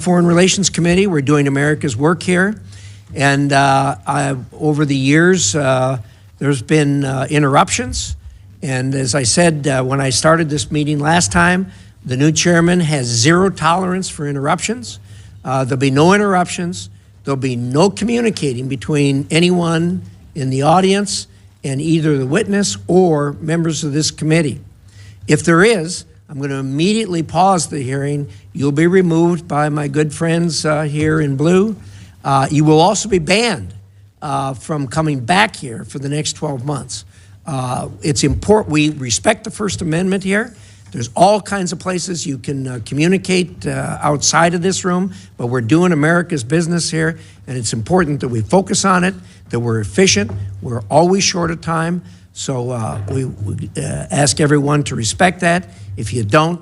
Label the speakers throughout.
Speaker 1: Foreign Relations Committee. We're doing America's work here. And over the years, there's been interruptions. And as I said, when I started this meeting last time, the new chairman has zero tolerance for interruptions. There'll be no interruptions. There'll be no communicating between anyone in the audience and either the witness or members of this committee. If there is, I'm going to immediately pause the hearing. You'll be removed by my good friends here in blue. You will also be banned from coming back here for the next 12 months. It's important. We respect the First Amendment here. There's all kinds of places you can communicate outside of this room, but we're doing America's business here, and it's important that we focus on it, that we're efficient. We're always short of time, so we ask everyone to respect that. If you don't,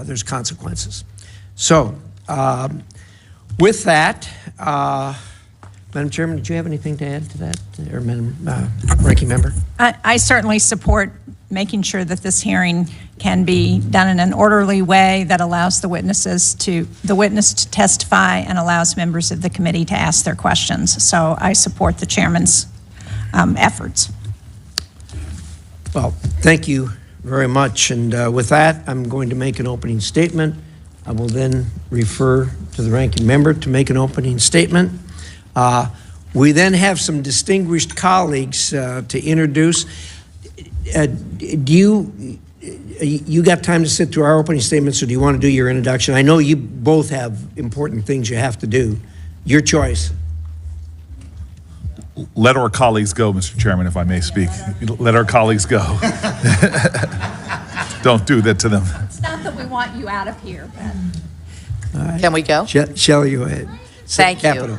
Speaker 1: there's consequences. So, with that, Madam Chairman, did you have anything to add to that, or Madam Ranking Member?
Speaker 2: I certainly support making sure that this hearing can be done in an orderly way that allows the witness to testify and allows members of the committee to ask their questions. So I support the chairman's efforts.
Speaker 1: Well, thank you very much. And with that, I'm going to make an opening statement. I will then refer to the ranking member to make an opening statement. We then have some distinguished colleagues to introduce. You got time to sit through our opening statements, or do you want to do your introduction? I know you both have important things you have to do. Your choice.
Speaker 3: Let our colleagues go, Mr. Chairman, if I may speak. Let our colleagues go. Don't do that to them.
Speaker 2: It's not that we want you out of here, but...
Speaker 4: Right. Can we go?
Speaker 1: Shelley, go ahead.
Speaker 4: Thank you.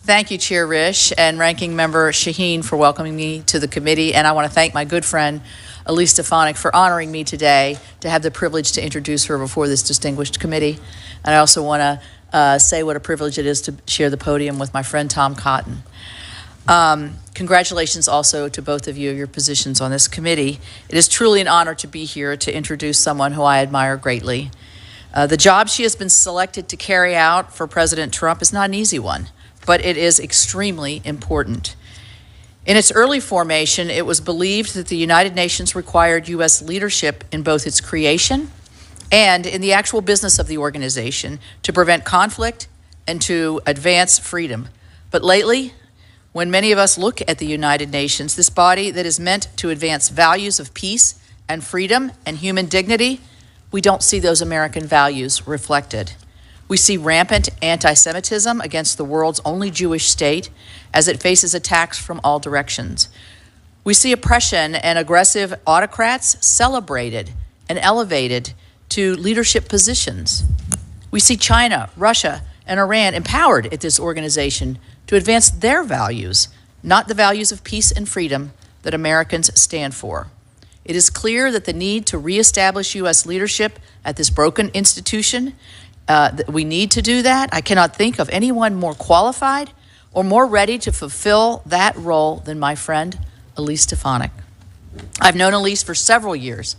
Speaker 4: Thank you, Chair Risch and Ranking Member Shaheen, for welcoming me to the committee. And I want to thank my good friend, Elise Stefanik, for honoring me today to have the privilege to introduce her before this distinguished committee. And I also want to say what a privilege it is to share the podium with my friend Tom Cotton. Congratulations also to both of you, your positions on this committee. It is truly an honor to be here to introduce someone who I admire greatly. The job she has been selected to carry out for President Trump is not an easy one, but it is extremely important. In its early formation, it was believed that the United Nations required U.S. leadership in both its creation and in the actual business of the organization to prevent conflict and to advance freedom. But lately, when many of us look at the United Nations, this body that is meant to advance values of peace and freedom and human dignity, we don't see those American values reflected. We see rampant anti-Semitism against the world's only Jewish state as it faces attacks from all directions. We see oppression and aggressive autocrats celebrated and elevated to leadership positions. We see China, Russia, and Iran empowered at this organization to advance their values, not the values of peace and freedom that Americans stand for. It is clear that the need to reestablish U.S. leadership at this broken institution, that we need to do that. I cannot think of anyone more qualified or more ready to fulfill that role than my friend, Elise Stefanik. I've known Elise for several years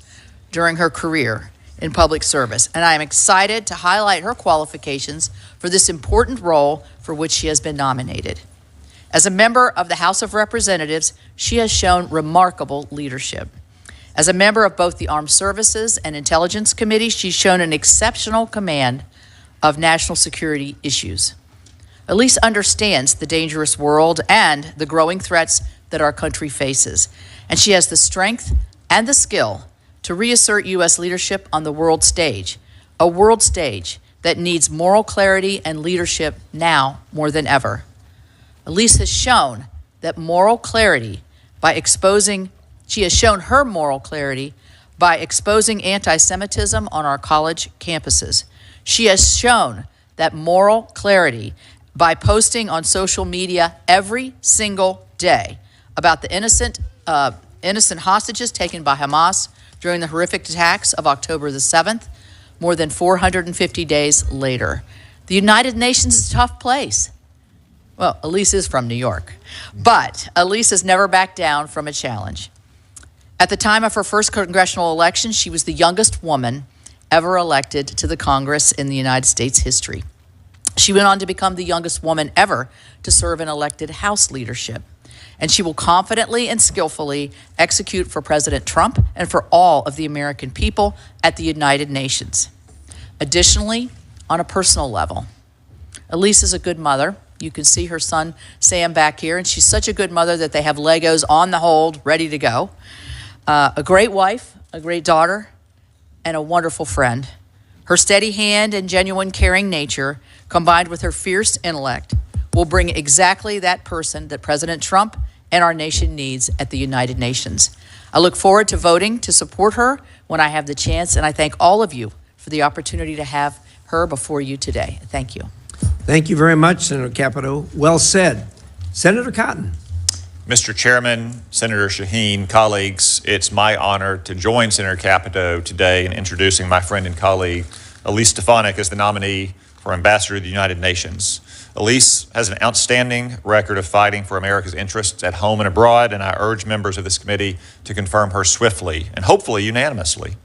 Speaker 4: during her career in public service, and I am excited to highlight her qualifications for this important role for which she has been nominated. As a member of the House of Representatives, she has shown remarkable leadership. As a member of both the Armed Services and Intelligence Committee, she's shown an exceptional command of national security issues. Elise understands the dangerous world and the growing threats that our country faces, and she has the strength and the skill to reassert U.S. leadership on the world stage, a world stage that needs moral clarity and leadership now more than ever. Elise has shown that moral clarity by exposing She has shown her moral clarity by exposing anti-Semitism on our college campuses. She has shown that moral clarity by posting on social media every single day about the innocent hostages taken by Hamas during the horrific attacks of October the 7th, more than 450 days later. The United Nations is a tough place. Well, Elise is from New York, but Elise has never backed down from a challenge. At the time of her first congressional election, she was the youngest woman ever elected to the Congress in the United States history. She went on to become the youngest woman ever to serve in elected House leadership. And she will confidently and skillfully execute for President Trump and for all of the American people at the United Nations. Additionally, on a personal level, Elise is a good mother. You can see her son, Sam, back here, and she's such a good mother that they have Legos on the hold, ready to go. A great wife, a great daughter, and a wonderful friend. Her steady hand and genuine caring nature, combined with her fierce intellect, will bring exactly that person that President Trump and our nation needs at the United Nations. I look forward to voting to support her when I have the chance, and I thank all of you for the opportunity to have her before you today. Thank you.
Speaker 1: Thank you very much, Senator Capito. Well said. Senator Cotton.
Speaker 5: Mr. Chairman, Senator Shaheen, colleagues, it's my honor to join Senator Capito today in introducing my friend and colleague, Elise Stefanik, as the nominee for Ambassador to the United Nations. Elise has an outstanding record of fighting for America's interests at home and abroad, and I urge members of this committee to confirm her swiftly and hopefully unanimously.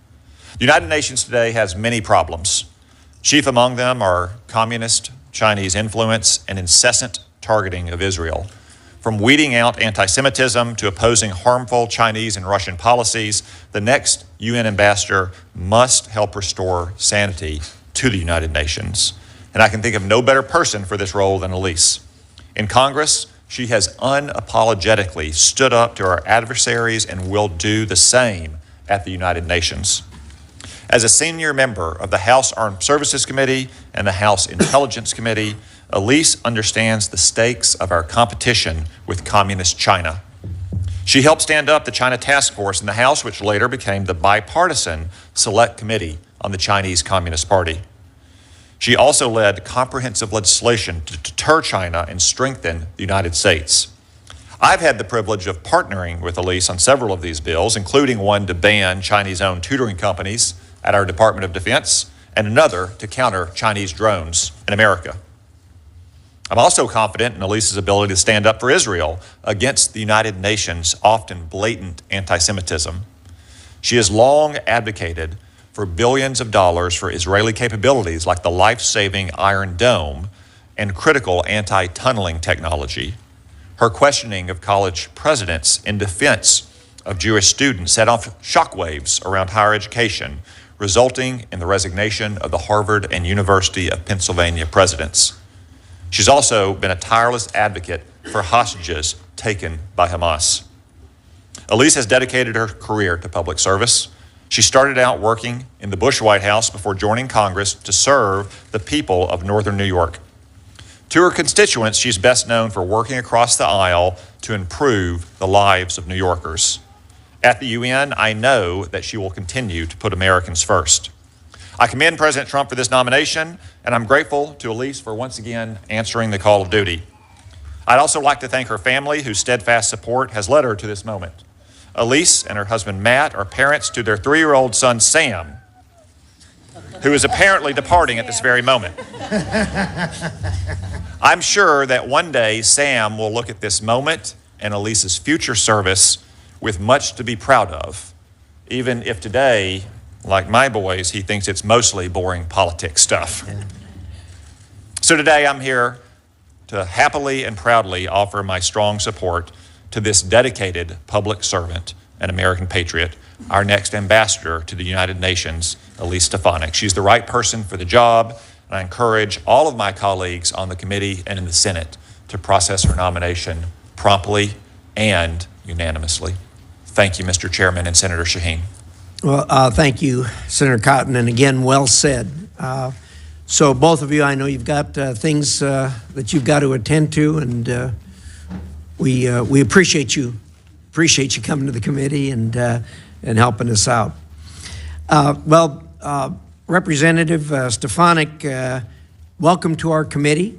Speaker 5: The United Nations today has many problems. Chief among them are communist Chinese influence and incessant targeting of Israel. From weeding out anti-Semitism to opposing harmful Chinese and Russian policies, the next UN ambassador must help restore sanity to the United Nations. And I can think of no better person for this role than Elise. In Congress, she has unapologetically stood up to our adversaries and will do the same at the United Nations. As a senior member of the House Armed Services Committee and the House Intelligence Committee, Elise understands the stakes of our competition with communist China. She helped stand up the China Task Force in the House, which later became the bipartisan Select Committee on the Chinese Communist Party. She also led comprehensive legislation to deter China and strengthen the United States. I've had the privilege of partnering with Elise on several of these bills, including one to ban Chinese-owned tutoring companies at our Department of Defense and another to counter Chinese drones in America. I'm also confident in Elise's ability to stand up for Israel against the United Nations' often blatant anti-Semitism. She has long advocated for billions of dollars for Israeli capabilities like the life-saving Iron Dome and critical anti-tunneling technology. Her questioning of college presidents in defense of Jewish students set off shockwaves around higher education, resulting in the resignation of the Harvard and University of Pennsylvania presidents. She's also been a tireless advocate for hostages taken by Hamas. Elise has dedicated her career to public service. She started out working in the Bush White House before joining Congress to serve the people of Northern New York. To her constituents, she's best known for working across the aisle to improve the lives of New Yorkers. At the UN, I know that she will continue to put Americans first. I commend President Trump for this nomination, and I'm grateful to Elise for once again answering the call of duty. I'd also like to thank her family, whose steadfast support has led her to this moment. Elise and her husband Matt are parents to their 3-year-old son Sam, who is apparently departing at this very moment. I'm sure that one day Sam will look at this moment and Elise's future service with much to be proud of, even if today, like my boys, he thinks it's mostly boring politics stuff. Yeah. So today I'm here to happily and proudly offer my strong support to this dedicated public servant and American patriot, our next ambassador to the United Nations, Elise Stefanik. She's the right person for the job, and I encourage all of my colleagues on the committee and in the Senate to process her nomination promptly and unanimously. Thank you, Mr. Chairman and Senator Shaheen.
Speaker 1: Well, thank you, Senator Cotton, and again, well said. So both of you, I know you've got things that you've got to attend to, and we appreciate you coming to the committee and helping us out. Representative Stefanik, welcome to our committee.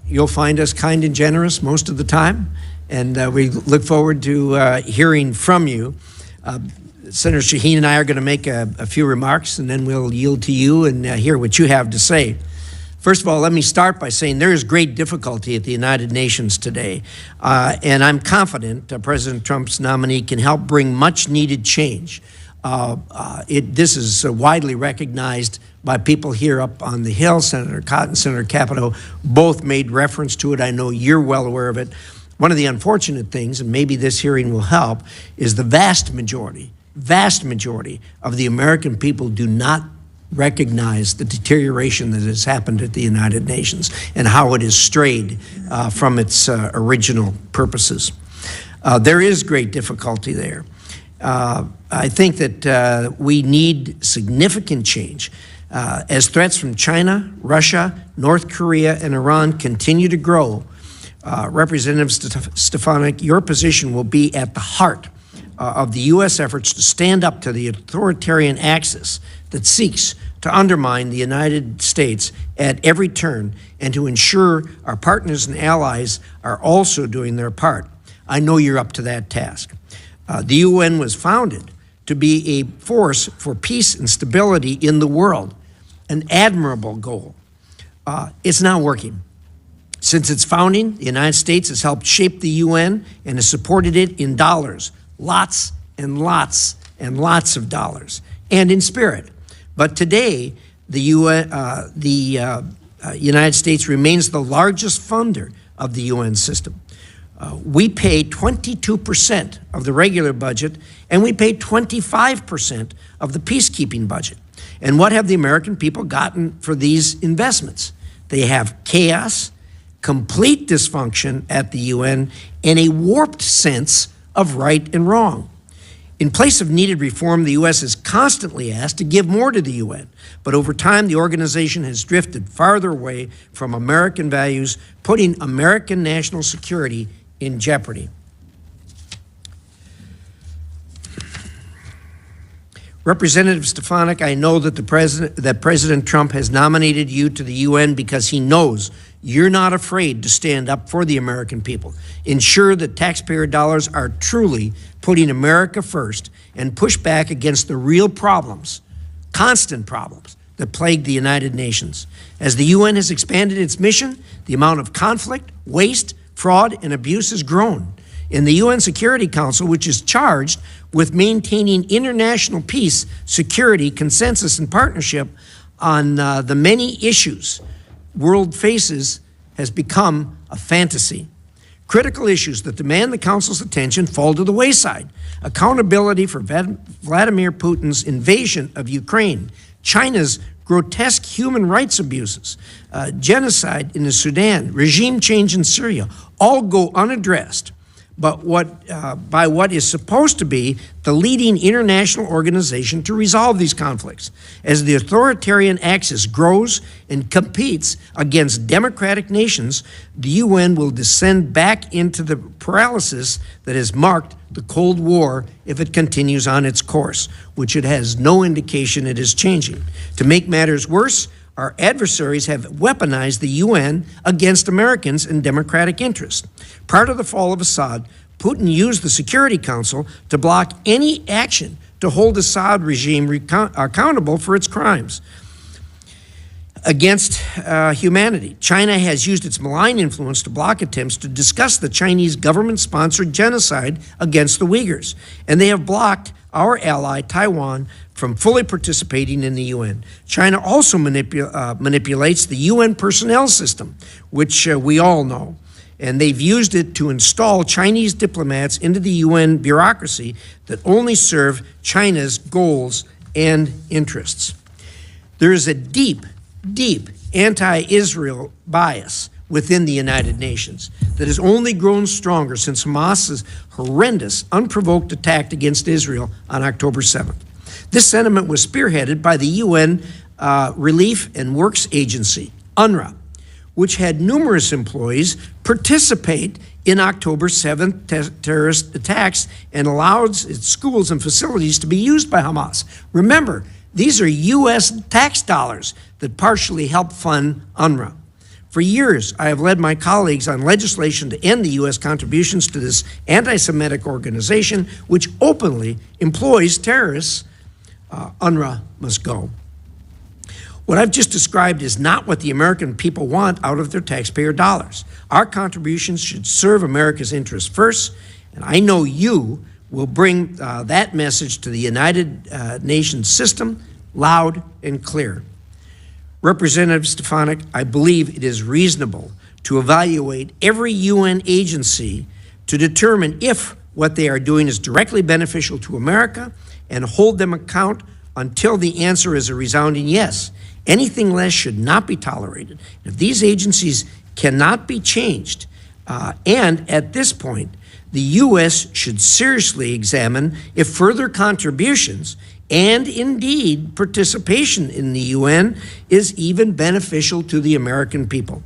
Speaker 1: You'll find us kind and generous most of the time, and we look forward to hearing from you. Senator Shaheen and I are going to make a few remarks, and then we'll yield to you and hear what you have to say. First of all, let me start by saying there is great difficulty at the United Nations today, and I'm confident President Trump's nominee can help bring much-needed change. This is widely recognized by people here up on the Hill. Senator Cotton, Senator Capito both made reference to it. I know you're well aware of it. One of the unfortunate things, and maybe this hearing will help, is the vast majority of the American people do not recognize the deterioration that has happened at the United Nations and how it has strayed from its original purposes. There is great difficulty there. I think that we need significant change. As threats from China, Russia, North Korea, and Iran continue to grow, Representative Stefanik, your position will be at the heart of the U.S. efforts to stand up to the authoritarian axis that seeks to undermine the United States at every turn and to ensure our partners and allies are also doing their part. I know you're up to that task. The UN was founded to be a force for peace and stability in the world, an admirable goal. It's not working. Since its founding, the United States has helped shape the UN and has supported it in dollars, lots and lots and lots of dollars, and in spirit. But today, the United States remains the largest funder of the UN system. We pay 22% of the regular budget, and we pay 25% of the peacekeeping budget. And what have the American people gotten for these investments? They have chaos, complete dysfunction at the UN, and a warped sense of right and wrong. In place of needed reform, the U.S. is constantly asked to give more to the UN, but over time the organization has drifted farther away from American values, putting American national security in jeopardy. Representative Stefanik, I know that President Trump has nominated you to the UN because he knows you're not afraid to stand up for the American people, ensure that taxpayer dollars are truly putting America first, and push back against the real problems, constant problems, that plague the United Nations. As the UN has expanded its mission, the amount of conflict, waste, fraud, and abuse has grown. In the UN Security Council, which is charged with maintaining international peace, security, consensus, and partnership on the many issues world faces, has become a fantasy. Critical issues that demand the Council's attention fall to the wayside. Accountability for Vladimir Putin's invasion of Ukraine, China's grotesque human rights abuses, genocide in the Sudan, regime change in Syria, all go unaddressed. But by what is supposed to be the leading international organization to resolve these conflicts. As the authoritarian axis grows and competes against democratic nations, the UN will descend back into the paralysis that has marked the Cold War if it continues on its course, which it has no indication it is changing. To make matters worse, our adversaries have weaponized the UN against Americans and democratic interests. Prior to the fall of Assad, Putin used the Security Council to block any action to hold Assad regime accountable for its crimes against humanity. China has used its malign influence to block attempts to discuss the Chinese government-sponsored genocide against the Uyghurs, and they have blocked our ally, Taiwan, from fully participating in the UN. China also manipulates the UN personnel system, which we all know, and they've used it to install Chinese diplomats into the UN bureaucracy that only serve China's goals and interests. There is a deep, deep anti-Israel bias within the United Nations that has only grown stronger since Hamas's horrendous, unprovoked attack against Israel on October 7th. This sentiment was spearheaded by the UN Relief and Works Agency, UNRWA, which had numerous employees participate in October 7th terrorist attacks and allowed its schools and facilities to be used by Hamas. Remember, these are U.S. tax dollars that partially help fund UNRWA. For years, I have led my colleagues on legislation to end the U.S. contributions to this anti-Semitic organization, which openly employs terrorists. UNRWA must go. What I've just described is not what the American people want out of their taxpayer dollars. Our contributions should serve America's interests first, and I know you will bring that message to the United Nations system loud and clear. Representative Stefanik, I believe it is reasonable to evaluate every UN agency to determine if what they are doing is directly beneficial to America and hold them account until the answer is a resounding yes. Anything less should not be tolerated. If these agencies cannot be changed, and at this point, the U.S. should seriously examine if further contributions and indeed participation in the UN is even beneficial to the American people.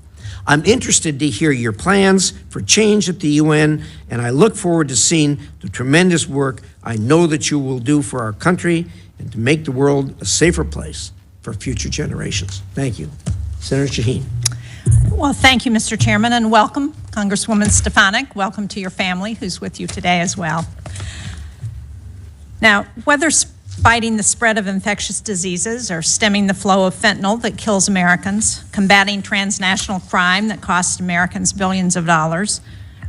Speaker 1: I'm interested to hear your plans for change at the UN, and I look forward to seeing the tremendous work I know that you will do for our country and to make the world a safer place for future generations. Thank you. Senator Shaheen.
Speaker 2: Well, thank you, Mr. Chairman, and welcome, Congresswoman Stefanik. Welcome to your family, who's with you today as well. Now, whether fighting the spread of infectious diseases or stemming the flow of fentanyl that kills Americans, combating transnational crime that costs Americans billions of dollars,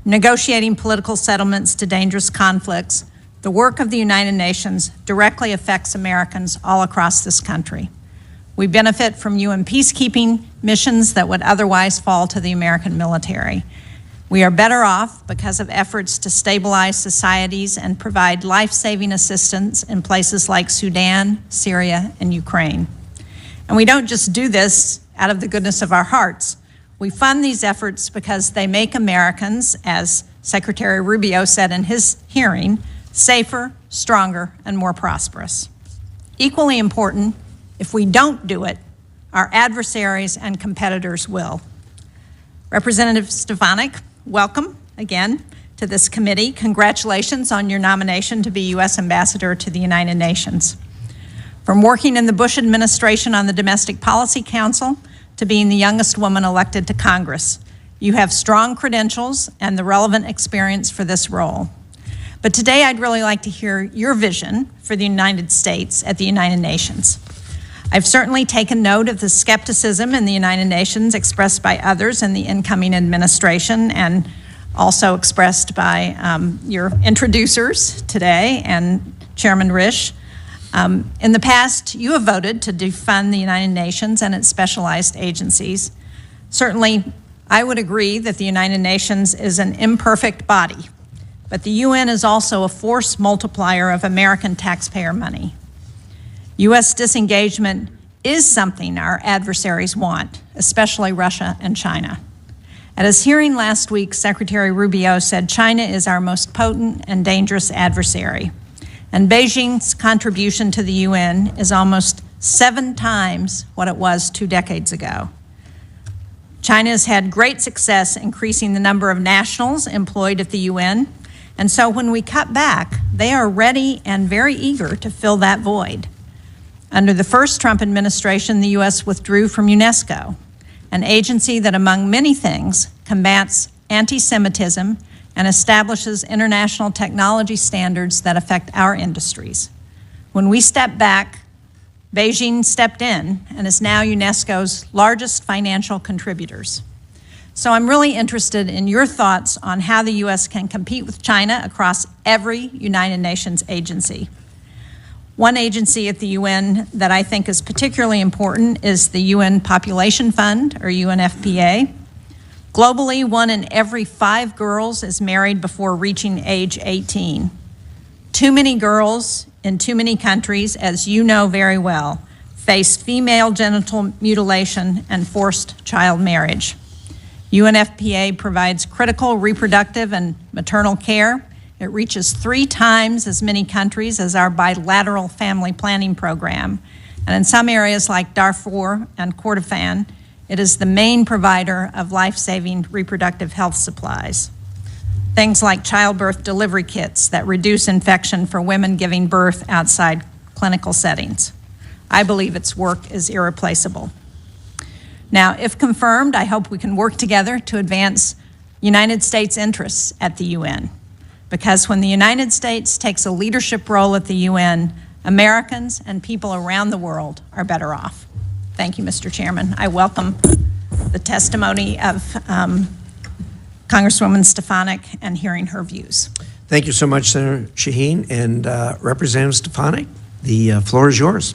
Speaker 2: negotiating political settlements to dangerous conflicts, the work of the United Nations directly affects Americans all across this country. We benefit from UN peacekeeping missions that would otherwise fall to the American military. We are better off because of efforts to stabilize societies and provide life-saving assistance in places like Sudan, Syria, and Ukraine. And we don't just do this out of the goodness of our hearts. We fund these efforts because they make Americans, as Secretary Rubio said in his hearing, safer, stronger, and more prosperous. Equally important, if we don't do it, our adversaries and competitors will. Representative Stefanik, welcome again to this committee. Congratulations on your nomination to be U.S. Ambassador to the United Nations. From working in the Bush administration on the Domestic Policy Council to being the youngest woman elected to Congress, you have strong credentials and the relevant experience for this role. But today I'd really like to hear your vision for the United States at the United Nations. I've certainly taken note of the skepticism in the United Nations expressed by others in the incoming administration and also expressed by your introducers today and Chairman Risch. In the past, you have voted to defund the United Nations and its specialized agencies. Certainly, I would agree that the United Nations is an imperfect body, but the UN is also a force multiplier of American taxpayer money. U.S. disengagement is something our adversaries want, especially Russia and China. At his hearing last week, Secretary Rubio said China is our most potent and dangerous adversary, and Beijing's contribution to the UN is almost 7 times what it was 2 decades ago. China has had great success increasing the number of nationals employed at the UN, and so when we cut back, they are ready and very eager to fill that void. Under the first Trump administration, the U.S. withdrew from UNESCO, an agency that, among many things, combats anti-Semitism and establishes international technology standards that affect our industries. When we stepped back, Beijing stepped in and is now UNESCO's largest financial contributors. So I'm really interested in your thoughts on how the U.S. can compete with China across every United Nations agency. One agency at the UN that I think is particularly important is the UN Population Fund, or UNFPA. Globally, 1 in every 5 girls is married before reaching age 18. Too many girls in too many countries, as you know very well, face female genital mutilation and forced child marriage. UNFPA provides critical reproductive and maternal care. It reaches 3 times as many countries as our bilateral family planning program. And in some areas like Darfur and Kordofan, it is the main provider of life-saving reproductive health supplies. Things like childbirth delivery kits that reduce infection for women giving birth outside clinical settings. I believe its work is irreplaceable. Now, if confirmed, I hope we can work together to advance United States interests at the UN. Because when the United States takes a leadership role at the UN, Americans and people around the world are better off. Thank you, Mr. Chairman. I welcome the testimony of Congresswoman Stefanik and hearing her views.
Speaker 1: Thank you so much, Senator Shaheen. And Representative Stefanik, the floor is yours.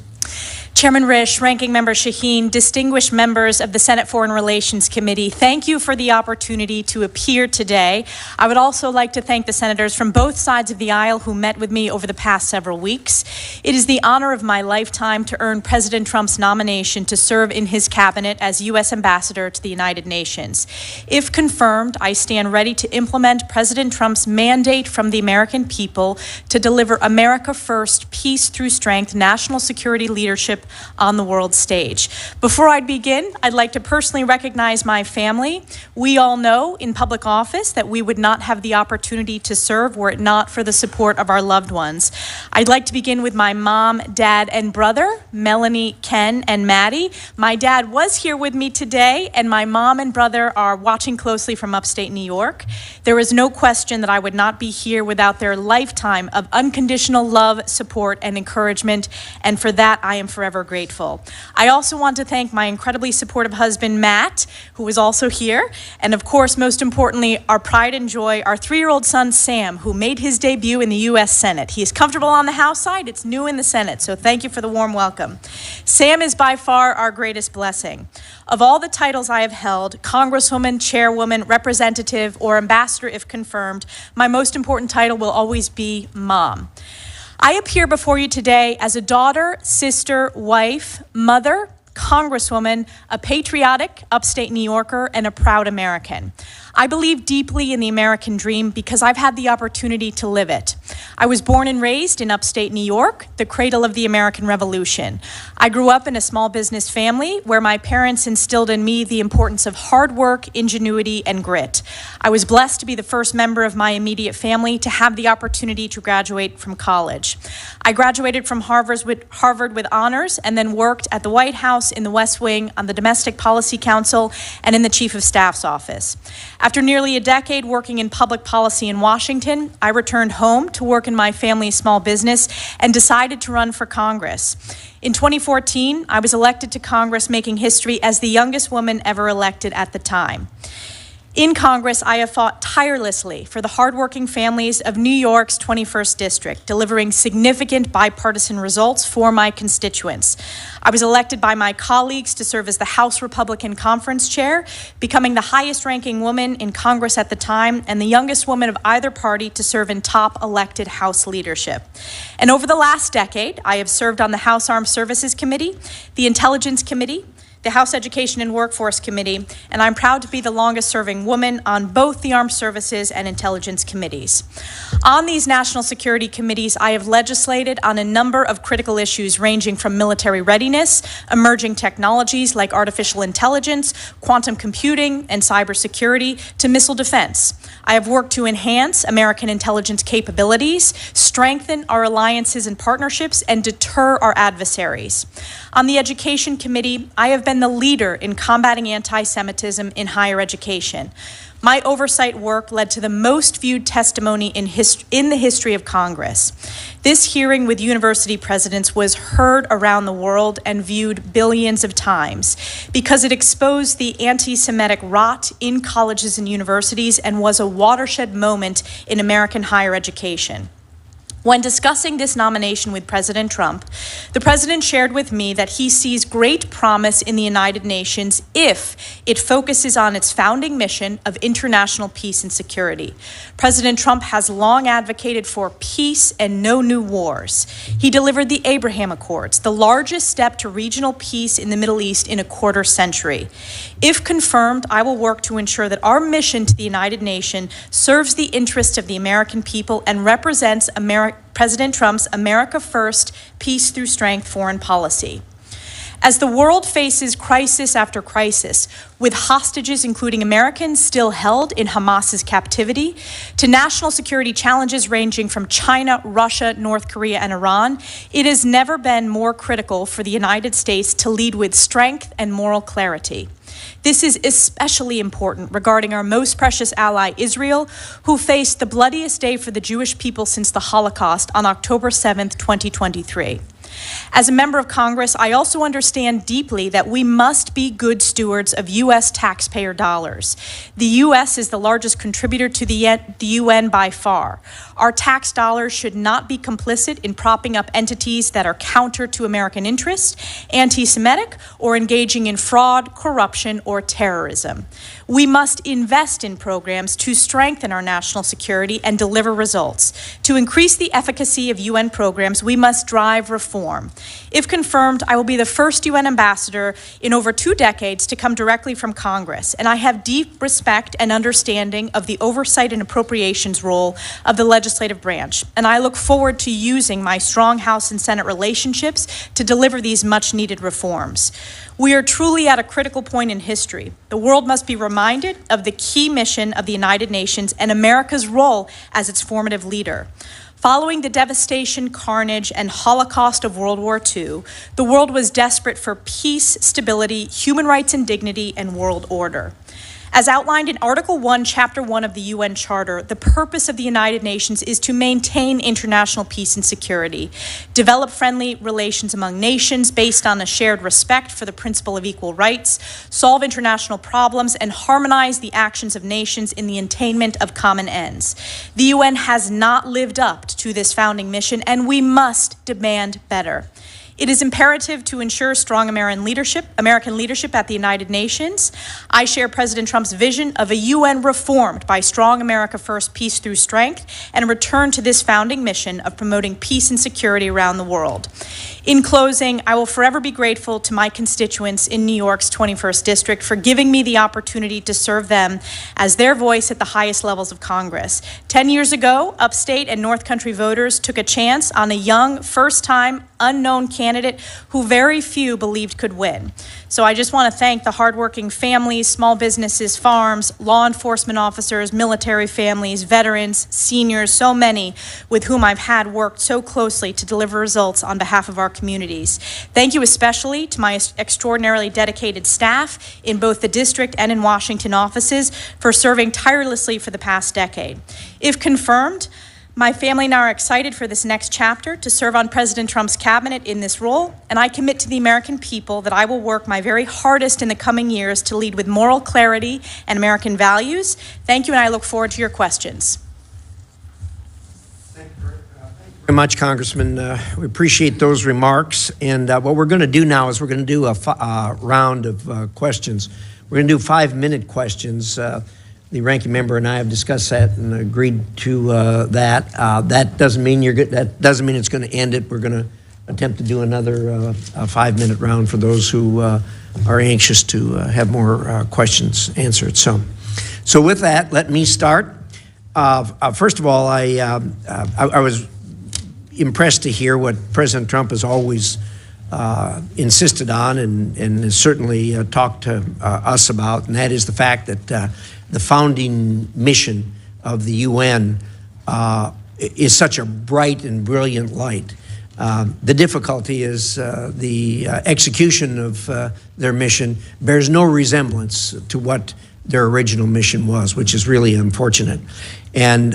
Speaker 6: Chairman Risch, Ranking Member Shaheen, distinguished members of the Senate Foreign Relations Committee, thank you for the opportunity to appear today. I would also like to thank the senators from both sides of the aisle who met with me over the past several weeks. It is the honor of my lifetime to earn President Trump's nomination to serve in his cabinet as U.S. Ambassador to the United Nations. If confirmed, I stand ready to implement President Trump's mandate from the American people to deliver America First, peace through strength, national security leadership on the world stage. Before I begin, I'd like to personally recognize my family. We all know in public office that we would not have the opportunity to serve were it not for the support of our loved ones. I'd like to begin with my mom, dad, and brother, Melanie, Ken, and Maddie. My dad was here with me today, and my mom and brother are watching closely from upstate New York. There is no question that I would not be here without their lifetime of unconditional love, support, and encouragement, and for that I am forever grateful. I also want to thank my incredibly supportive husband, Matt, who is also here, and of course, most importantly, our pride and joy, our 3-year-old son, Sam, who made his debut in the U.S. Senate. He is comfortable on the House side, it's new in the Senate, so thank you for the warm welcome. Sam is by far our greatest blessing. Of all the titles I have held, Congresswoman, Chairwoman, Representative, or Ambassador if confirmed, my most important title will always be Mom. I appear before you today as a daughter, sister, wife, mother, Congresswoman, a patriotic upstate New Yorker, and a proud American. I believe deeply in the American dream because I've had the opportunity to live it. I was born and raised in upstate New York, the cradle of the American Revolution. I grew up in a small business family where my parents instilled in me the importance of hard work, ingenuity, and grit. I was blessed to be the first member of my immediate family to have the opportunity to graduate from college. I graduated from Harvard with honors and then worked at the White House, in the West Wing, on the Domestic Policy Council, and in the Chief of Staff's office. After nearly a decade working in public policy in Washington, I returned home to work in my family's small business and decided to run for Congress. In 2014, I was elected to Congress, making history as the youngest woman ever elected at the time. In Congress, I have fought tirelessly for the hardworking families of New York's 21st District, delivering significant bipartisan results for my constituents. I was elected by my colleagues to serve as the House Republican Conference Chair, becoming the highest-ranking woman in Congress at the time and the youngest woman of either party to serve in top elected House leadership. And over the last decade, I have served on the House Armed Services Committee, the Intelligence Committee, the House Education and Workforce Committee, and I'm proud to be the longest-serving woman on both the Armed Services and Intelligence Committees. On these national security committees, I have legislated on a number of critical issues ranging from military readiness, emerging technologies like artificial intelligence, quantum computing, and cybersecurity, to missile defense. I have worked to enhance American intelligence capabilities, strengthen our alliances and partnerships, and deter our adversaries. On the Education Committee, I have been the leader in combating anti-Semitism in higher education. My oversight work led to the most viewed testimony in the history of Congress. This hearing with university presidents was heard around the world and viewed billions of times because it exposed the anti-Semitic rot in colleges and universities and was a watershed moment in American higher education. When discussing this nomination with President Trump, the president shared with me that he sees great promise in the United Nations if it focuses on its founding mission of international peace and security. President Trump has long advocated for peace and no new wars. He delivered the Abraham Accords, the largest step to regional peace in the Middle East in a quarter century. If confirmed, I will work to ensure that our mission to the United Nations serves the interests of the American people and represents President Trump's America First, peace through strength foreign policy. As the world faces crisis after crisis, with hostages, including Americans, still held in Hamas's captivity, to national security challenges ranging from China, Russia, North Korea, and Iran, it has never been more critical for the United States to lead with strength and moral clarity. This is especially important regarding our most precious ally, Israel, who faced the bloodiest day for the Jewish people since the Holocaust on October 7th, 2023. As a member of Congress, I also understand deeply that we must be good stewards of U.S. taxpayer dollars. The U.S. is the largest contributor to the UN by far. Our tax dollars should not be complicit in propping up entities that are counter to American interests, anti-Semitic, or engaging in fraud, corruption, or terrorism. We must invest in programs to strengthen our national security and deliver results. To increase the efficacy of UN programs, we must drive reform. If confirmed, I will be the first UN ambassador in over 2 decades to come directly from Congress, and I have deep respect and understanding of the oversight and appropriations role of the legislative branch, and I look forward to using my strong House and Senate relationships to deliver these much-needed reforms. We are truly at a critical point in history. The world must be reminded of the key mission of the United Nations and America's role as its formative leader. Following the devastation, carnage, and Holocaust of World War II, the world was desperate for peace, stability, human rights and dignity, and world order. As outlined in Article 1, Chapter 1 of the UN Charter, the purpose of the United Nations is to maintain international peace and security, develop friendly relations among nations based on a shared respect for the principle of equal rights, solve international problems, and harmonize the actions of nations in the attainment of common ends. The UN has not lived up to this founding mission, and we must demand better. It is imperative to ensure strong American leadership at the United Nations. I share President Trump's vision of a UN reformed by strong America first, peace through strength, and a return to this founding mission of promoting peace and security around the world. In closing, I will forever be grateful to my constituents in New York's 21st District for giving me the opportunity to serve them as their voice at the highest levels of Congress. 10 years ago, upstate and North Country voters took a chance on a young, first-time, unknown candidate who very few believed could win. So I just want to thank the hardworking families, small businesses, farms, law enforcement officers, military families, veterans, seniors, so many with whom I've had worked so closely to deliver results on behalf of our communities. Thank you especially to my extraordinarily dedicated staff in both the district and in Washington offices for serving tirelessly for the past decade. If confirmed, my family and I are excited for this next chapter to serve on President Trump's cabinet in this role, and I commit to the American people that I will work my very hardest in the coming years to lead with moral clarity and American values. Thank you, and I look forward to your questions.
Speaker 1: Thank you very much, Congressman. We appreciate those remarks, and what we're going to do now is we're going to do a round of questions. We're going to do 5-minute questions. The ranking member and I have discussed that and agreed to that. That doesn't mean that doesn't mean it's going to end it. We're going to attempt to do another 5-minute round for those who are anxious to have more questions answered. So with that, let me start. First of all, I was impressed to hear what President Trump has always insisted on and has certainly talked to us about, and that is the fact that the founding mission of the UN is such a bright and brilliant light. The difficulty is the execution of their mission bears no resemblance to what their original mission was, which is really unfortunate. And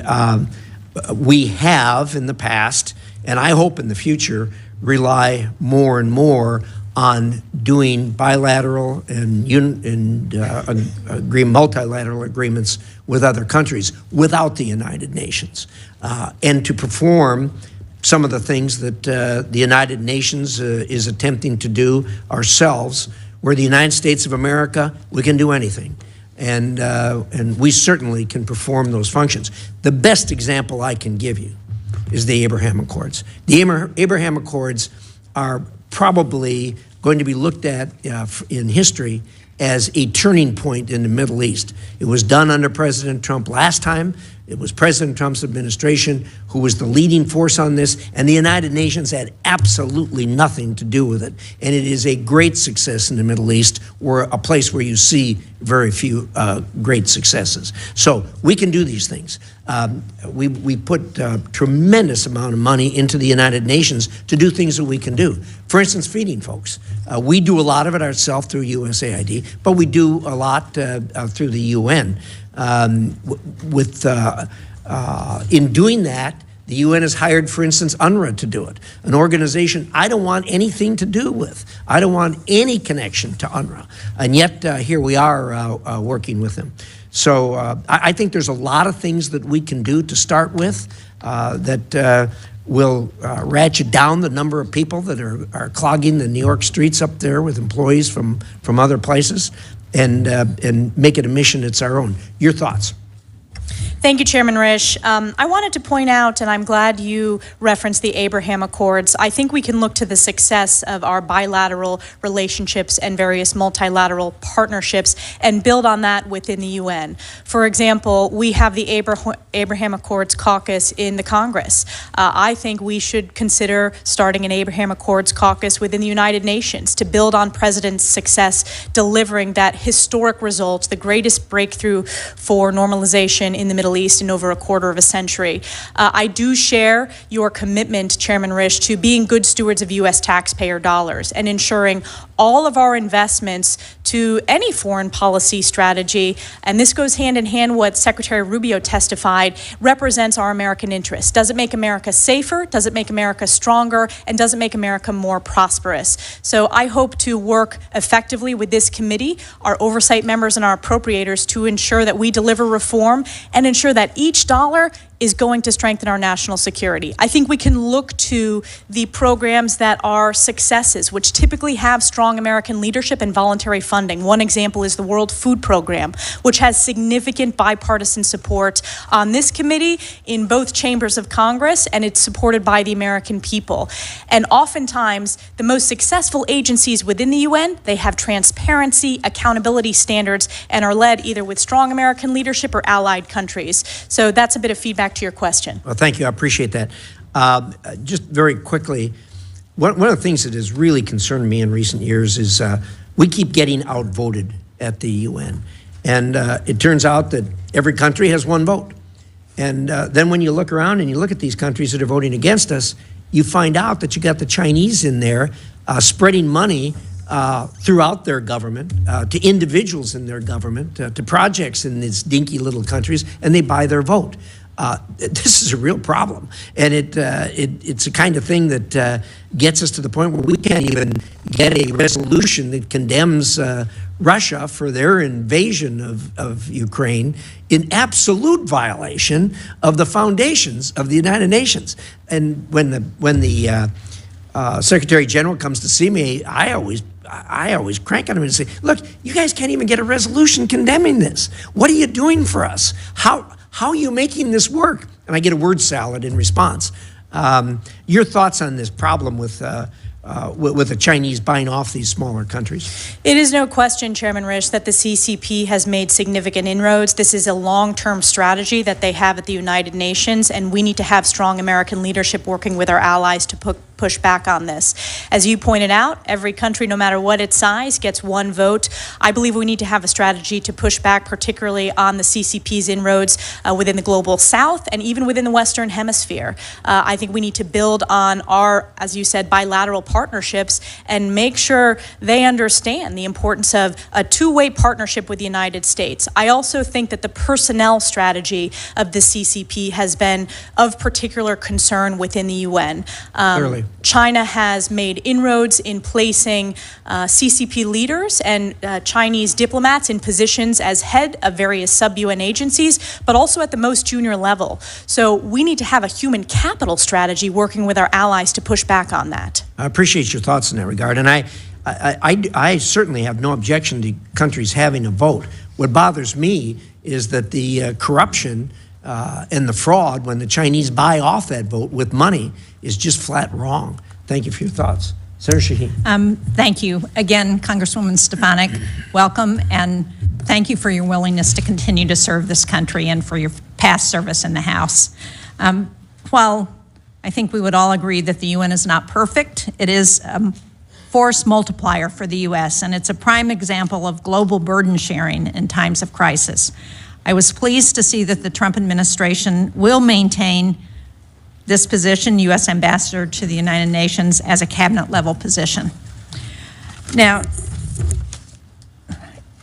Speaker 1: we have in the past, and I hope in the future, rely more and more on doing bilateral and multilateral agreements with other countries without the United Nations, and to perform some of the things that the United Nations is attempting to do ourselves. Where the United States of America, we can do anything. And we certainly can perform those functions. The best example I can give you is the Abraham Accords. The Abraham Accords are probably going to be looked at in history as a turning point in the Middle East. It was done under President Trump last time. It was President Trump's administration who was the leading force on this, and the United Nations had absolutely nothing to do with it. And it is a great success in the Middle East, or a place where you see very few great successes. So we can do these things. We put a tremendous amount of money into the United Nations to do things that we can do. For instance, feeding folks. We do a lot of it ourselves through USAID, but we do a lot through the UN. In doing that, The UN has hired, for instance, UNRWA to do it, an organization I don't want anything to do with. I don't want any connection to UNRWA. And yet, here we are working with them. So I think there's a lot of things that we can do to start with that will ratchet down the number of people that are clogging the New York streets up there with employees from other places, and make it a mission it's our own. Your thoughts?
Speaker 6: Thank you, Chairman Risch. I wanted to point out, and I'm glad you referenced the Abraham Accords. I think we can look to the success of our bilateral relationships and various multilateral partnerships and build on that within the UN. For example, we have the Abraham Accords caucus in the Congress. I think we should consider starting an Abraham Accords caucus within the United Nations to build on President's success delivering that historic result, the greatest breakthrough for normalization in the Middle East in over a quarter of a century. I do share your commitment, Chairman Risch, to being good stewards of U.S. taxpayer dollars and ensuring all of our investments to any foreign policy strategy, and this goes hand in hand what Secretary Rubio testified, represents our American interests. Does it make America safer? Does it make America stronger? And does it make America more prosperous? So I hope to work effectively with this committee, our oversight members and our appropriators to ensure that we deliver reform and ensure that each dollar is going to strengthen our national security. I think we can look to the programs that are successes, which typically have strong American leadership and voluntary funding. One example is the World Food Program, which has significant bipartisan support on this committee in both chambers of Congress, and it's supported by the American people. And oftentimes, the most successful agencies within the UN, they have transparency, accountability standards, and are led either with strong American leadership or allied countries. So that's a bit of feedback to your question.
Speaker 1: Well, thank you. I appreciate that. Just very quickly, one of the things that has really concerned me in recent years is we keep getting outvoted at the UN. And it turns out that every country has one vote. And then when you look around and you look at these countries that are voting against us, you find out that you got the Chinese in there spreading money throughout their government, to individuals in their government, to projects in these dinky little countries, and they buy their vote. This is a real problem, and it's a kind of thing that gets us to the point where we can't even get a resolution that condemns Russia for their invasion of Ukraine in absolute violation of the foundations of the United Nations. And when the Secretary General comes to see me, I always crank on him and say, look, you guys can't even get a resolution condemning this. What are you doing for us? How are you making this work? And I get a word salad in response. Your thoughts on this problem with the Chinese buying off these smaller countries?
Speaker 6: It is no question, Chairman Risch, that the CCP has made significant inroads. This is a long-term strategy that they have at the United Nations, and we need to have strong American leadership working with our allies to push back on this. As you pointed out, every country, no matter what its size, gets one vote. I believe we need to have a strategy to push back, particularly on the CCP's inroads within the global south and even within the Western Hemisphere. I think we need to build on our, as you said, bilateral partnerships and make sure they understand the importance of a two-way partnership with the United States. I also think that the personnel strategy of the CCP has been of particular concern within the UN.
Speaker 1: Clearly.
Speaker 6: China has made inroads in placing CCP leaders and Chinese diplomats in positions as head of various sub-UN agencies, but also at the most junior level. So we need to have a human capital strategy working with our allies to push back on that.
Speaker 1: I appreciate your thoughts in that regard, and I certainly have no objection to countries having a vote. What bothers me is that the corruption and the fraud when the Chinese buy off that vote with money is just flat wrong. Thank you for your thoughts. Senator Shaheen.
Speaker 2: Thank you. Again, Congresswoman Stefanik, welcome, and thank you for your willingness to continue to serve this country and for your past service in the House. While I think we would all agree that the UN is not perfect, it is a force multiplier for the U.S., and it's a prime example of global burden sharing in times of crisis. I was pleased to see that the Trump administration will maintain this position, U.S. Ambassador to the United Nations, as a cabinet-level position. Now,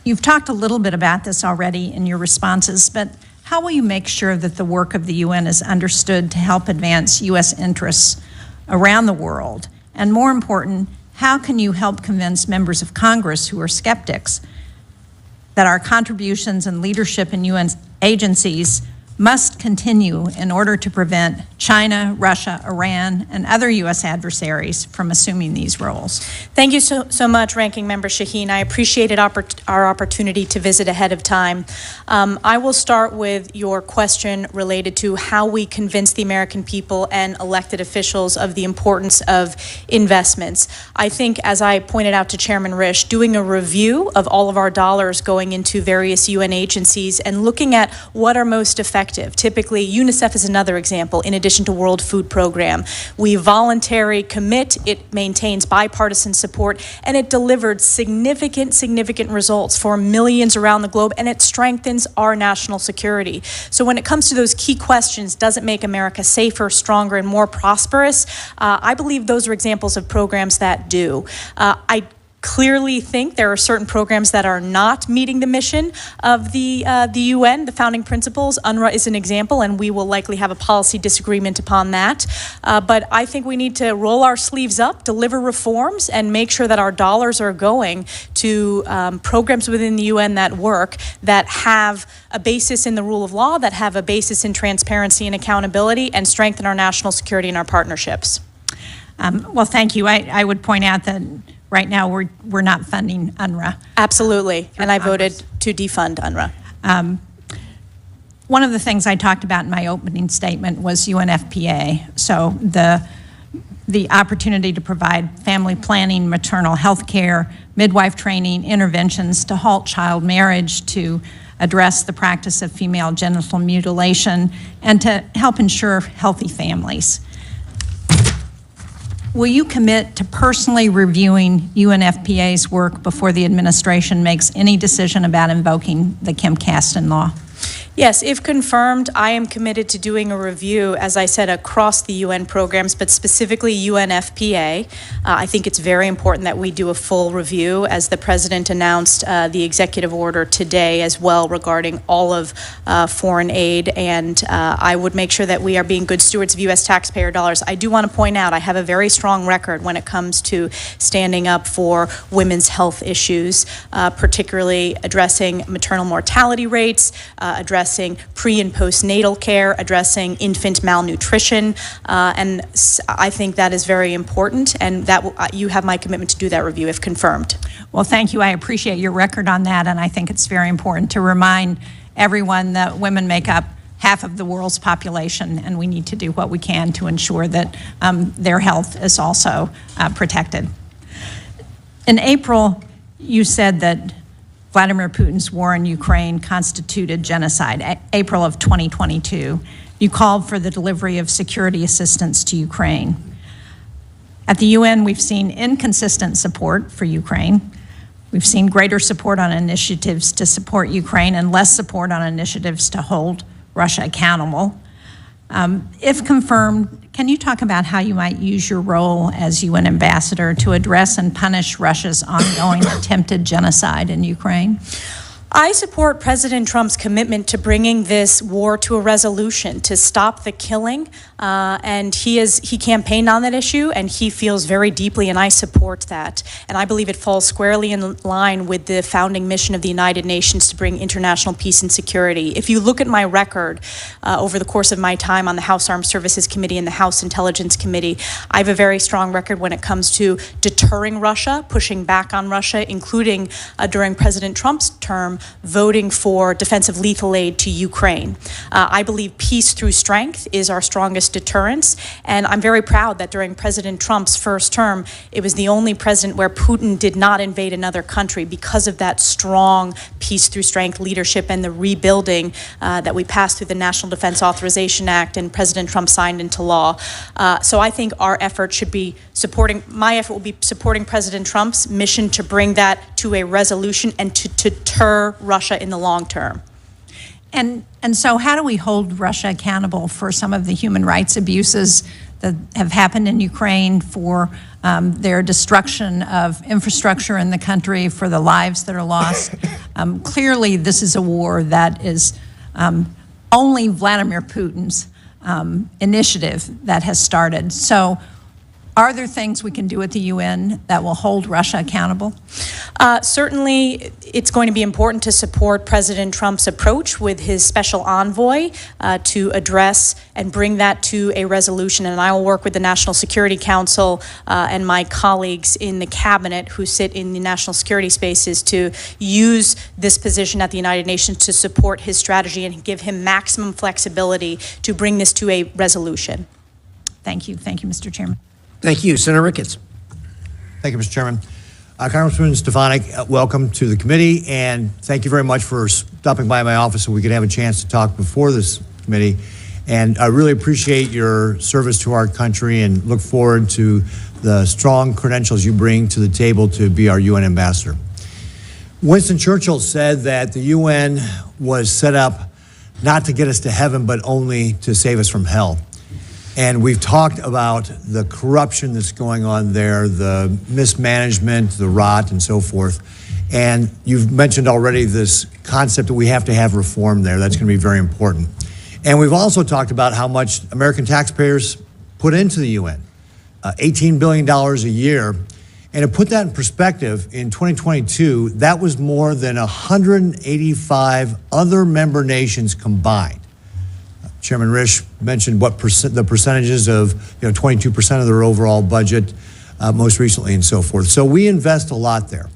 Speaker 2: you've talked a little bit about this already in your responses, but how will you make sure that the work of the UN is understood to help advance U.S. interests around the world? And more important, how can you help convince members of Congress who are skeptics that our contributions and leadership in UN agencies must continue in order to prevent China, Russia, Iran, and other U.S. adversaries from assuming these roles?
Speaker 6: Thank you so much, Ranking Member Shaheen. I appreciated our opportunity to visit ahead of time. I will start with your question related to how we convince the American people and elected officials of the importance of investments. I think, as I pointed out to Chairman Risch, doing a review of all of our dollars going into various UN agencies and looking at what are most effective. Typically, UNICEF is another example, in addition to World Food Program. We voluntarily commit, it maintains bipartisan support, and it delivered significant results for millions around the globe, and it strengthens our national security. So when it comes to those key questions, does it make America safer, stronger, and more prosperous? I believe those are examples of programs that do. I clearly think there are certain programs that are not meeting the mission of the UN, the founding principles. UNRWA is an example, and we will likely have a policy disagreement upon that. But I think we need to roll our sleeves up, deliver reforms, and make sure that our dollars are going to programs within the UN that work, that have a basis in the rule of law, that have a basis in transparency and accountability, and strengthen our national security and our partnerships.
Speaker 2: Well, thank you. I would point out that right now, we're not funding UNRWA.
Speaker 6: Absolutely, and I voted to defund UNRWA.
Speaker 2: One of the things I talked about in my opening statement was UNFPA. So the opportunity to provide family planning, maternal health care, midwife training, interventions to halt child marriage, to address the practice of female genital mutilation, and to help ensure healthy families. Will you commit to personally reviewing UNFPA's work before the administration makes any decision about invoking the Kim Kasten law?
Speaker 6: Yes, if confirmed, I am committed to doing a review, as I said, across the UN programs, but specifically UNFPA. I think it's very important that we do a full review, as the President announced the executive order today as well regarding all of foreign aid, and I would make sure that we are being good stewards of U.S. taxpayer dollars. I do want to point out I have a very strong record when it comes to standing up for women's health issues, particularly addressing maternal mortality rates, addressing pre- and postnatal care, addressing infant malnutrition, and I think that is very important, and that you have my commitment to do that review if confirmed.
Speaker 2: Well, thank you. I appreciate your record on that, and I think it's very important to remind everyone that women make up half of the world's population, and we need to do what we can to ensure that their health is also protected. In April, you said that Vladimir Putin's war in Ukraine constituted genocide, April of 2022. You called for the delivery of security assistance to Ukraine. At the UN, we've seen inconsistent support for Ukraine. We've seen greater support on initiatives to support Ukraine and less support on initiatives to hold Russia accountable. If confirmed, can you talk about how you might use your role as UN ambassador to address and punish Russia's ongoing attempted genocide in Ukraine?
Speaker 6: I support President Trump's commitment to bringing this war to a resolution, to stop the killing, and he campaigned on that issue, and he feels very deeply, and I support that. And I believe it falls squarely in line with the founding mission of the United Nations to bring international peace and security. If you look at my record over the course of my time on the House Armed Services Committee and the House Intelligence Committee, I have a very strong record when it comes to deterring Russia, pushing back on Russia, including during President Trump's term, voting for defensive lethal aid to Ukraine. I believe peace through strength is our strongest deterrence, and I'm very proud that during President Trump's first term, it was the only president where Putin did not invade another country because of that strong peace through strength leadership and the rebuilding that we passed through the National Defense Authorization Act and President Trump signed into law. So I think our effort should be my effort will be supporting President Trump's mission to bring that to a resolution and to deter Russia in the long term.
Speaker 2: And so how do we hold Russia accountable for some of the human rights abuses that have happened in Ukraine, for their destruction of infrastructure in the country, for the lives that are lost? Clearly, this is a war that is only Vladimir Putin's initiative that has started. So are there things we can do at the UN that will hold Russia accountable?
Speaker 6: Certainly, it's going to be important to support President Trump's approach with his special envoy to address and bring that to a resolution. And I will work with the National Security Council and my colleagues in the cabinet who sit in the national security spaces to use this position at the United Nations to support his strategy and give him maximum flexibility to bring this to a resolution.
Speaker 2: Thank you. Thank you, Mr. Chairman.
Speaker 1: Thank you. Senator Ricketts.
Speaker 7: Thank you, Mr. Chairman. Congresswoman Stefanik, welcome to the committee, and thank you very much for stopping by my office so we could have a chance to talk before this committee. And I really appreciate your service to our country and look forward to the strong credentials you bring to the table to be our UN ambassador. Winston Churchill said that the UN was set up not to get us to heaven, but only to save us from hell. And we've talked about the corruption that's going on there, the mismanagement, the rot, and so forth. And you've mentioned already this concept that we have to have reform there. That's going to be very important. And we've also talked about how much American taxpayers put into the UN, $18 billion a year. And to put that in perspective, in 2022, that was more than 185 other member nations combined. Chairman Risch mentioned what the percentages of 22% of their overall budget most recently and so forth. So we invest a lot there.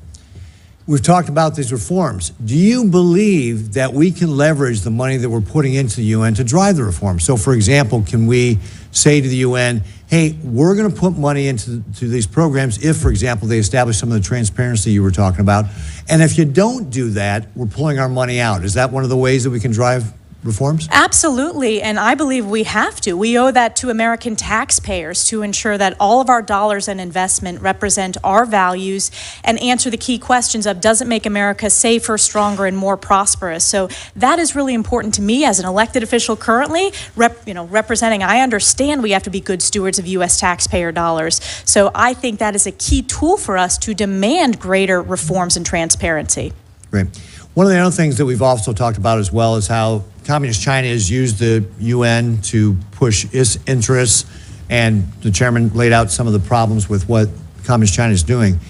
Speaker 7: We've talked about these reforms. Do you believe that we can leverage the money that we're putting into the UN to drive the reforms? So for example, can we say to the UN, hey, we're going to put money into these programs if, for example, they establish some of the transparency you were talking about. And if you don't do that, we're pulling our money out. Is that one of the ways that we can drive reforms?
Speaker 6: Absolutely, and I believe we have to. We owe that to American taxpayers to ensure that all of our dollars and investment represent our values and answer the key questions of, does it make America safer, stronger, and more prosperous? So that is really important to me as an elected official currently, representing. I understand we have to be good stewards of U.S. taxpayer dollars. So I think that is a key tool for us to demand greater reforms and transparency.
Speaker 7: Great. One of the other things that we've also talked about as well is how Communist China has used the UN to push its interests, and the chairman laid out some of the problems with what Communist China is doing.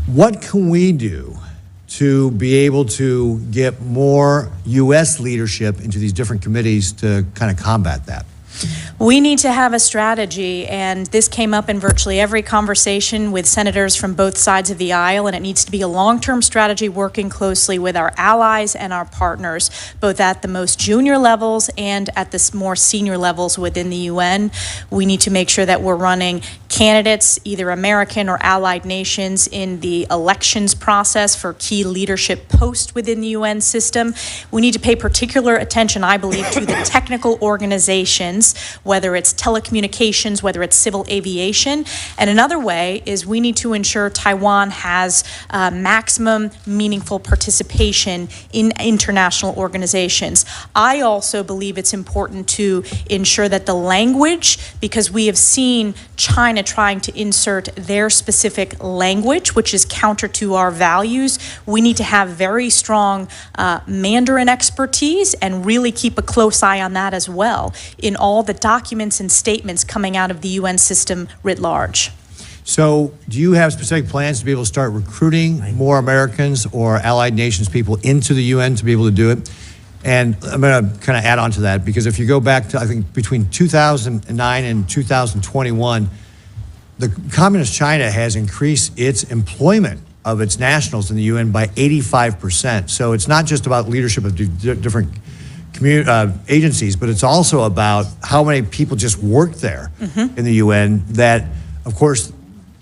Speaker 7: What can we do to be able to get more U.S. leadership into these different committees to kind of combat that?
Speaker 6: We need to have a strategy, and this came up in virtually every conversation with senators from both sides of the aisle, and it needs to be a long-term strategy working closely with our allies and our partners, both at the most junior levels and at the more senior levels within the UN. We need to make sure that we're running candidates, either American or allied nations, in the elections process for key leadership posts within the UN system. We need to pay particular attention, I believe, to the technical organizations, whether it's telecommunications, whether it's civil aviation. And another way is we need to ensure Taiwan has maximum meaningful participation in international organizations. I also believe it's important to ensure that the language, because we have seen China trying to insert their specific language, which is counter to our values. We need to have very strong Mandarin expertise and really keep a close eye on that as well in all the documents and statements coming out of the UN system writ large.
Speaker 7: So do you have specific plans to be able to start recruiting more Americans or allied nations people into the UN to be able to do it? And I'm going to kind of add on to that, because if you go back to, I think, between 2009 and 2021, the Communist China has increased its employment of its nationals in the UN by 85%. So it's not just about leadership of different agencies, but it's also about how many people just work there in the UN that, of course,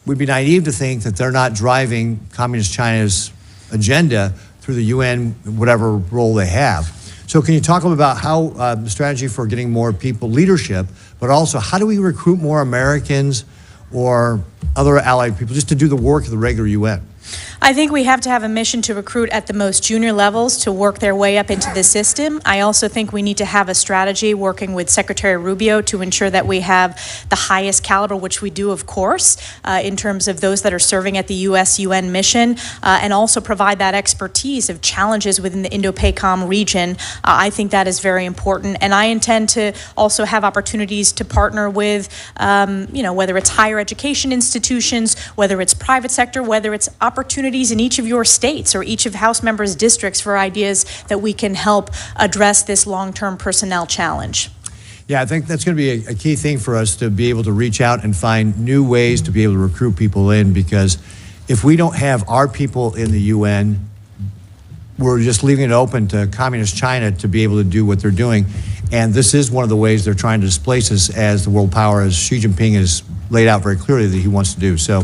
Speaker 7: we'd be naive to think that they're not driving Communist China's agenda through the UN, whatever role they have. So can you talk a little about how the strategy for getting more people leadership, but also how do we recruit more Americans or other allied people just to do the work of the regular UN?
Speaker 6: I think we have to have a mission to recruit at the most junior levels to work their way up into the system. I also think we need to have a strategy working with Secretary Rubio to ensure that we have the highest caliber, which we do, of course, in terms of those that are serving at the U.S.-UN mission, and also provide that expertise of challenges within the Indo-PACOM region. I think that is very important, and I intend to also have opportunities to partner with, whether it's higher education institutions, whether it's private sector, whether it's opportunities in each of your states or each of House members' districts for ideas that we can help address this long-term personnel challenge.
Speaker 7: Yeah, I think that's going to be a key thing for us to be able to reach out and find new ways to be able to recruit people in, because if we don't have our people in the UN, we're just leaving it open to communist China to be able to do what they're doing. And this is one of the ways they're trying to displace us as the world power, as Xi Jinping has laid out very clearly that he wants to do. So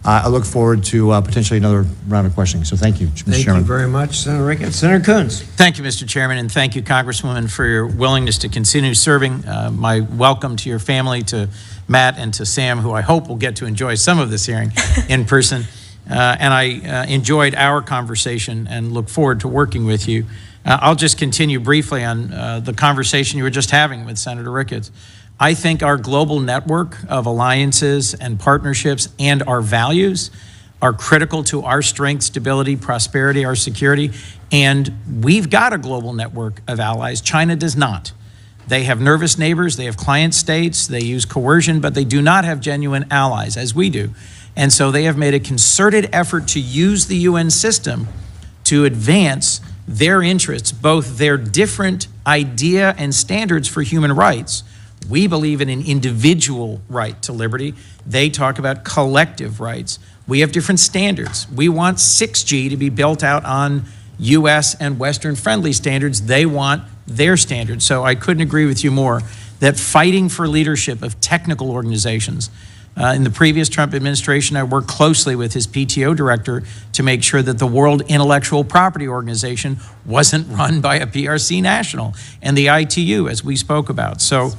Speaker 7: I look forward to potentially another round of questioning. So thank you, Mr. Chairman.
Speaker 1: Thank you very much, Senator Ricketts. Senator Coons.
Speaker 8: Thank you, Mr. Chairman, and thank you, Congresswoman, for your willingness to continue serving. My welcome to your family, to Matt and to Sam, who I hope will get to enjoy some of this hearing in person. And I enjoyed our conversation and look forward to working with you. I'll just continue briefly on the conversation you were just having with Senator Ricketts. I think our global network of alliances and partnerships and our values are critical to our strength, stability, prosperity, our security. And we've got a global network of allies. China does not. They have nervous neighbors, they have client states, they use coercion, but they do not have genuine allies, as we do. And so they have made a concerted effort to use the UN system to advance their interests, both their different idea and standards for human rights. We believe in an individual right to liberty. They talk about collective rights. We have different standards. We want 6G to be built out on US and Western friendly standards. They want their standards. So I couldn't agree with you more that fighting for leadership of technical organizations. In the previous Trump administration, I worked closely with his PTO director to make sure that the World Intellectual Property Organization wasn't run by a PRC national, and the ITU, as we spoke about. So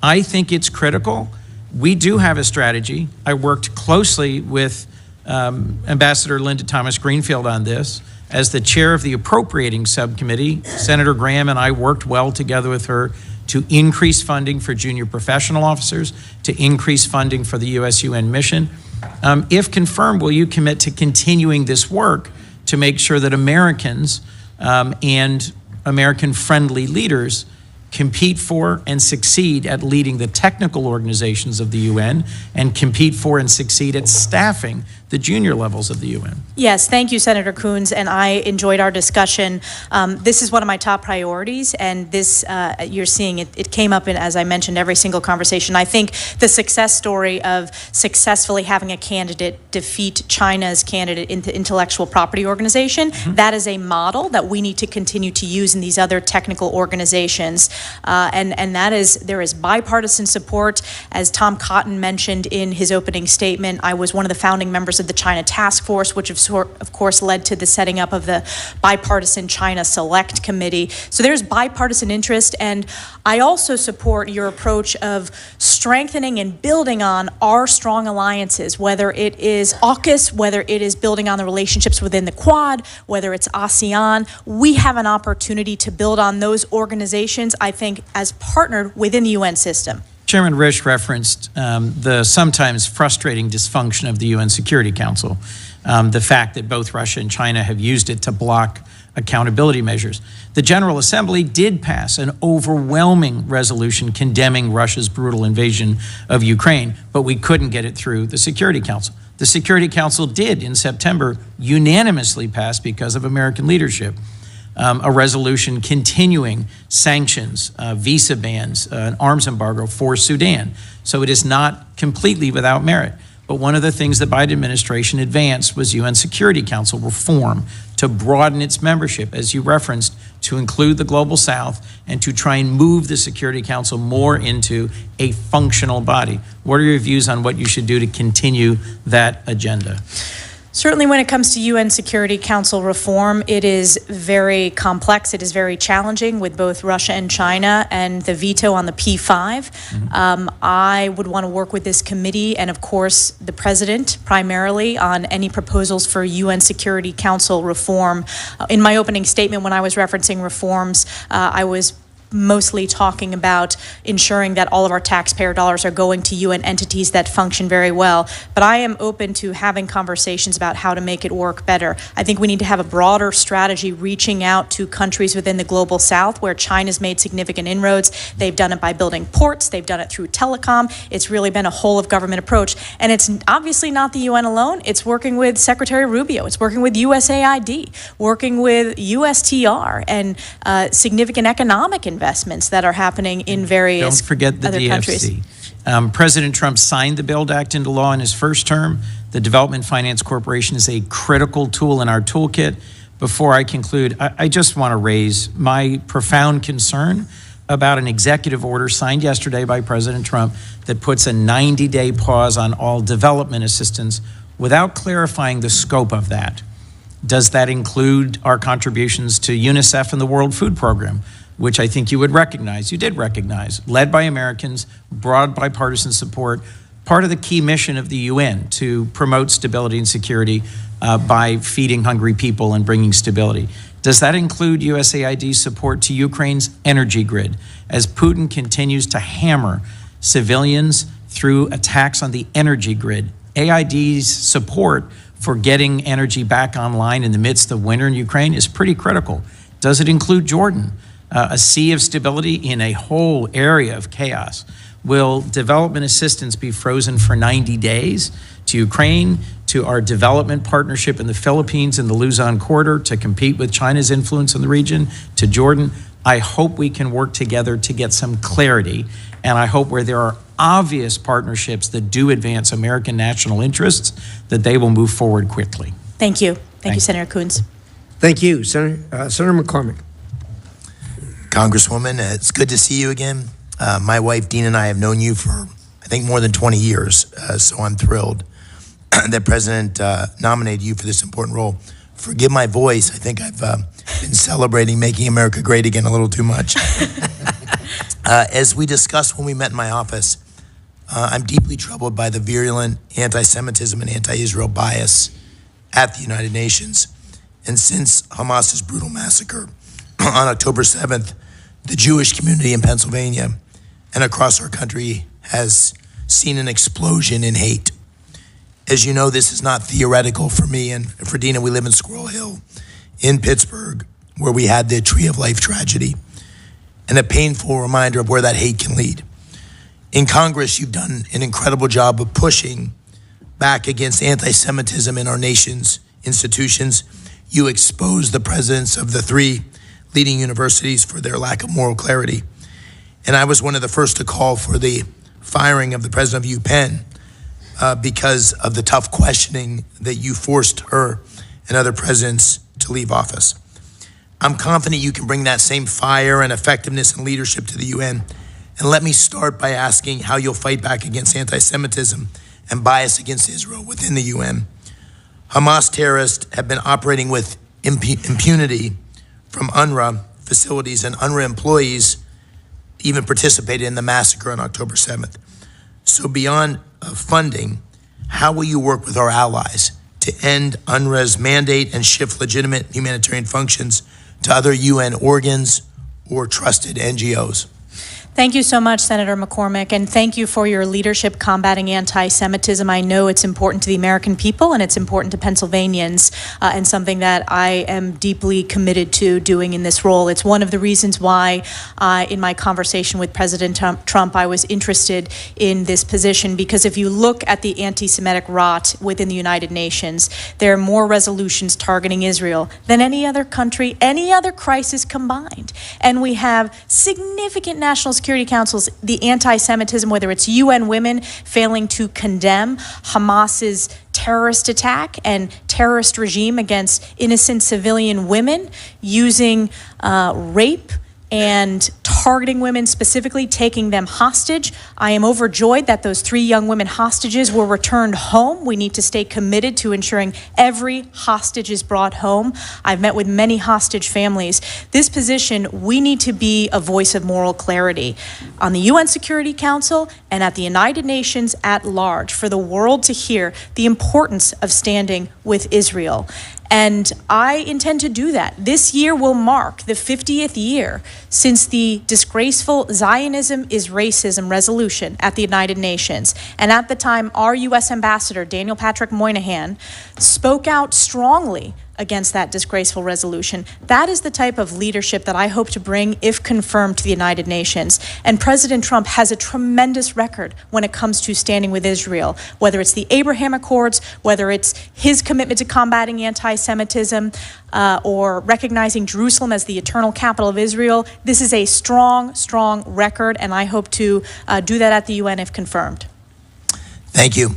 Speaker 8: I think it's critical. We do have a strategy. I worked closely with Ambassador Linda Thomas-Greenfield on this. As the chair of the appropriating subcommittee, Senator Graham and I worked well together with her to increase funding for junior professional officers, to increase funding for the US-UN mission. If confirmed, will you commit to continuing this work to make sure that Americans and American-friendly leaders compete for and succeed at leading the technical organizations of the UN and compete for and succeed at staffing the junior levels of the UN?
Speaker 6: Yes, thank you, Senator Coons, and I enjoyed our discussion. This is one of my top priorities, and this, you're seeing it came up in, as I mentioned, every single conversation. I think the success story of successfully having a candidate defeat China's candidate in the Intellectual Property Organization, that is a model that we need to continue to use in these other technical organizations. And that is, there is bipartisan support. As Tom Cotton mentioned in his opening statement, I was one of the founding members of the China Task Force, which of course led to the setting up of the Bipartisan China Select Committee. So there's bipartisan interest, and I also support your approach of strengthening and building on our strong alliances, whether it is AUKUS, whether it is building on the relationships within the Quad, whether it's ASEAN. We have an opportunity to build on those organizations, I think, as partnered within the UN system.
Speaker 8: Chairman Risch referenced the sometimes frustrating dysfunction of the UN Security Council, the fact that both Russia and China have used it to block accountability measures. The General Assembly did pass an overwhelming resolution condemning Russia's brutal invasion of Ukraine, but we couldn't get it through the Security Council. The Security Council did, in September, unanimously pass, because of American leadership, a resolution continuing sanctions, visa bans, an arms embargo for Sudan. So it is not completely without merit. But one of the things the Biden administration advanced was UN Security Council reform to broaden its membership, as you referenced, to include the Global South and to try and move the Security Council more into a functional body. What are your views on what you should do to continue that agenda?
Speaker 6: Certainly when it comes to UN Security Council reform, it is very complex. It is very challenging with both Russia and China and the veto on the P5. I would want to work with this committee and, of course, the president primarily on any proposals for UN Security Council reform. In my opening statement, when I was referencing reforms, I was mostly talking about ensuring that all of our taxpayer dollars are going to UN entities that function very well. But I am open to having conversations about how to make it work better. I think we need to have a broader strategy reaching out to countries within the global south where China's made significant inroads. They've done it by building ports. They've done it through telecom. It's really been a whole of government approach. And it's obviously not the UN alone. It's working with Secretary Rubio. It's working with USAID, working with USTR, and significant economic investments that are happening in various
Speaker 8: Don't forget the
Speaker 6: other
Speaker 8: DFC.
Speaker 6: countries.
Speaker 8: President Trump signed the BUILD Act into law in his first term. The Development Finance Corporation is a critical tool in our toolkit. Before I conclude, I just want to raise my profound concern about an executive order signed yesterday by President Trump that puts a 90-day pause on all development assistance without clarifying the scope of that. Does that include our contributions to UNICEF and the World Food Program, which I think you would recognize, you did recognize, led by Americans, broad bipartisan support, part of the key mission of the UN to promote stability and security by feeding hungry people and bringing stability. Does that include USAID's support to Ukraine's energy grid as Putin continues to hammer civilians through attacks on the energy grid? AID's support for getting energy back online in the midst of winter in Ukraine is pretty critical. Does it include Jordan? A sea of stability in a whole area of chaos. Will development assistance be frozen for 90 days to Ukraine, to our development partnership in the Philippines and the Luzon corridor to compete with China's influence in the region, to Jordan? I hope we can work together to get some clarity, and I hope where there are obvious partnerships that do advance American national interests, that they will move forward quickly.
Speaker 6: Thank you. Thank you, Senator Coons.
Speaker 1: Thank you, Senator McCormick.
Speaker 9: Congresswoman, it's good to see you again. My wife, Dean, and I have known you for, I think, more than 20 years, so I'm thrilled that President nominated you for this important role. Forgive my voice. I think I've been celebrating making America great again a little too much. As we discussed when we met in my office, I'm deeply troubled by the virulent anti-Semitism and anti-Israel bias at the United Nations. And since Hamas's brutal massacre on October 7th, the Jewish community in Pennsylvania and across our country has seen an explosion in hate. As you know, this is not theoretical for me and for Dina. We live in Squirrel Hill in Pittsburgh, where we had the Tree of Life tragedy, and a painful reminder of where that hate can lead. In Congress, you've done an incredible job of pushing back against anti-Semitism in our nation's institutions. You exposed the presidents of the three leading universities for their lack of moral clarity. And I was one of the first to call for the firing of the president of UPenn because of the tough questioning that you forced her and other presidents to leave office. I'm confident you can bring that same fire and effectiveness and leadership to the UN. And let me start by asking how you'll fight back against anti-Semitism and bias against Israel within the UN. Hamas terrorists have been operating with impunity from UNRWA facilities, and UNRWA employees even participated in the massacre on October 7th. So beyond funding, how will you work with our allies to end UNRWA's mandate and shift legitimate humanitarian functions to other UN organs or trusted NGOs?
Speaker 6: Thank you so much, Senator McCormick, and thank you for your leadership combating anti-Semitism. I know it's important to the American people and it's important to Pennsylvanians, and something that I am deeply committed to doing in this role. It's one of the reasons why in my conversation with President Trump, I was interested in this position, because if you look at the anti-Semitic rot within the United Nations, there are more resolutions targeting Israel than any other country, any other crisis combined. And we have significant national security councils, the anti-Semitism, whether it's UN Women failing to condemn Hamas's terrorist attack and terrorist regime against innocent civilian women, using rape and targeting women, specifically taking them hostage. I am overjoyed that those 3 young women hostages were returned home. We need to stay committed to ensuring every hostage is brought home. I've met with many hostage families. This position, we need to be a voice of moral clarity on the UN Security Council and at the United Nations at large, for the world to hear the importance of standing with Israel. And I intend to do that. This year will mark the 50th year since the disgraceful Zionism is Racism resolution at the United Nations. And at the time, our U.S. Ambassador, Daniel Patrick Moynihan, spoke out strongly against that disgraceful resolution. That is the type of leadership that I hope to bring, if confirmed, to the United Nations. And President Trump has a tremendous record when it comes to standing with Israel, whether it's the Abraham Accords, whether it's his commitment to combating anti-Semitism, or recognizing Jerusalem as the eternal capital of Israel. This is a strong, strong record, and I hope to do that at the UN if confirmed.
Speaker 9: Thank you.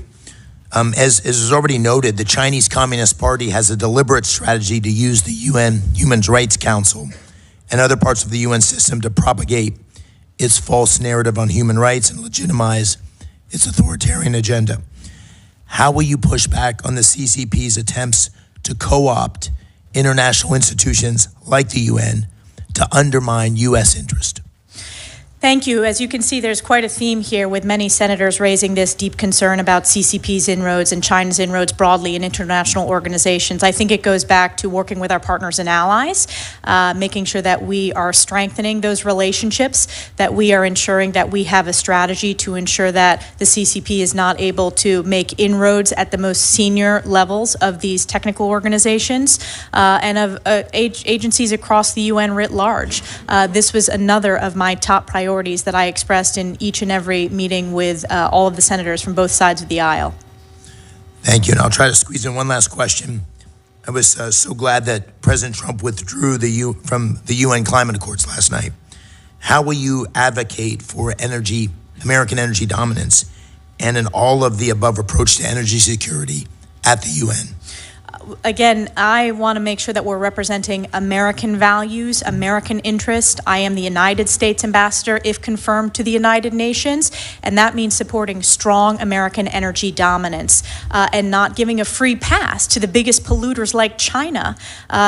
Speaker 9: As is already noted, the Chinese Communist Party has a deliberate strategy to use the UN Human Rights Council and other parts of the UN system to propagate its false narrative on human rights and legitimize its authoritarian agenda. How will you push back on the CCP's attempts to co-opt international institutions like the UN to undermine U.S. interest?
Speaker 6: Thank you. As you can see, there's quite a theme here with many senators raising this deep concern about CCP's inroads and China's inroads broadly in international organizations. I think it goes back to working with our partners and allies, making sure that we are strengthening those relationships, that we are ensuring that we have a strategy to ensure that the CCP is not able to make inroads at the most senior levels of these technical organizations and of agencies across the UN writ large. This was another of my top priorities that I expressed in each and every meeting with all of the senators from both sides of the aisle.
Speaker 9: Thank you, and I'll try to squeeze in one last question. I was so glad that President Trump withdrew from the UN climate accords last night. How will you advocate for American energy dominance and an all-of-the-above approach to energy security at the UN?
Speaker 6: Again, I want to make sure that we're representing American values, American interest. I am the United States ambassador, if confirmed, to the United Nations, and that means supporting strong American energy dominance and not giving a free pass to the biggest polluters like China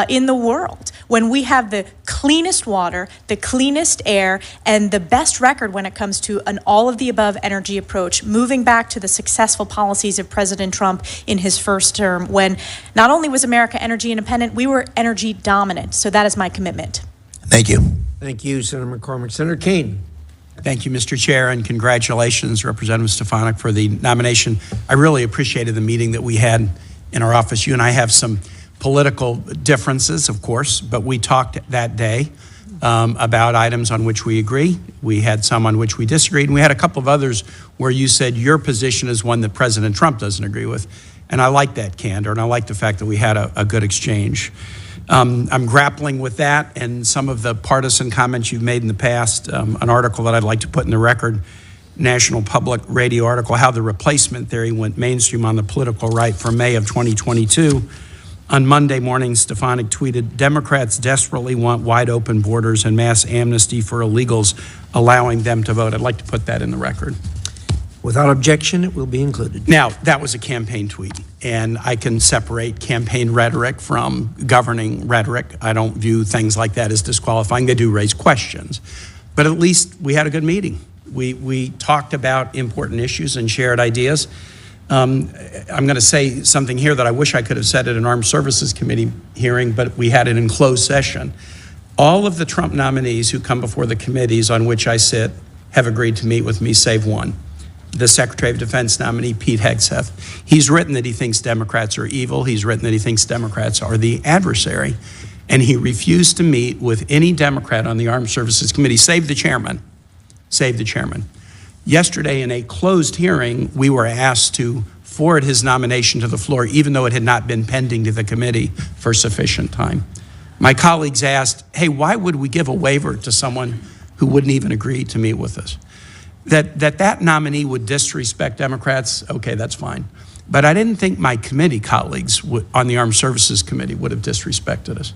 Speaker 6: in the world. When we have the cleanest water, the cleanest air, and the best record when it comes to an all-of-the-above energy approach, moving back to the successful policies of President Trump in his first term, when not only was America energy independent, we were energy dominant. So that is my commitment.
Speaker 9: Thank you.
Speaker 1: Thank you, Senator McCormick. Senator Kane.
Speaker 8: Thank you, Mr. Chair, and congratulations, Representative Stefanik, for the nomination. I really appreciated the meeting that we had in our office. You and I have some political differences, of course, but we talked that day about items on which we agree. We had some on which we disagreed, and we had a couple of others where you said your position is one that President Trump doesn't agree with. And I like that candor, and I like the fact that we had a good exchange. I'm grappling with that and some of the partisan comments you've made in the past. An article that I'd like to put in the record, National Public Radio article, How the Replacement Theory Went Mainstream on the Political Right, from May of 2022. On Monday morning, Stefanik tweeted, Democrats desperately want wide open borders and mass amnesty for illegals, allowing them to vote. I'd like to put that in the record.
Speaker 1: Without objection, it will be included.
Speaker 8: Now, that was a campaign tweet, and I can separate campaign rhetoric from governing rhetoric. I don't view things like that as disqualifying. They do raise questions. But at least we had a good meeting. We talked about important issues and shared ideas. I'm going to say something here that I wish I could have said at an Armed Services Committee hearing, but we had it in closed session. All of the Trump nominees who come before the committees on which I sit have agreed to meet with me, save one. The Secretary of Defense nominee, Pete Hegseth. He's written that he thinks Democrats are evil. He's written that he thinks Democrats are the adversary. And he refused to meet with any Democrat on the Armed Services Committee, save the chairman. Save the chairman. Yesterday, in a closed hearing, we were asked to forward his nomination to the floor, even though it had not been pending to the committee for sufficient time. My colleagues asked, hey, why would we give a waiver to someone who wouldn't even agree to meet with us? That nominee would disrespect Democrats, okay, that's fine. But I didn't think my committee colleagues on the Armed Services Committee would have disrespected us.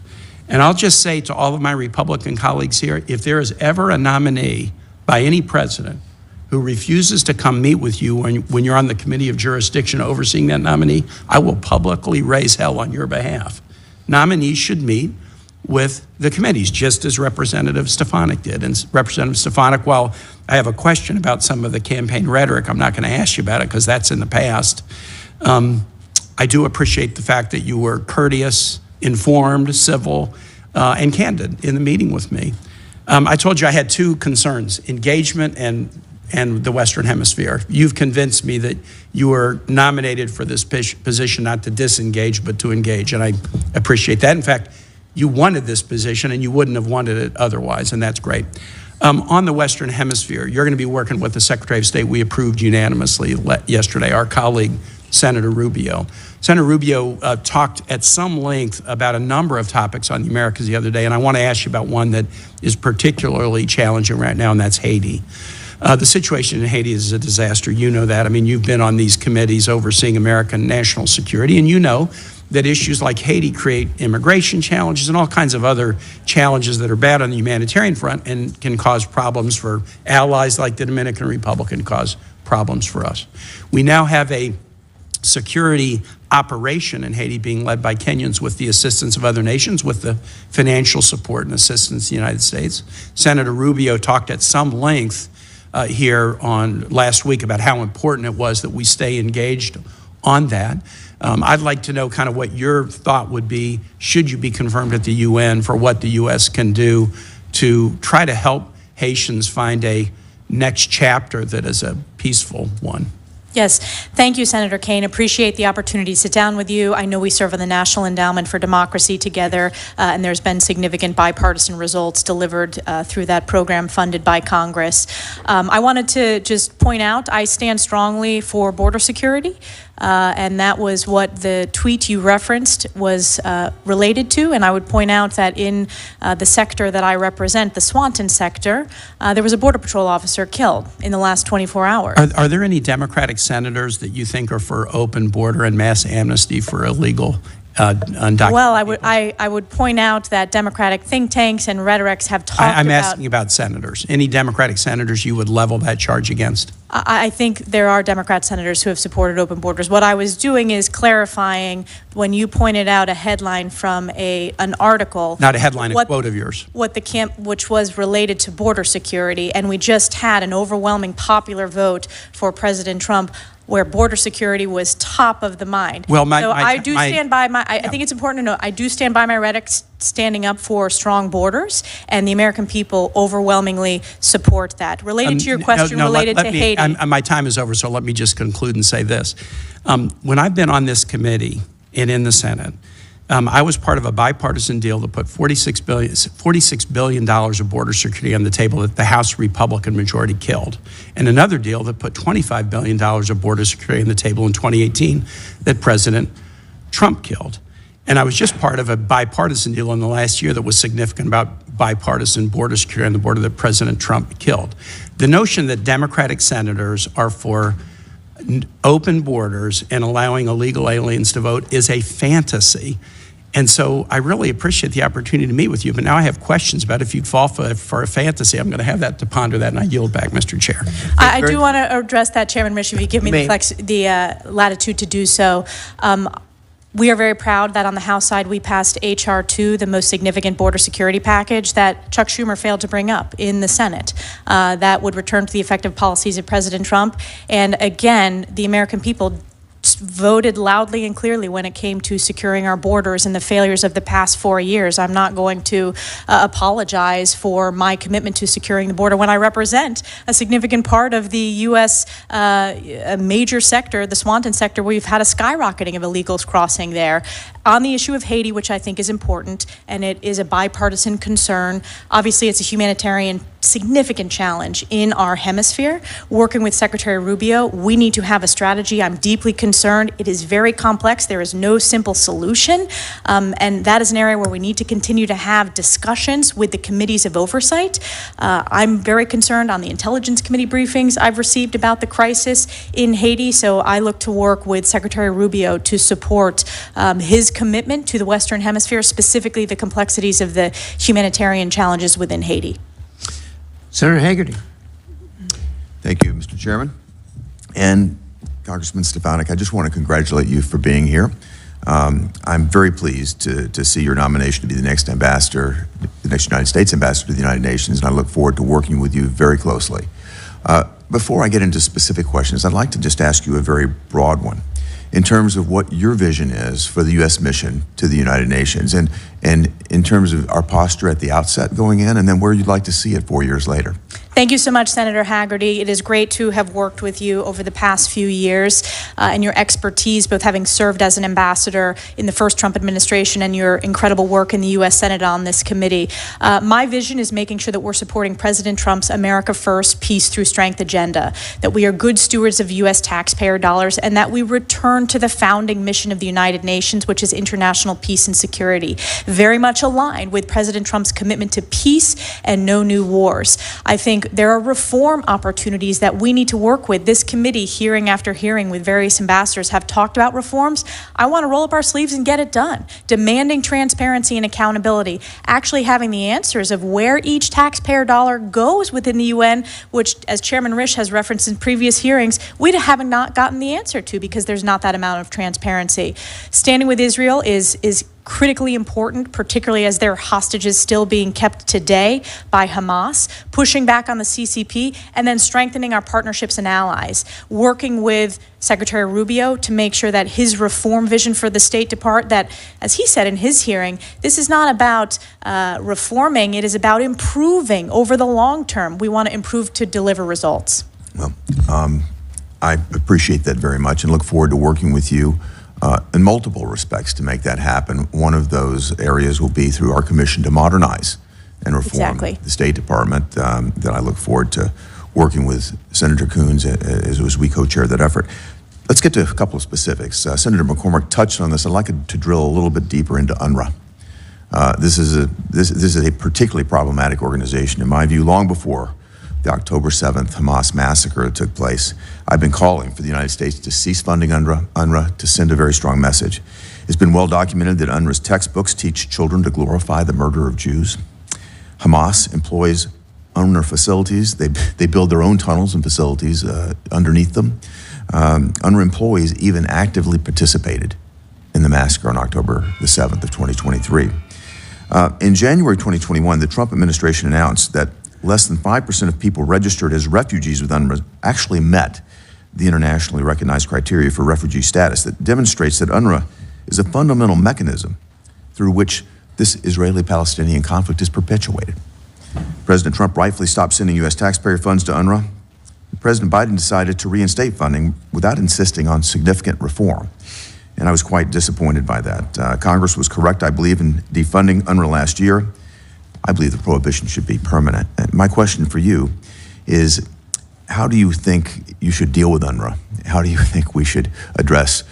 Speaker 10: And I'll just say to all of my Republican colleagues here, if there is ever a nominee by any president who refuses to come meet with you when you're on the committee of jurisdiction overseeing that nominee, I will publicly raise hell on your behalf. Nominees should meet with the committees, just as Representative Stefanik did. And Representative Stefanik, while I have a question about some of the campaign rhetoric, I'm not going to ask you about it because that's in the past. I do appreciate the fact that you were courteous, informed, civil, and candid in the meeting with me. I told you I had two concerns, engagement and the Western Hemisphere. You've convinced me that you were nominated for this position not to disengage, but to engage, and I appreciate that. In fact, you wanted this position, and you wouldn't have wanted it otherwise, and that's great. On the Western Hemisphere, you're going to be working with the Secretary of State. We approved unanimously yesterday, our colleague, Senator Rubio. Senator Rubio talked at some length about a number of topics on the Americas the other day, and I want to ask you about one that is particularly challenging right now, and that's Haiti. The situation in Haiti is a disaster. You know that. I mean, you've been on these committees overseeing American national security, and you know that issues like Haiti create immigration challenges and all kinds of other challenges that are bad on the humanitarian front and can cause problems for allies like the Dominican Republic and cause problems for us. We now have a security operation in Haiti being led by Kenyans with the assistance of other nations, with the financial support and assistance of the United States. Senator Rubio talked at some length here on last week about how important it was that we stay engaged on that. I'd like to know kind of what your thought would be, should you be confirmed at the UN, for what the U.S. can do to try to help Haitians find a next chapter that is a peaceful one.
Speaker 6: Yes, thank you, Senator Kaine. Appreciate the opportunity to sit down with you. I know we serve on the National Endowment for Democracy together, and there's been significant bipartisan results delivered through that program funded by Congress. I wanted to just point out, I stand strongly for border security. And that was what the tweet you referenced was related to. And I would point out that in the sector that I represent, the Swanton sector, there was a Border Patrol officer killed in the last 24 hours.
Speaker 10: Are there any Democratic senators that you think are for open border and mass amnesty for illegal undocumented?
Speaker 6: Well, I would point out that Democratic think tanks and rhetorics have talked about...
Speaker 10: I'm asking about senators. Any Democratic senators you would level that charge against?
Speaker 6: I think there are Democrat senators who have supported open borders. What I was doing is clarifying when you pointed out a headline from an article.
Speaker 10: Not a headline, a quote of yours.
Speaker 6: Which was related to border security, and we just had an overwhelming popular vote for President Trump where border security was top of the mind.
Speaker 10: Well,
Speaker 6: I think it's important to note, I do stand by my rhetoric standing up for strong borders, and the American people overwhelmingly support that. Related to your question related to Haiti.
Speaker 10: My time is over, so let me just conclude and say this. When I've been on this committee and in the Senate, I was part of a bipartisan deal that put $46 billion of border security on the table that the House Republican majority killed, and another deal that put $25 billion of border security on the table in 2018 that President Trump killed. And I was just part of a bipartisan deal in the last year that was significant about bipartisan border security on the border that President Trump killed. The notion that Democratic senators are for open borders and allowing illegal aliens to vote is a fantasy. And so I really appreciate the opportunity to meet with you. But now I have questions about if you'd fall for a fantasy. I'm going to have that to ponder that, and I yield back, Mr. Chair.
Speaker 6: I do want to address that, Chairman Risch, if you give me the latitude to do so. We are very proud that on the House side we passed H.R. 2, the most significant border security package that Chuck Schumer failed to bring up in the Senate. That would return to the effective policies of President Trump. And again, the American people voted loudly and clearly when it came to securing our borders and the failures of the past 4 years. I'm not going to apologize for my commitment to securing the border when I represent a significant part of the U.S. A major sector, the Swanton sector, where we've had a skyrocketing of illegals crossing there. On the issue of Haiti, which I think is important, and it is a bipartisan concern, obviously it's a humanitarian significant challenge in our hemisphere. Working with Secretary Rubio, we need to have a strategy. I'm deeply concerned. It is very complex. There is no simple solution. And that is an area where we need to continue to have discussions with the committees of oversight. I'm very concerned on the Intelligence Committee briefings I've received about the crisis in Haiti, so I look to work with Secretary Rubio to support his commitment to the Western Hemisphere, specifically the complexities of the humanitarian challenges within Haiti.
Speaker 1: Senator Hagerty.
Speaker 11: Thank you, Mr. Chairman. And Congressman Stefanik, I just want to congratulate you for being here. I'm very pleased to see your nomination to be the next ambassador, the next United States ambassador to the United Nations, and I look forward to working with you very closely. Before I get into specific questions, I'd like to just ask you a very broad one in terms of what your vision is for the U.S. mission to the United Nations, and in terms of our posture at the outset going in, and then where you'd like to see it 4 years later.
Speaker 6: Thank you so much, Senator Hagerty. It is great to have worked with you over the past few years and your expertise, both having served as an ambassador in the first Trump administration and your incredible work in the U.S. Senate on this committee. My vision is making sure that we're supporting President Trump's America First, Peace Through Strength agenda, that we are good stewards of U.S. taxpayer dollars, and that we return to the founding mission of the United Nations, which is international peace and security, very much aligned with President Trump's commitment to peace and no new wars. I think there are reform opportunities that we need to work with. This committee, hearing after hearing with various ambassadors, have talked about reforms. I want to roll up our sleeves and get it done. Demanding transparency and accountability, actually having the answers of where each taxpayer dollar goes within the UN, which, as Chairman Risch has referenced in previous hearings, we have not gotten the answer to because there's not that amount of transparency. Standing with Israel is critically important, particularly as there are hostages still being kept today by Hamas, pushing back on the CCP, and then strengthening our partnerships and allies, working with Secretary Rubio to make sure that his reform vision for the State Department, that, as he said in his hearing, this is not about reforming, it is about improving over the long term. We want to improve to deliver results.
Speaker 11: Well, I appreciate that very much and look forward to working with you in multiple respects to make that happen. One of those areas will be through our commission to modernize and reform the State Department, that I look forward to working with Senator Coons as we co-chair that effort. Let's get to a couple of specifics. Senator McCormick touched on this. I'd like to drill a little bit deeper into UNRWA. This is a particularly problematic organization, in my view, long before the October 7th Hamas massacre took place. I've been calling for the United States to cease funding UNRWA, to send a very strong message. It's been well documented that UNRWA's textbooks teach children to glorify the murder of Jews. Hamas employs UNRWA facilities. They build their own tunnels and facilities underneath them. UNRWA employees even actively participated in the massacre on October the 7th of 2023. In January 2021, the Trump administration announced that less than 5% of people registered as refugees with UNRWA actually met the internationally recognized criteria for refugee status that demonstrates that UNRWA is a fundamental mechanism through which this Israeli-Palestinian conflict is perpetuated. President Trump rightfully stopped sending U.S. taxpayer funds to UNRWA. President Biden decided to reinstate funding without insisting on significant reform, and I was quite disappointed by that. Congress was correct, I believe, in defunding UNRWA last year. I believe the prohibition should be permanent. And my question for you is, how do you think you should deal with UNRWA? How do you think we should address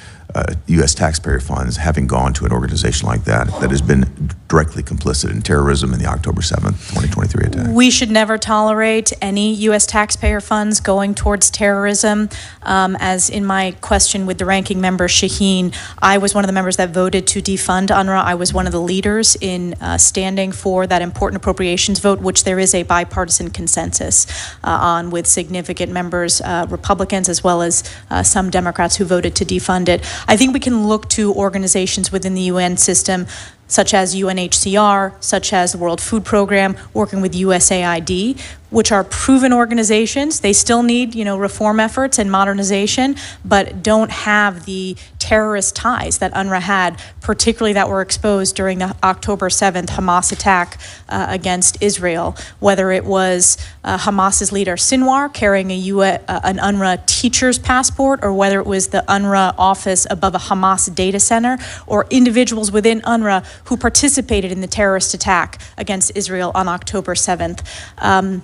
Speaker 11: U.S. taxpayer funds having gone to an organization like that has been directly complicit in terrorism in the October 7th, 2023 attack?
Speaker 6: We should never tolerate any U.S. taxpayer funds going towards terrorism. As in my question with the ranking member, Shaheen, I was one of the members that voted to defund UNRWA. I was one of the leaders in standing for that important appropriations vote, which there is a bipartisan consensus on, with significant members, Republicans, as well as some Democrats who voted to defund it. I think we can look to organizations within the UN system, such as UNHCR, such as the World Food Program, working with USAID, which are proven organizations. They still need, reform efforts and modernization, but don't have the terrorist ties that UNRWA had, particularly that were exposed during the October 7th Hamas attack against Israel. Whether it was Hamas's leader Sinwar carrying an UNRWA teacher's passport, or whether it was the UNRWA office above a Hamas data center, or individuals within UNRWA who participated in the terrorist attack against Israel on October 7th.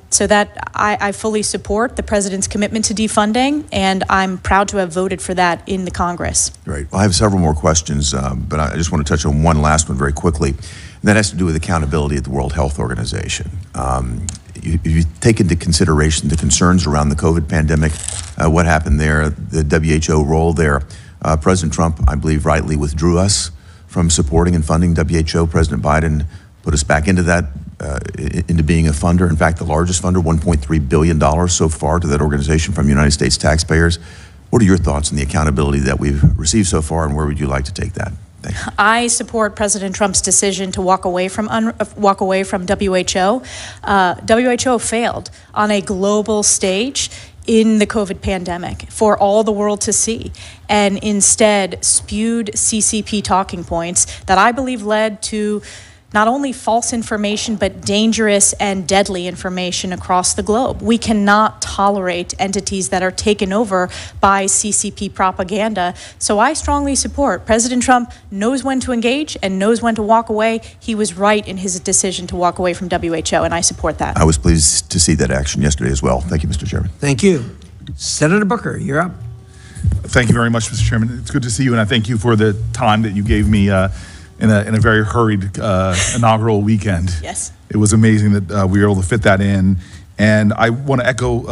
Speaker 6: So that I fully support the president's commitment to defunding, and I'm proud to have voted for that in the Congress.
Speaker 11: Great. Well, I have several more questions, but I just want to touch on one last one very quickly. And that has to do with accountability at the World Health Organization. You take into consideration the concerns around the COVID pandemic, what happened there, the WHO role there. President Trump, I believe, rightly withdrew us from supporting and funding WHO. President Biden put us back into that, into being a funder. In fact, the largest funder, $1.3 billion so far to that organization from United States taxpayers. What are your thoughts on the accountability that we've received so far, and where would you like to take that?
Speaker 6: I support President Trump's decision to walk away from WHO. WHO failed on a global stage in the COVID pandemic for all the world to see, and instead spewed CCP talking points that I believe led to not only false information, but dangerous and deadly information across the globe. We cannot tolerate entities that are taken over by CCP propaganda. So I strongly support President Trump knows when to engage and knows when to walk away. He was right in his decision to walk away from WHO, and I support that.
Speaker 11: I was pleased to see that action yesterday as well. Thank you, Mr. Chairman.
Speaker 1: Thank you. Senator Booker, you're up.
Speaker 3: Thank you very much, Mr. Chairman. It's good to see you, and I thank you for the time that you gave me in a very hurried inaugural weekend.
Speaker 6: Yes.
Speaker 3: It was amazing that we were able to fit that in. And I want to echo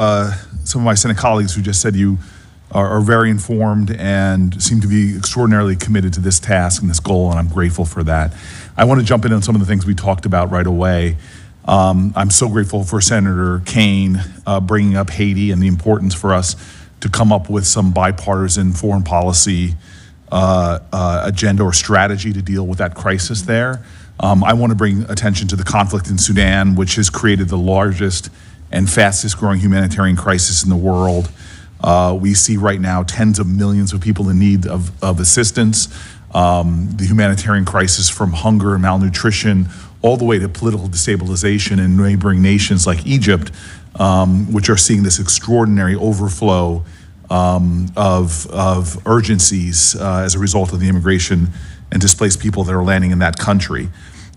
Speaker 3: some of my Senate colleagues who just said you are very informed and seem to be extraordinarily committed to this task and this goal, and I'm grateful for that. I want to jump in on some of the things we talked about right away. I'm so grateful for Senator Kaine bringing up Haiti and the importance for us to come up with some bipartisan foreign policy agenda or strategy to deal with that crisis there. I want to bring attention to the conflict in Sudan, which has created the largest and fastest growing humanitarian crisis in the world. We see right now tens of millions of people in need of assistance. The humanitarian crisis from hunger and malnutrition all the way to political destabilization in neighboring nations like Egypt, which are seeing this extraordinary overflow of urgencies as a result of the immigration and displaced people that are landing in that country.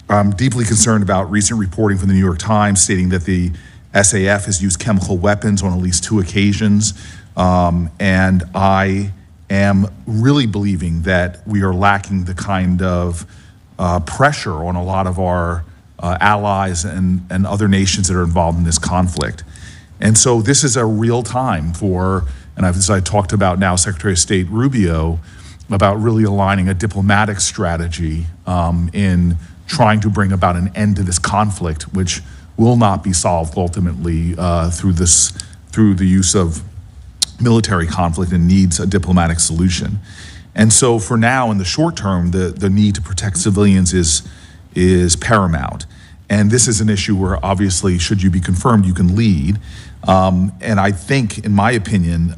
Speaker 3: I'm deeply concerned about recent reporting from the New York Times stating that the SAF has used chemical weapons on at least 2 occasions. And I am really believing that we are lacking the kind of pressure on a lot of our allies and other nations that are involved in this conflict. And so this is a real time for, and as I talked about now, Secretary of State Rubio, about really aligning a diplomatic strategy in trying to bring about an end to this conflict, which will not be solved ultimately through the use of military conflict and needs a diplomatic solution. And so for now, in the short term, the need to protect civilians is paramount. And this is an issue where obviously, should you be confirmed, you can lead. And I think, in my opinion,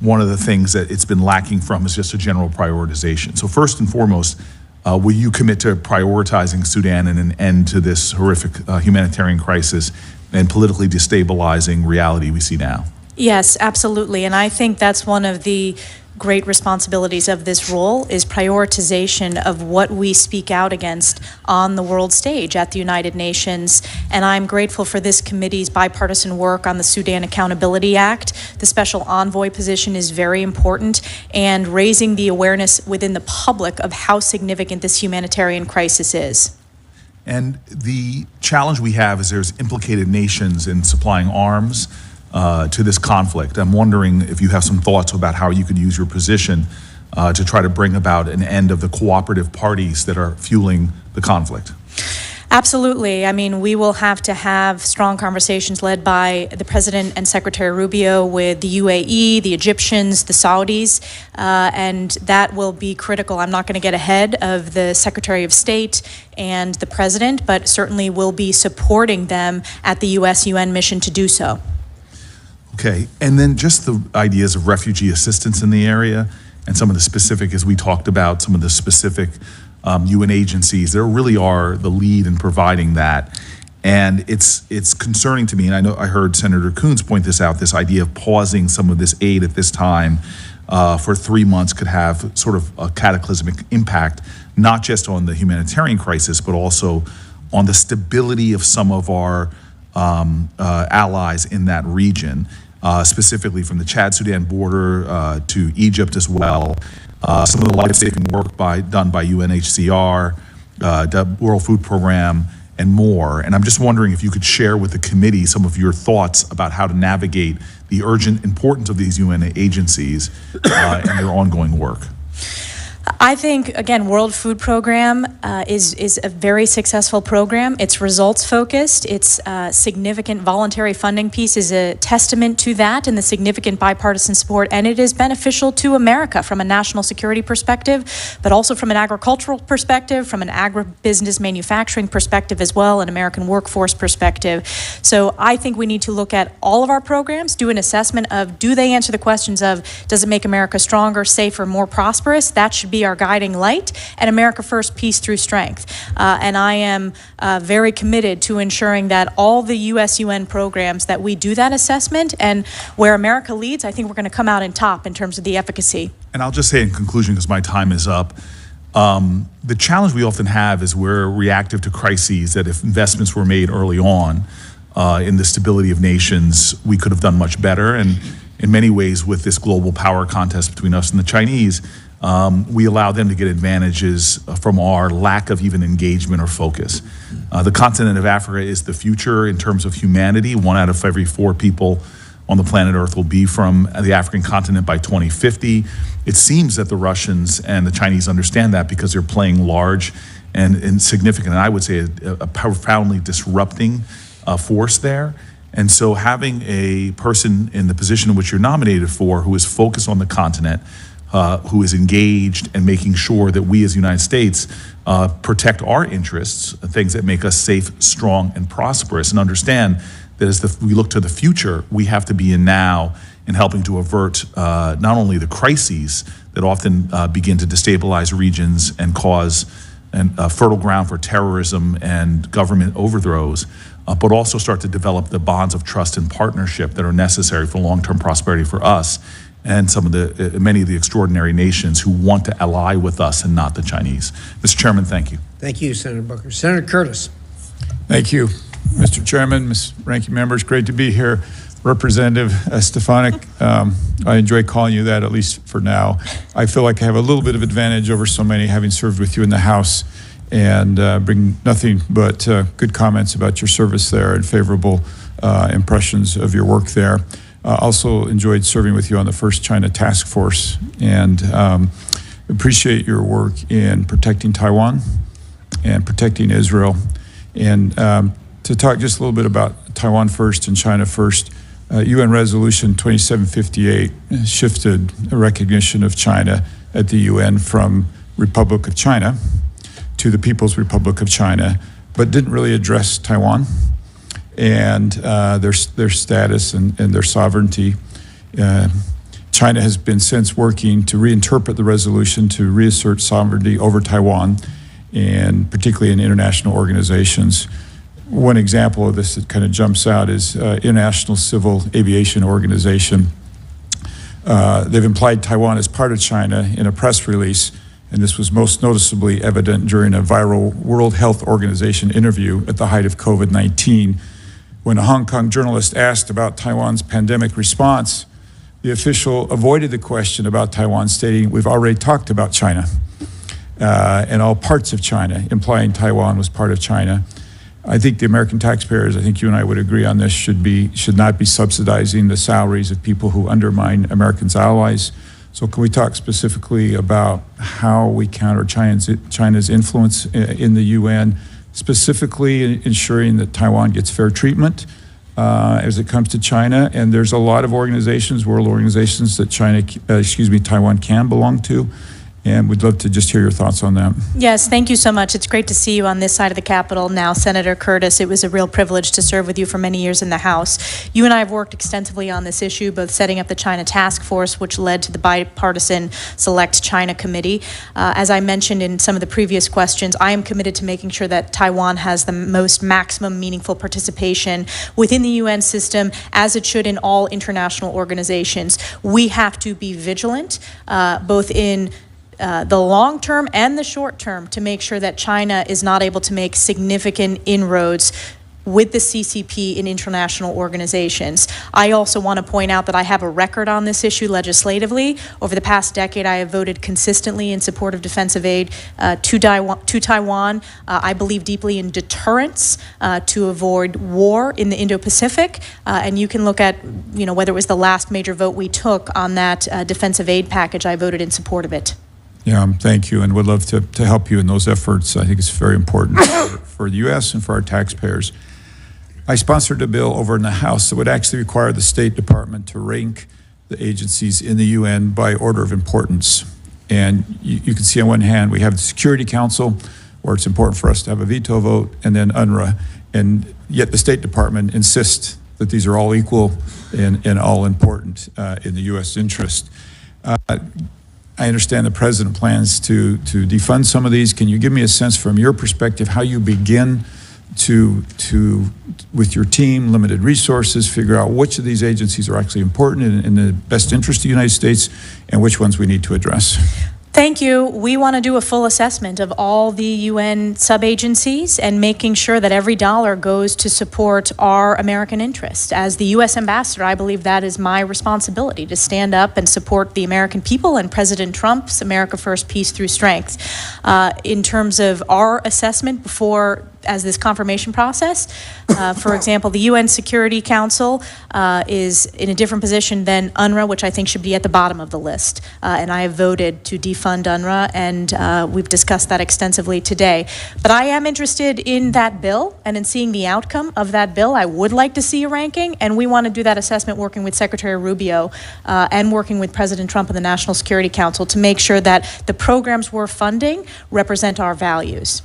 Speaker 3: one of the things that it's been lacking from is just a general prioritization. So first and foremost, will you commit to prioritizing Sudan and an end to this horrific humanitarian crisis and politically destabilizing reality we see now?
Speaker 6: Yes, absolutely. And I think that's one of the great responsibilities of this role is prioritization of what we speak out against on the world stage at the United Nations. And I'm grateful for this committee's bipartisan work on the Sudan Accountability Act. The special envoy position is very important, and raising the awareness within the public of how significant this humanitarian crisis is.
Speaker 3: And the challenge we have is there's implicated nations in supplying arms to this conflict. I'm wondering if you have some thoughts about how you could use your position to try to bring about an end of the cooperative parties that are fueling the conflict.
Speaker 6: Absolutely. I mean, we will have to have strong conversations led by the President and Secretary Rubio with the UAE, the Egyptians, the Saudis, and that will be critical. I'm not going to get ahead of the Secretary of State and the President, but certainly will be supporting them at the U.S.-UN mission to do so.
Speaker 3: Okay, and then just the ideas of refugee assistance in the area and some of the specific, as we talked about, some of the specific UN agencies that really are the lead in providing that. And it's concerning to me, and I know I heard Senator Coons point this out, this idea of pausing some of this aid at this time for 3 months could have sort of a cataclysmic impact, not just on the humanitarian crisis, but also on the stability of some of our allies in that region, specifically from the Chad-Sudan border to Egypt as well. Some of the life-saving work done by UNHCR, the World Food Program, and more. And I'm just wondering if you could share with the committee some of your thoughts about how to navigate the urgent importance of these UN agencies and their ongoing work.
Speaker 6: I think, again, World Food Program is a very successful program. It's results-focused. Its significant voluntary funding piece is a testament to that and the significant bipartisan support, and it is beneficial to America from a national security perspective, but also from an agricultural perspective, from an agribusiness manufacturing perspective as well, an American workforce perspective. So I think we need to look at all of our programs, do an assessment of, do they answer the questions of, does it make America stronger, safer, more prosperous? That should be our guiding light, and America First, peace through strength. And I am very committed to ensuring that all the UN programs, that we do that assessment, and where America leads, I think we're going to come out in top in terms of the efficacy.
Speaker 3: And I'll just say in conclusion, because my time is up, the challenge we often have is we're reactive to crises, that if investments were made early on in the stability of nations, we could have done much better. And in many ways, with this global power contest between us and the Chinese, we allow them to get advantages from our lack of even engagement or focus. The continent of Africa is the future in terms of humanity. 1 out of every 4 people on the planet Earth will be from the African continent by 2050. It seems that the Russians and the Chinese understand that because they're playing large and significant, and I would say a profoundly disrupting force there. And so having a person in the position in which you're nominated for who is focused on the continent, who is engaged and making sure that we as the United States protect our interests, things that make us safe, strong, and prosperous, and understand that as we look to the future, we have to be in now in helping to avert not only the crises that often begin to destabilize regions and cause fertile ground for terrorism and government overthrows, but also start to develop the bonds of trust and partnership that are necessary for long-term prosperity for us and many of the extraordinary nations who want to ally with us and not the Chinese. Mr. Chairman, thank you.
Speaker 1: Thank you, Senator Booker. Senator Curtis.
Speaker 12: Thank you, Mr. Chairman, Ms. Ranking Members. Great to be here. Representative Stefanik, I enjoy calling you that, at least for now. I feel like I have a little bit of advantage over so many, having served with you in the House, and bring nothing but good comments about your service there and favorable impressions of your work there. Also enjoyed serving with you on the first China Task Force, and appreciate your work in protecting Taiwan and protecting Israel. And to talk just a little bit about Taiwan first and China first, UN Resolution 2758 shifted a recognition of China at the UN from Republic of China to the People's Republic of China, but didn't really address Taiwan and their status and their sovereignty. China has been since working to reinterpret the resolution to reassert sovereignty over Taiwan, and particularly in international organizations. One example of this that kind of jumps out is International Civil Aviation Organization. They've implied Taiwan as part of China in a press release, and this was most noticeably evident during a viral World Health Organization interview at the height of COVID-19. When a Hong Kong journalist asked about Taiwan's pandemic response, the official avoided the question about Taiwan, stating, "We've already talked about China," and all parts of China, implying Taiwan was part of China. I think the American taxpayers, I think you and I would agree on this, should not be subsidizing the salaries of people who undermine Americans' allies. So can we talk specifically about how we counter China's influence in the UN, specifically ensuring that Taiwan gets fair treatment as it comes to China? And there's a lot of organizations, world organizations, that Taiwan can belong to. And we'd love to just hear your thoughts on that.
Speaker 6: Yes, thank you so much. It's great to see you on this side of the Capitol now, Senator Curtis. It was a real privilege to serve with you for many years in the House. You and I have worked extensively on this issue, both setting up the China Task Force, which led to the bipartisan Select China Committee. As I mentioned in some of the previous questions, I am committed to making sure that Taiwan has the most maximum meaningful participation within the UN system, as it should in all international organizations. We have to be vigilant, both in the long term and the short term, to make sure that China is not able to make significant inroads with the CCP in international organizations. I also want to point out that I have a record on this issue legislatively. Over the past decade, I have voted consistently in support of defensive aid to Taiwan. I believe deeply in deterrence to avoid war in the Indo-Pacific. And you can look at, whether it was the last major vote we took on that defensive aid package, I voted in support of it.
Speaker 12: Yeah, thank you, and would love to help you in those efforts. I think it's very important for the U.S. and for our taxpayers. I sponsored a bill over in the House that would actually require the State Department to rank the agencies in the UN by order of importance. And you can see on one hand, we have the Security Council, where it's important for us to have a veto vote, and then UNRWA. And yet the State Department insists that these are all equal and all important in the U.S. interest. I understand the President plans to defund some of these. Can you give me a sense from your perspective how you begin to with your team, limited resources, figure out which of these agencies are actually important in the best interest of the United States and which ones we need to address?
Speaker 6: Thank you. We want to do a full assessment of all the UN sub-agencies and making sure that every dollar goes to support our American interest. As the U.S. ambassador, I believe that is my responsibility, to stand up and support the American people and President Trump's America First, Peace Through Strength. In terms of our assessment as this confirmation process, for example, the UN Security Council is in a different position than UNRWA, which I think should be at the bottom of the list. And I have voted to defund UNRWA, and we've discussed that extensively today. But I am interested in that bill and in seeing the outcome of that bill. I would like to see a ranking, and we want to do that assessment working with Secretary Rubio and working with President Trump and the National Security Council to make sure that the programs we're funding represent our values.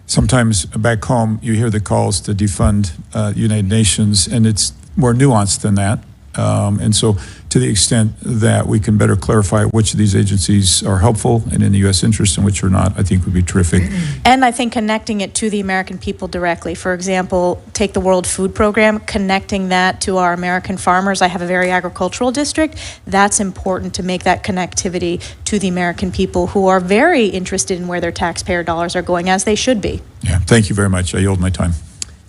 Speaker 12: Sometimes back home, you hear the calls to defund United Nations, and it's more nuanced than that. And so to the extent that we can better clarify which of these agencies are helpful and in the U.S. interest and which are not, I think would be terrific.
Speaker 6: And I think connecting it to the American people directly. For example, take the World Food Program, connecting that to our American farmers. I have a very agricultural district. That's important to make that connectivity to the American people who are very interested in where their taxpayer dollars are going, as they should be.
Speaker 12: Yeah, thank you very much. I yield my time.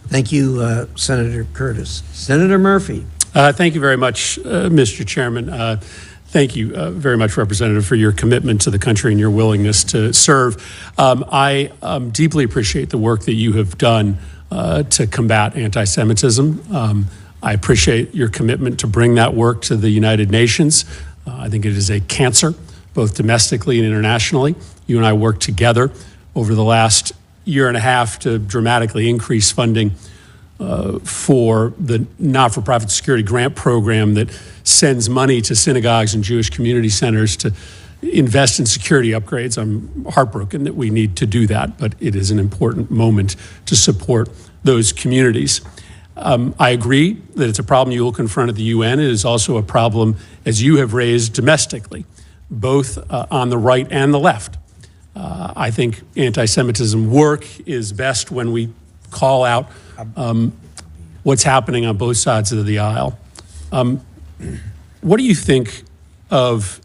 Speaker 1: Thank you, Senator Curtis. Senator Murphy.
Speaker 13: Thank you very much, Mr. Chairman. Thank you very much, Representative, for your commitment to the country and your willingness to serve. I deeply appreciate the work that you have done to combat anti-Semitism. I appreciate your commitment to bring that work to the United Nations. I think it is a cancer, both domestically and internationally. You and I worked together over the last year and a half to dramatically increase funding for the not-for-profit security grant program that sends money to synagogues and Jewish community centers to invest in security upgrades. I'm heartbroken that we need to do that, but it is an important moment to support those communities. I agree that it's a problem you will confront at the UN. It is also a problem, as you have raised, domestically, both on the right and the left. I think anti-Semitism work is best when we call out what's happening on both sides of the aisle. What do you think of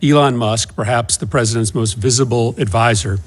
Speaker 13: Elon Musk, perhaps the president's most visible advisor,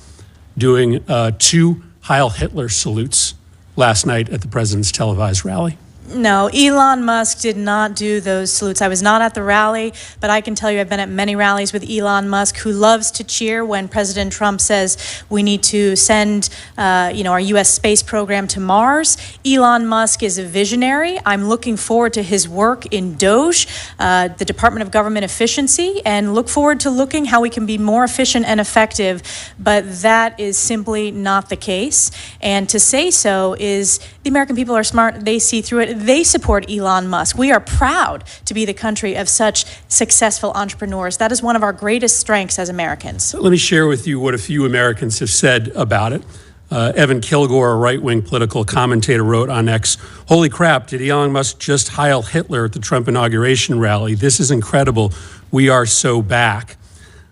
Speaker 13: doing 2 Heil Hitler salutes last night at the president's televised rally?
Speaker 6: No, Elon Musk did not do those salutes. I was not at the rally, but I can tell you I've been at many rallies with Elon Musk, who loves to cheer when President Trump says we need to send our U.S. space program to Mars. Elon Musk is a visionary. I'm looking forward to his work in DOGE, the Department of Government Efficiency, and look forward to looking how we can be more efficient and effective, but that is simply not the case. And to say so is the American people are smart. They see through it. they support Elon Musk. We are proud to be the country of such successful entrepreneurs. That is one of our greatest strengths as Americans.
Speaker 13: Let me share with you what a few Americans have said about it. Evan Kilgore, a right-wing political commentator, wrote on X, "Holy crap, did Elon Musk just Heil Hitler at the Trump inauguration rally? This is incredible. We are so back."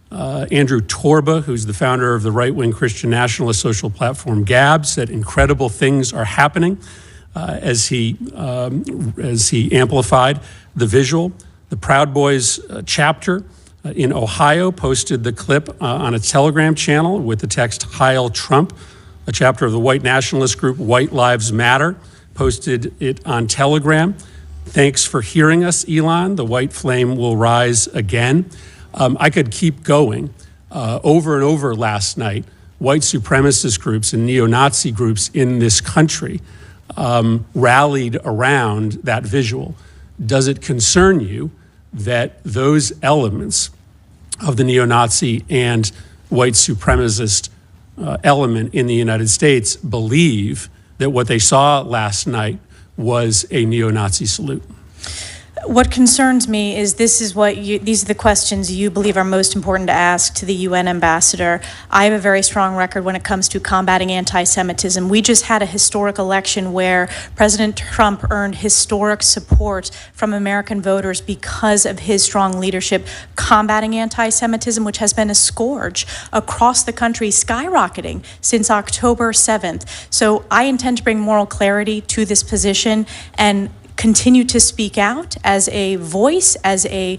Speaker 13: Andrew Torba, who's the founder of the right-wing Christian nationalist social platform Gab, said incredible things are happening as he amplified the visual. The Proud Boys chapter in Ohio posted the clip on a Telegram channel with the text "Heil Trump." A chapter of the white nationalist group White Lives Matter posted it on Telegram. "Thanks for hearing us, Elon. The white flame will rise again." I could keep going. Over and over last night, white supremacist groups and neo-Nazi groups in this country rallied around that visual. Does it concern you that those elements of the neo-Nazi and white supremacist element in the United States believe that what they saw last night was a neo-Nazi salute?
Speaker 6: What concerns me is these are the questions you believe are most important to ask to the UN ambassador. I have a very strong record when it comes to combating anti-Semitism. We just had a historic election where President Trump earned historic support from American voters because of his strong leadership combating anti-Semitism, which has been a scourge across the country, skyrocketing since October 7th. So I intend to bring moral clarity to this position and continue to speak out as a voice, as a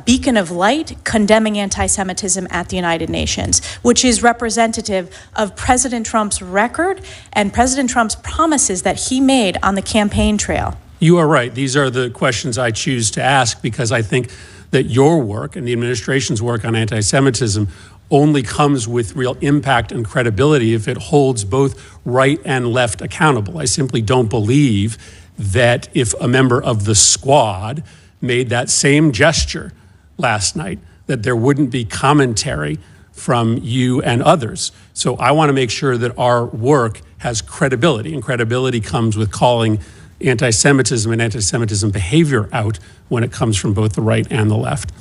Speaker 6: beacon of light, condemning anti-Semitism at the United Nations, which is representative of President Trump's record and President Trump's promises that he made on the campaign trail.
Speaker 13: You are right. These are the questions I choose to ask because I think that your work and the administration's work on anti-Semitism only comes with real impact and credibility if it holds both right and left accountable. I simply don't believe that if a member of the squad made that same gesture last night, that there wouldn't be commentary from you and others. So I want to make sure that our work has credibility, and credibility comes with calling anti-Semitism and anti-Semitism behavior out when it comes from both the right and the left.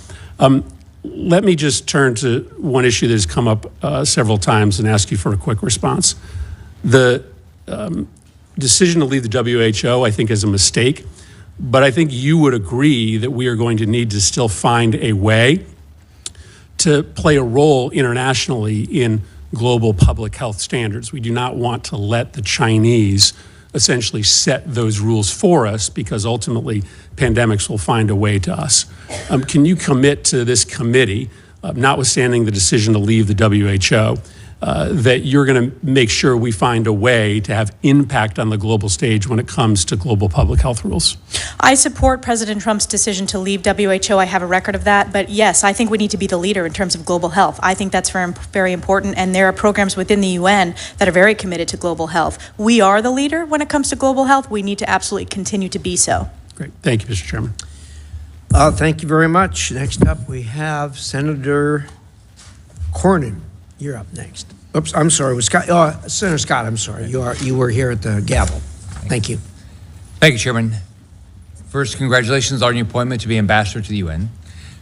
Speaker 13: Let me just turn to one issue that has come up several times and ask you for a quick response. The decision to leave the WHO, I think, is a mistake, but I think you would agree that we are going to need to still find a way to play a role internationally in global public health standards. We do not want to let the Chinese essentially set those rules for us because ultimately pandemics will find a way to us. Can you commit to this committee, notwithstanding the decision to leave the WHO, that you're going to make sure we find a way to have impact on the global stage when it comes to global public health rules?
Speaker 6: I support President Trump's decision to leave WHO. I have a record of that. But yes, I think we need to be the leader in terms of global health. I think that's very, very important. And there are programs within the UN that are very committed to global health. We are the leader when it comes to global health. We need to absolutely continue to be so.
Speaker 13: Great. Thank you, Mr. Chairman.
Speaker 1: Thank you very much. Next up, we have Senator Cornyn. You're up next. Oops, I'm sorry. Was Scott? Senator Scott, I'm sorry. You were here at the gavel. Thank you.
Speaker 14: Thank you, Chairman. First, congratulations on your appointment to be ambassador to the UN.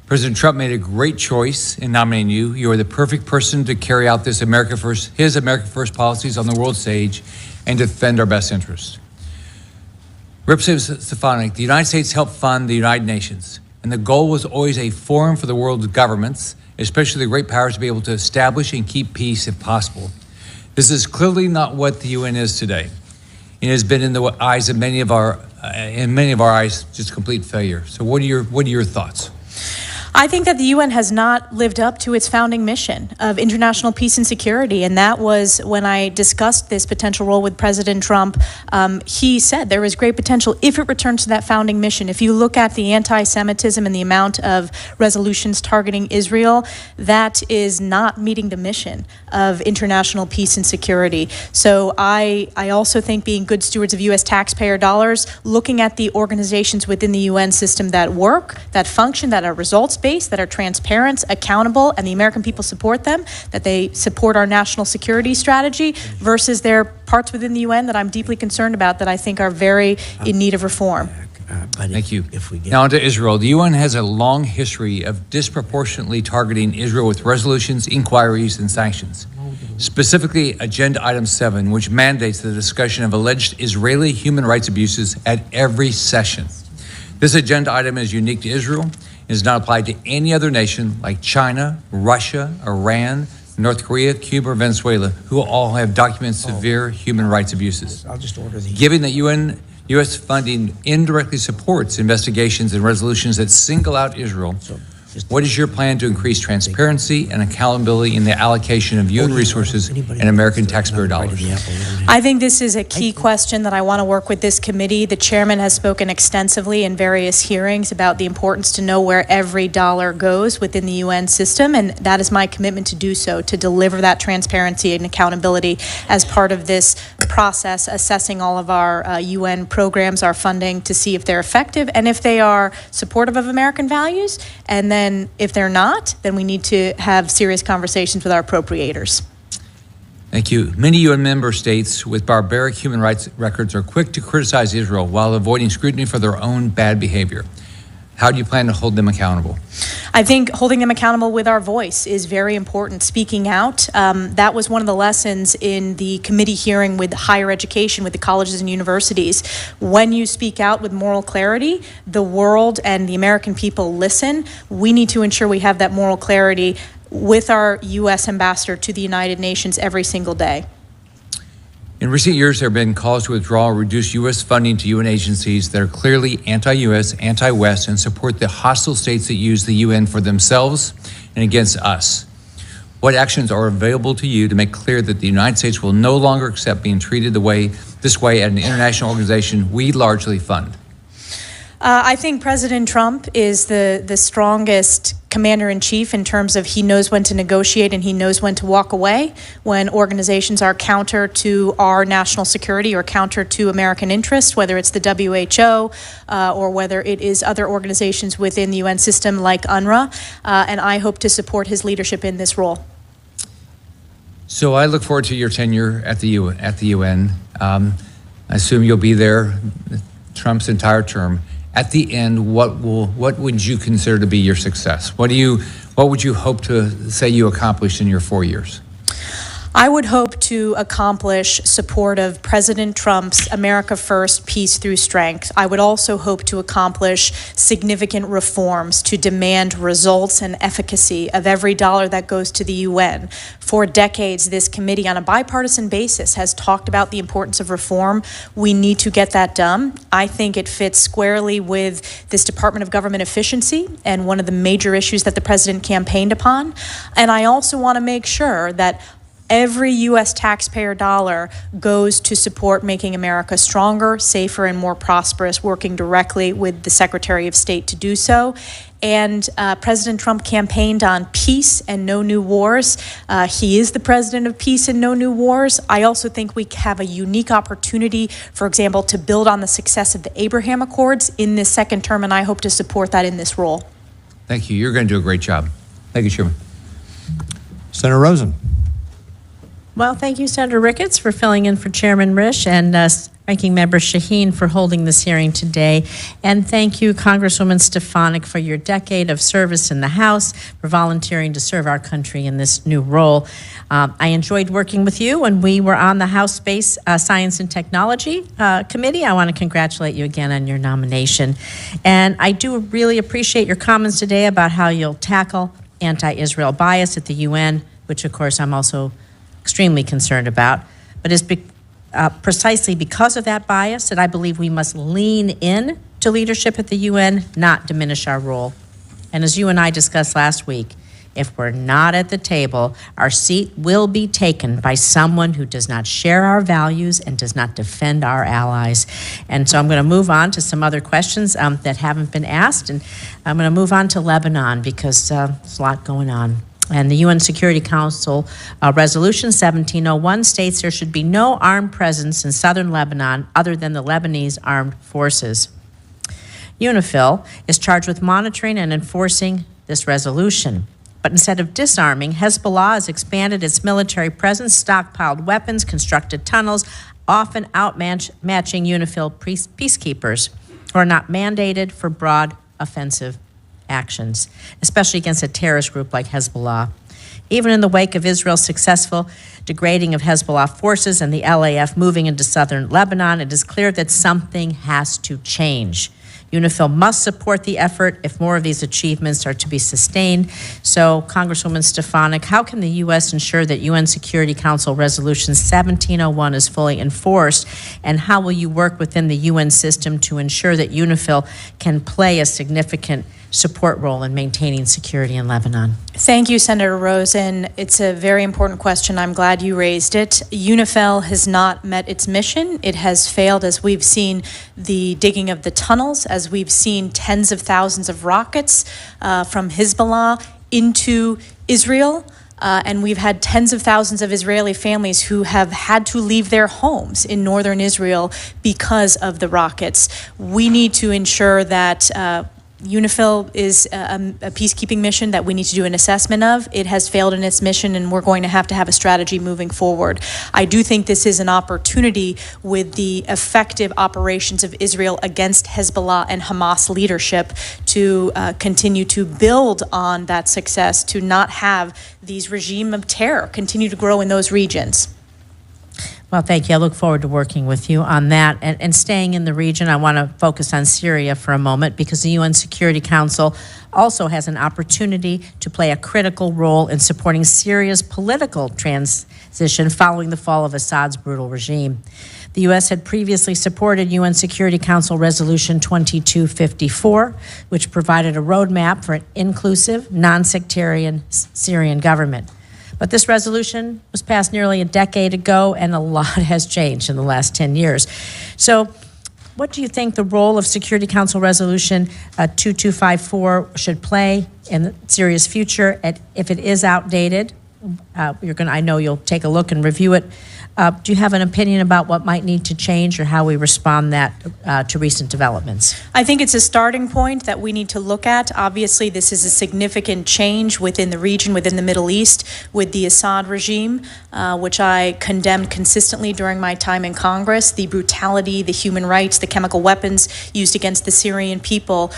Speaker 14: President Trump made a great choice in nominating you. You are the perfect person to carry out his America First policies on the world stage and defend our best interests. Representative Stefanik, the United States helped fund the United Nations, and the goal was always a forum for the world's governments, especially the great powers, to be able to establish and keep peace if possible. This is clearly not what the UN is today. It has been in the eyes of many of our eyes, just complete failure. So what are your thoughts?
Speaker 6: I think that the UN has not lived up to its founding mission of international peace and security. And that was when I discussed this potential role with President Trump. He said there is great potential if it returns to that founding mission. If you look at the anti-Semitism and the amount of resolutions targeting Israel, that is not meeting the mission of international peace and security. So I also think being good stewards of U.S. taxpayer dollars, looking at the organizations within the UN system that work, that function, that are results space, that are transparent, accountable, and the American people support them, that they support our national security strategy, versus there are parts within the UN that I'm deeply concerned about that I think are very in need of reform.
Speaker 14: Thank you. Now on to Israel. The UN has a long history of disproportionately targeting Israel with resolutions, inquiries, and sanctions. Specifically, Agenda Item 7, which mandates the discussion of alleged Israeli human rights abuses at every session. This agenda item is unique to Israel and is not applied to any other nation like China, Russia, Iran, North Korea, Cuba, or Venezuela, who all have documented severe human rights abuses.
Speaker 1: I'll just order these.
Speaker 14: Given that U.S. funding indirectly supports investigations and resolutions that single out Israel, what is your plan to increase transparency and accountability in the allocation of UN resources and American taxpayer dollars?
Speaker 6: I think this is a key question that I want to work with this committee. The chairman has spoken extensively in various hearings about the importance to know where every dollar goes within the UN system, and that is my commitment to do so, to deliver that transparency and accountability as part of this process, assessing all of our UN programs, our funding, to see if they're effective and if they are supportive of American values. And then if they're not, then we need to have serious conversations with our appropriators.
Speaker 14: Thank you. Many UN member states with barbaric human rights records are quick to criticize Israel while avoiding scrutiny for their own bad behavior. How do you plan to hold them accountable?
Speaker 6: I think holding them accountable with our voice is very important. Speaking out, that was one of the lessons in the committee hearing with higher education, with the colleges and universities. When you speak out with moral clarity, the world and the American people listen. We need to ensure we have that moral clarity with our U.S. ambassador to the United Nations every single day.
Speaker 14: In recent years, there have been calls to withdraw or reduce U.S. funding to UN agencies that are clearly anti-U.S., anti-West, and support the hostile states that use the UN for themselves and against us. What actions are available to you to make clear that the United States will no longer accept being treated this way at an international organization we largely fund?
Speaker 6: I think President Trump is the strongest commander-in-chief in terms of he knows when to negotiate and he knows when to walk away when organizations are counter to our national security or counter to American interests, whether it's the WHO or whether it is other organizations within the UN system like UNRWA, and I hope to support his leadership in this role.
Speaker 14: So I look forward to your tenure at the UN. I assume you'll be there Trump's entire term. At the end, what would you consider to be your success? What would you hope to say you accomplished in your 4 years?
Speaker 6: I would hope to accomplish support of President Trump's America First, Peace Through Strength. I would also hope to accomplish significant reforms to demand results and efficacy of every dollar that goes to the UN. For decades, this committee on a bipartisan basis has talked about the importance of reform. We need to get that done. I think it fits squarely with this Department of Government Efficiency and one of the major issues that the president campaigned upon. And I also want to make sure that every U.S. taxpayer dollar goes to support making America stronger, safer, and more prosperous, working directly with the Secretary of State to do so. And President Trump campaigned on peace and no new wars. He is the president of peace and no new wars. I also think we have a unique opportunity, for example, to build on the success of the Abraham Accords in this second term, and I hope to support that in this role.
Speaker 14: Thank you. You're going to do a great job. Thank you, Chairman.
Speaker 7: Senator Rosen.
Speaker 15: Well, thank you, Senator Ricketts, for filling in for Chairman Risch, and Ranking Member Shaheen for holding this hearing today. And thank you, Congresswoman Stefanik, for your decade of service in the House, for volunteering to serve our country in this new role. I enjoyed working with you when we were on the House Space Science and Technology Committee. I want to congratulate you again on your nomination. And I do really appreciate your comments today about how you'll tackle anti-Israel bias at the UN, which, of course, I'm also extremely concerned about. But it's precisely because of that bias that I believe we must lean in to leadership at the UN, not diminish our role. And as you and I discussed last week, if we're not at the table, our seat will be taken by someone who does not share our values and does not defend our allies. And so I'm going to move on to some other questions that haven't been asked. And I'm going to move on to Lebanon because there's a lot going on. And the UN Security Council Resolution 1701 states there should be no armed presence in southern Lebanon other than the Lebanese armed forces. UNIFIL is charged with monitoring and enforcing this resolution. But instead of disarming, Hezbollah has expanded its military presence, stockpiled weapons, constructed tunnels, often outmatching UNIFIL peacekeepers who are not mandated for broad offensive actions, especially against a terrorist group like Hezbollah. Even in the wake of Israel's successful degrading of Hezbollah forces and the LAF moving into southern Lebanon, it is clear that something has to change. UNIFIL must support the effort if more of these achievements are to be sustained. So, Congresswoman Stefanik, how can the U.S. ensure that UN Security Council Resolution 1701 is fully enforced, and how will you work within the UN system to ensure that UNIFIL can play a significant support role in maintaining security in Lebanon?
Speaker 6: Thank you, Senator Rosen. It's a very important question. I'm glad you raised it. UNIFIL has not met its mission. It has failed, as we've seen the digging of the tunnels, as we've seen tens of thousands of rockets from Hezbollah into Israel. And we've had tens of thousands of Israeli families who have had to leave their homes in northern Israel because of the rockets. We need to ensure that UNIFIL is a peacekeeping mission that we need to do an assessment of. It has failed in its mission, and we're going to have a strategy moving forward. I do think this is an opportunity with the effective operations of Israel against Hezbollah and Hamas leadership to continue to build on that success, to not have these regime of terror continue to grow in those regions.
Speaker 15: Well, thank you. I look forward to working with you on that. And staying in the region, I want to focus on Syria for a moment, because the UN Security Council also has an opportunity to play a critical role in supporting Syria's political transition following the fall of Assad's brutal regime. The U.S. had previously supported UN Security Council Resolution 2254, which provided a roadmap for an inclusive, non-sectarian Syrian government. But this resolution was passed nearly a decade ago, and a lot has changed in the last 10 years. So what do you think the role of Security Council Resolution 2254 should play in Syria's future? And if it is outdated, I know you'll take a look and review it. Do you have an opinion about what might need to change or how we respond to recent developments?
Speaker 6: I think it's a starting point that we need to look at. Obviously, this is a significant change within the region, within the Middle East, with the Assad regime, which I condemned consistently during my time in Congress. The brutality, the human rights, the chemical weapons used against the Syrian people.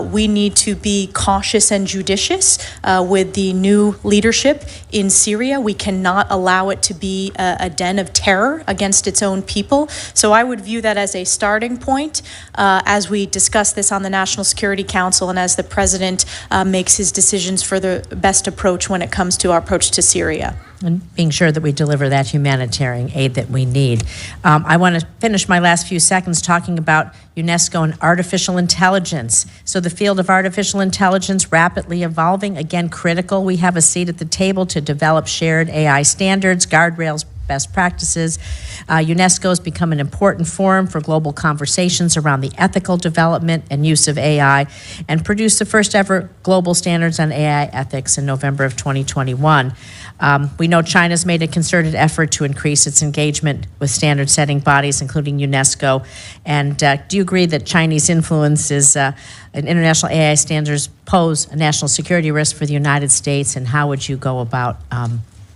Speaker 6: We need to be cautious and judicious with the new leadership in Syria. We cannot allow it to be a den of terror against its own people. So I would view that as a starting point as we discuss this on the National Security Council and as the President makes his decisions for the best approach when it comes to our approach to Syria.
Speaker 15: And being sure that we deliver that humanitarian aid that we need. I want to finish my last few seconds talking about UNESCO and artificial intelligence. So the field of artificial intelligence rapidly evolving, again critical. We have a seat at the table to develop shared AI standards, guardrails, best practices. UNESCO has become an important forum for global conversations around the ethical development and use of AI, and produced the first ever global standards on AI ethics in November of 2021. We know China's made a concerted effort to increase its engagement with standard-setting bodies, including UNESCO. And do you agree that Chinese influence is in international AI standards pose a national security risk for the United States, and how would you go about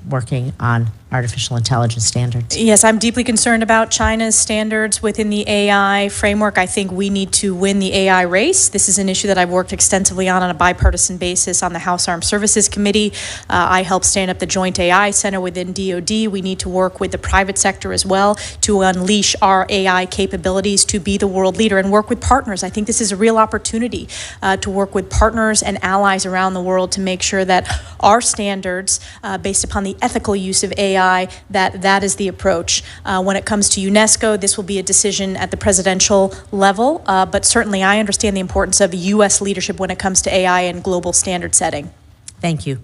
Speaker 15: working on artificial intelligence standards?
Speaker 6: Yes, I'm deeply concerned about China's standards within the AI framework. I think we need to win the AI race. This is an issue that I've worked extensively on a bipartisan basis on the House Armed Services Committee. I helped stand up the Joint AI Center within DoD. We need to work with the private sector as well to unleash our AI capabilities to be the world leader and work with partners. I think this is a real opportunity to work with partners and allies around the world to make sure that our standards, based upon the ethical use of AI, that is the approach. When it comes to UNESCO, this will be a decision at the presidential level, but certainly I understand the importance of U.S. leadership when it comes to AI and global standard setting.
Speaker 15: Thank you.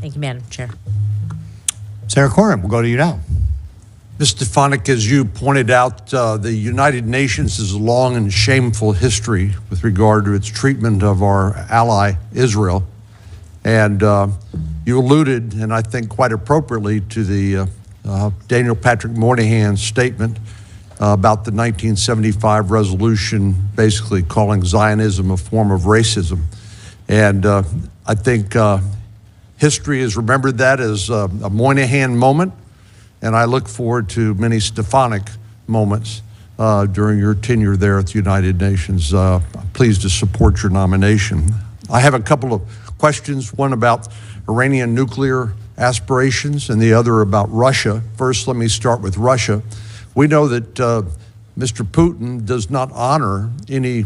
Speaker 15: Thank you, Madam Chair.
Speaker 7: Sarah Corrin, we'll go to you now.
Speaker 16: Ms. Stefanik, as you pointed out, the United Nations has a long and shameful history with regard to its treatment of our ally, Israel. And you alluded, and I think quite appropriately, to the Daniel Patrick Moynihan's statement about the 1975 resolution basically calling Zionism a form of racism. And I think history has remembered that as a Moynihan moment, and I look forward to many Stefanik moments during your tenure there at the United Nations. I'm pleased to support your nomination. I have a couple of questions, one about Iranian nuclear aspirations and the other about Russia. First, let me start with Russia. We know that Mr. Putin does not honor any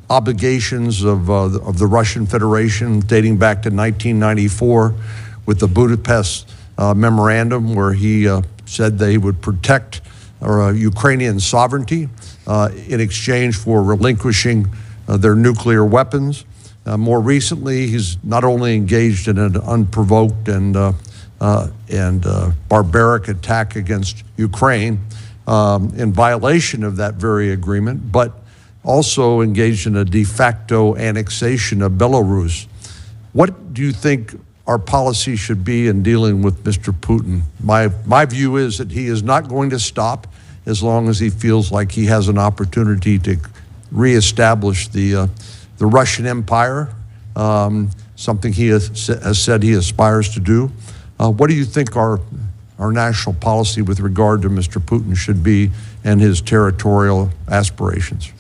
Speaker 16: obligations of the Russian Federation dating back to 1994 with the Budapest memorandum, where he said they would protect Ukrainian sovereignty in exchange for relinquishing their nuclear weapons. More recently, he's not only engaged in an unprovoked and barbaric attack against Ukraine in violation of that very agreement, but also engaged in a de facto annexation of Belarus. What do you think our policy should be in dealing with Mr. Putin? My view is that he is not going to stop as long as he feels like he has an opportunity to reestablish the Russian Empire, something he has said he aspires to do. What do you think our national policy with regard to Mr. Putin should be and his territorial aspirations?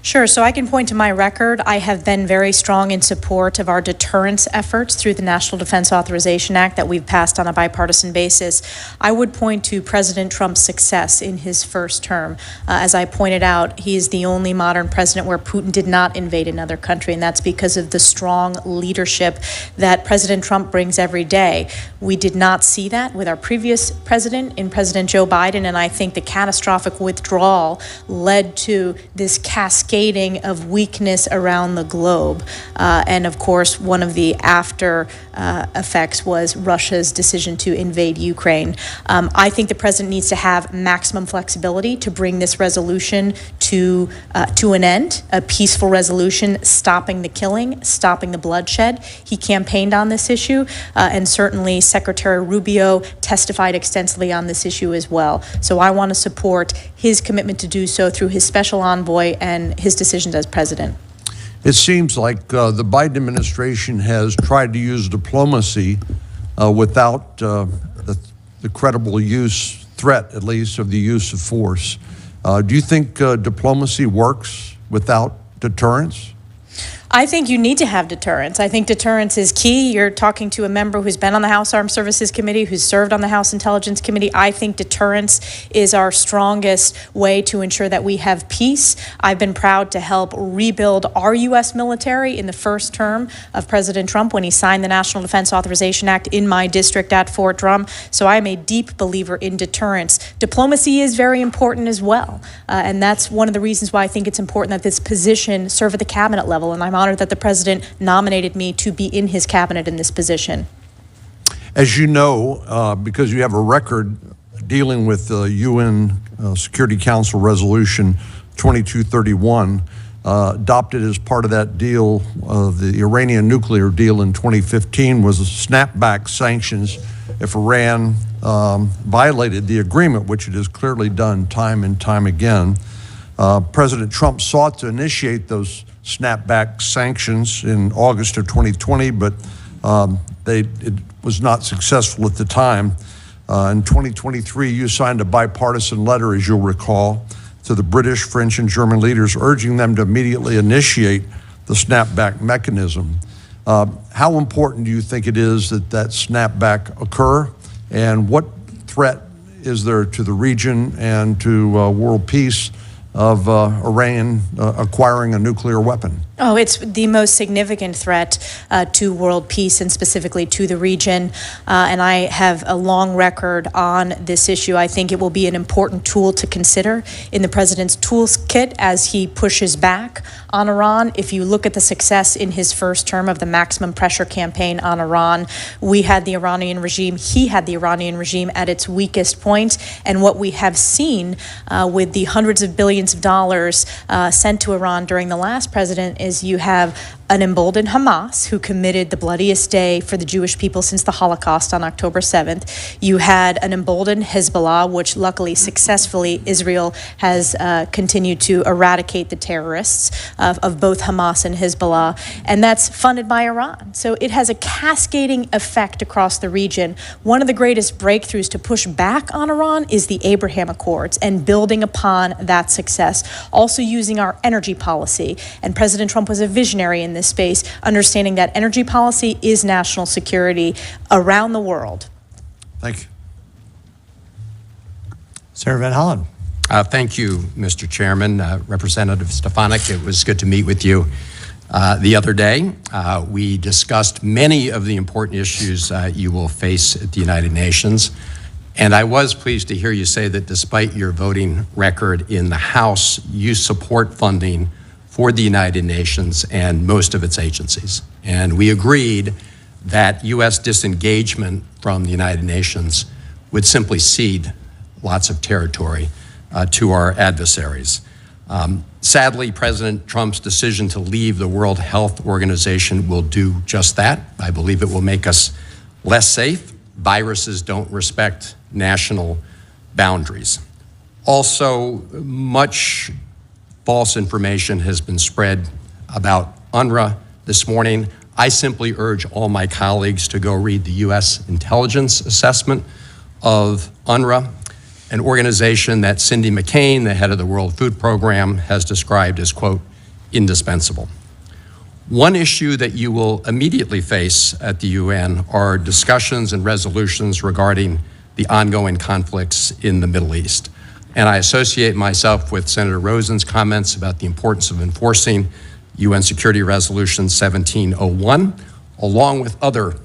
Speaker 6: Sure. So I can point to my record. I have been very strong in support of our deterrence efforts through the National Defense Authorization Act that we've passed on a bipartisan basis. I would point to President Trump's success in his first term. As I pointed out, he is the only modern president where Putin did not invade another country, and that's because of the strong leadership that President Trump brings every day. We did not see that with our previous president, in President Joe Biden, and I think the catastrophic withdrawal led to this cascading of weakness around the globe. And of course, one of the after effects was Russia's decision to invade Ukraine. I think the president needs to have maximum flexibility to bring this resolution to an end, a peaceful resolution, stopping the killing, stopping the bloodshed. He campaigned on this issue, and certainly Secretary Rubio testified extensively on this issue as well. So I want to support his commitment to do so through his special envoy and his decisions as president.
Speaker 16: It seems like the Biden administration has tried to use diplomacy without the credible threat, at least, of the use of force. Do you think diplomacy works without deterrence?
Speaker 6: I think you need to have deterrence. I think deterrence is key. You're talking to a member who's been on the House Armed Services Committee, who's served on the House Intelligence Committee. I think deterrence is our strongest way to ensure that we have peace. I've been proud to help rebuild our U.S. military in the first term of President Trump when he signed the National Defense Authorization Act in my district at Fort Drum. So I'm a deep believer in deterrence. Diplomacy is very important as well. And that's one of the reasons why I think it's important that this position serve at the cabinet level. And I'm honored that the president nominated me to be in his cabinet in this position.
Speaker 16: As you know, because you have a record dealing with the UN Security Council Resolution 2231, adopted as part of that deal, the Iranian nuclear deal in 2015, was snapback sanctions if Iran violated the agreement, which it has clearly done time and time again. President Trump sought to initiate those snapback sanctions in August of 2020, but it was not successful at the time. In 2023, you signed a bipartisan letter, as you'll recall, to the British, French, and German leaders, urging them to immediately initiate the snapback mechanism. How important do you think it is that that snapback occur, and what threat is there to the region and to world peace of Iran acquiring a nuclear weapon?
Speaker 6: Oh, it's the most significant threat to world peace and specifically to the region. And I have a long record on this issue. I think it will be an important tool to consider in the president's toolkit as he pushes back on Iran. If you look at the success in his first term of the maximum pressure campaign on Iran, we had the Iranian regime, he had the Iranian regime at its weakest point. And what we have seen with the hundreds of billions billions of dollars sent to Iran during the last president is you have an emboldened Hamas, who committed the bloodiest day for the Jewish people since the Holocaust on October 7th. You had an emboldened Hezbollah, which luckily successfully Israel has continued to eradicate the terrorists of both Hamas and Hezbollah, and that's funded by Iran. So it has a cascading effect across the region. One of the greatest breakthroughs to push back on Iran is the Abraham Accords and building upon that success. Also using our energy policy, and President Trump was a visionary in this space, understanding that energy policy is national security around the world.
Speaker 7: Thank you. Senator Van Hollen.
Speaker 17: Thank you, Mr. Chairman. Representative Stefanik, it was good to meet with you the other day. We discussed many of the important issues you will face at the United Nations. And I was pleased to hear you say that despite your voting record in the House, you support funding for the United Nations and most of its agencies. And we agreed that U.S. disengagement from the United Nations would simply cede lots of territory to our adversaries. Sadly, President Trump's decision to leave the World Health Organization will do just that. I believe it will make us less safe. Viruses don't respect national boundaries. Also, much false information has been spread about UNRWA this morning. I simply urge all my colleagues to go read the U.S. intelligence assessment of UNRWA, an organization that Cindy McCain, the head of the World Food Program, has described as, quote, indispensable. One issue that you will immediately face at the UN are discussions and resolutions regarding the ongoing conflicts in the Middle East. And I associate myself with Senator Rosen's comments about the importance of enforcing UN Security Resolution 1701, along with other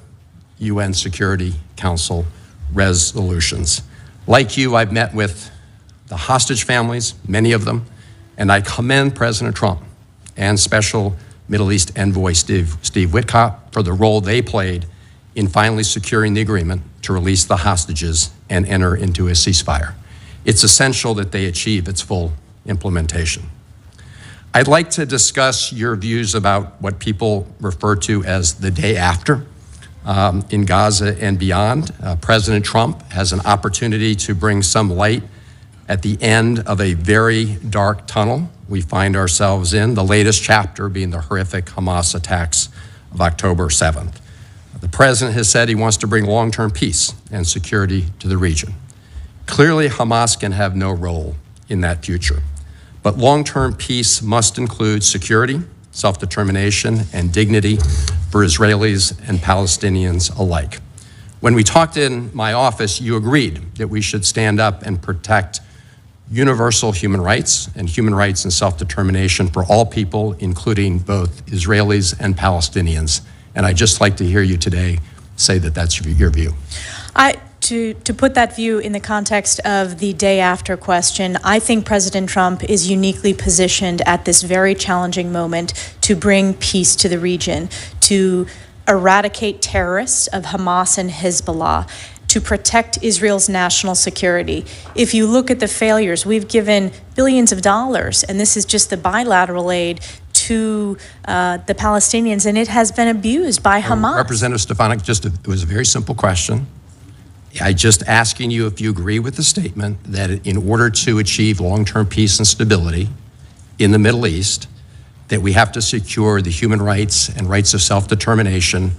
Speaker 17: UN Security Council resolutions. Like you, I've met with the hostage families, many of them, and I commend President Trump and Special Middle East Envoy Steve Witkoff for the role they played in finally securing the agreement to release the hostages and enter into a ceasefire. It's essential that they achieve its full implementation. I'd like to discuss your views about what people refer to as the day after in Gaza and beyond. President Trump has an opportunity to bring some light at the end of a very dark tunnel we find ourselves in, the latest chapter being the horrific Hamas attacks of October 7th. The president has said he wants to bring long-term peace and security to the region. Clearly, Hamas can have no role in that future, but long-term peace must include security, self-determination, and dignity for Israelis and Palestinians alike. When we talked in my office, you agreed that we should stand up and protect universal human rights and self-determination for all people, including both Israelis and Palestinians. And I'd just like to hear you today say that that's your view.
Speaker 6: To put that view in the context of the day after question, I think President Trump is uniquely positioned at this very challenging moment to bring peace to the region, to eradicate terrorists of Hamas and Hezbollah, to protect Israel's national security. If you look at the failures, we've given billions of dollars, and this is just the bilateral aid to the Palestinians, and it has been abused by Hamas.
Speaker 17: Representative Stefanik, it was a very simple question. I just asking you if you agree with the statement that in order to achieve long-term peace and stability in the Middle East, that we have to secure the human rights and rights of self-determination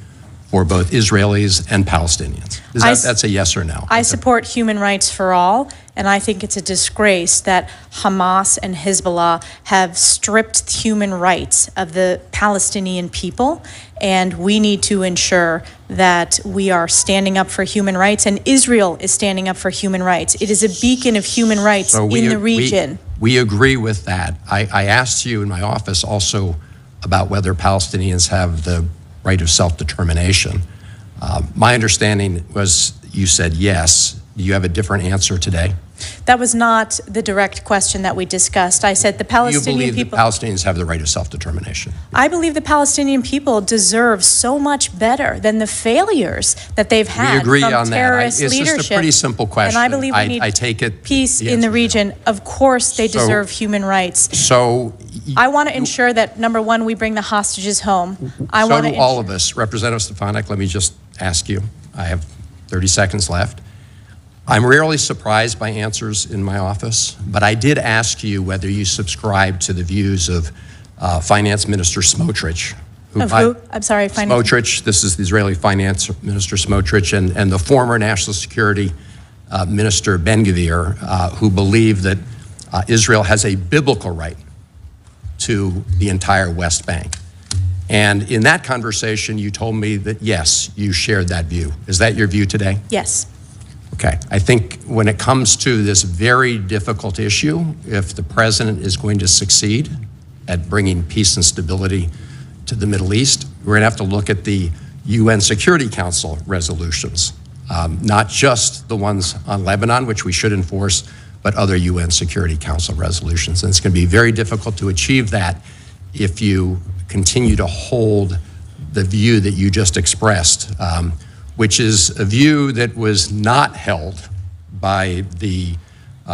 Speaker 17: for both Israelis and Palestinians. That's a yes or no?
Speaker 6: I support human rights for all, and I think it's a disgrace that Hamas and Hezbollah have stripped human rights of the Palestinian people, and we need to ensure that we are standing up for human rights, and Israel is standing up for human rights. It is a beacon of human rights in the region.
Speaker 17: We agree with that. I asked you in my office also about whether Palestinians have the right of self-determination. My understanding was you said yes. Do you have a different answer today?
Speaker 6: That was not the direct question that we discussed. I said the
Speaker 17: You
Speaker 6: Palestinian
Speaker 17: believe
Speaker 6: people.
Speaker 17: that Palestinians have the right of self-determination?
Speaker 6: I believe the Palestinian people deserve so much better than the failures that they've had
Speaker 17: We agree
Speaker 6: from
Speaker 17: on that.
Speaker 6: terrorist
Speaker 17: It's
Speaker 6: leadership.
Speaker 17: just a pretty simple question.
Speaker 6: And I believe we need
Speaker 17: I take it
Speaker 6: peace
Speaker 17: the
Speaker 6: in the
Speaker 17: answer's
Speaker 6: region. Of course, they
Speaker 17: So-
Speaker 6: deserve human rights.
Speaker 17: So
Speaker 6: I want to ensure that, number one, we bring the hostages home. I
Speaker 17: so
Speaker 6: want
Speaker 17: do
Speaker 6: to
Speaker 17: all of us. Representative Stefanik, let me just ask you. I have 30 seconds left. I'm rarely surprised by answers in my office, but I did ask you whether you subscribe to the views of Finance Minister Smotrich.
Speaker 6: Of who? I'm sorry,
Speaker 17: Smotrich, this is the Israeli Finance Minister Smotrich, and the former National Security Minister Ben-Gvir, who believe that Israel has a biblical right to the entire West Bank. And in that conversation, you told me that, yes, you shared that view. Is that your view today?
Speaker 6: Yes.
Speaker 17: Okay. I think when it comes to this very difficult issue, if the president is going to succeed at bringing peace and stability to the Middle East, we're going to have to look at the UN Security Council resolutions, not just the ones on Lebanon, which we should enforce, but other UN Security Council resolutions. And it's going to be very difficult to achieve that if you continue to hold the view that you just expressed, which is a view that was not held by the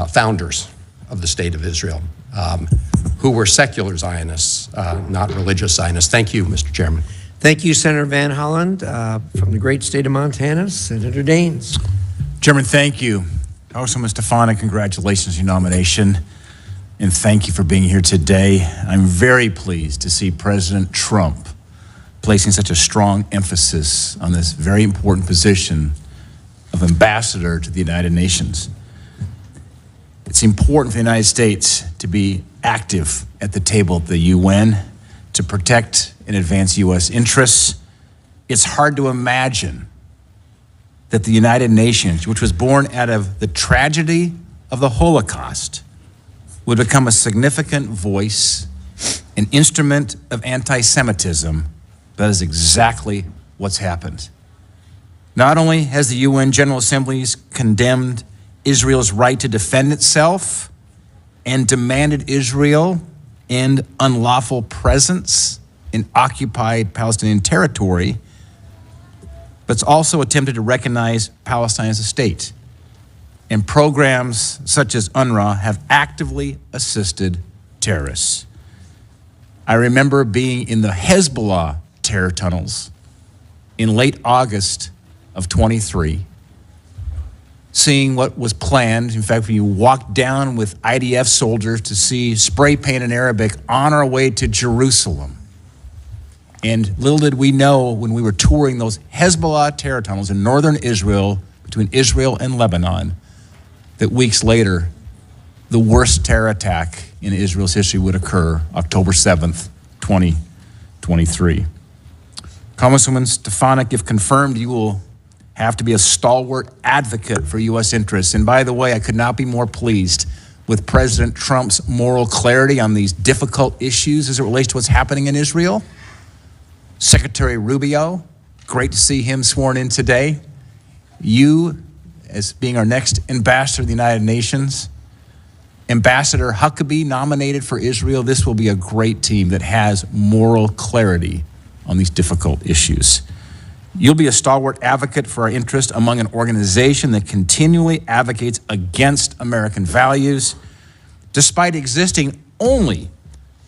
Speaker 17: founders of the State of Israel, who were secular Zionists, not religious Zionists. Thank you, Mr. Chairman.
Speaker 1: Thank you, Senator Van Hollen. From the great state of Montana, Senator Daines.
Speaker 18: Chairman, thank you. Congresswoman Stefanik, congratulations on your nomination, and thank you for being here today. I'm very pleased to see President Trump placing such a strong emphasis on this very important position of ambassador to the United Nations. It's important for the United States to be active at the table of the UN to protect and advance U.S. interests. It's hard to imagine that the United Nations, which was born out of the tragedy of the Holocaust, would become a significant voice, an instrument of anti-Semitism. That is exactly what's happened. Not only has the UN General Assembly condemned Israel's right to defend itself and demanded Israel end unlawful presence in occupied Palestinian territory, but it's also attempted to recognize Palestine as a state. And programs such as UNRWA have actively assisted terrorists. I remember being in the Hezbollah terror tunnels in late August of 23, seeing what was planned. In fact, when you walk down with IDF soldiers to see spray paint in Arabic on our way to Jerusalem. And little did we know when we were touring those Hezbollah terror tunnels in northern Israel, between Israel and Lebanon, that weeks later, the worst terror attack in Israel's history would occur, October 7th, 2023. Congresswoman Stefanik, if confirmed, you will have to be a stalwart advocate for U.S. interests. And by the way, I could not be more pleased with President Trump's moral clarity on these difficult issues as it relates to what's happening in Israel. Secretary Rubio, great to see him sworn in today. You, as being our next ambassador to the United Nations, Ambassador Huckabee nominated for Israel. This will be a great team that has moral clarity on these difficult issues. You'll be a stalwart advocate for our interest among an organization that continually advocates against American values, despite existing only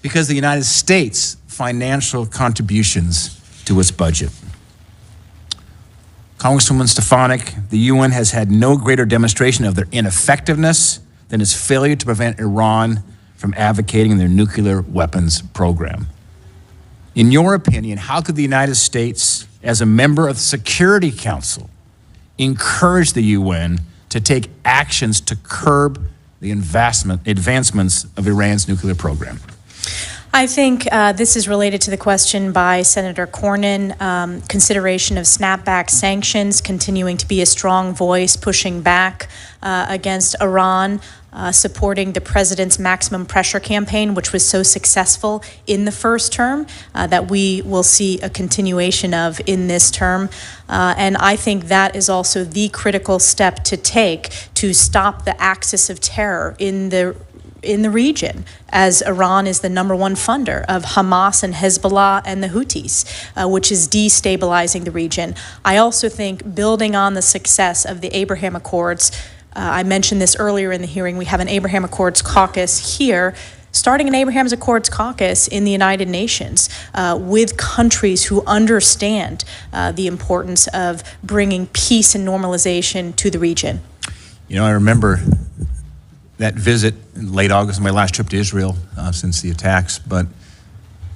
Speaker 18: because the United States' financial contributions to its budget. Congresswoman Stefanik, the UN has had no greater demonstration of their ineffectiveness than its failure to prevent Iran from advocating their nuclear weapons program. In your opinion, how could the United States, as a member of the Security Council, encourage the UN to take actions to curb the advancements of Iran's nuclear program?
Speaker 6: I think this is related to the question by Senator Cornyn, consideration of snapback sanctions, continuing to be a strong voice pushing back against Iran. supporting the president's maximum pressure campaign, which was so successful in the first term, that we will see a continuation of in this term. And I think that is also the critical step to take to stop the axis of terror in the region, as Iran is the #1 funder of Hamas and Hezbollah and the Houthis, which is destabilizing the region. I also think building on the success of the Abraham Accords, I mentioned this earlier in the hearing, we have an Abraham Accords caucus here, starting an Abraham Accords caucus in the United Nations with countries who understand the importance of bringing peace and normalization to the region.
Speaker 18: You know, I remember that visit in late August, my last trip to Israel since the attacks, but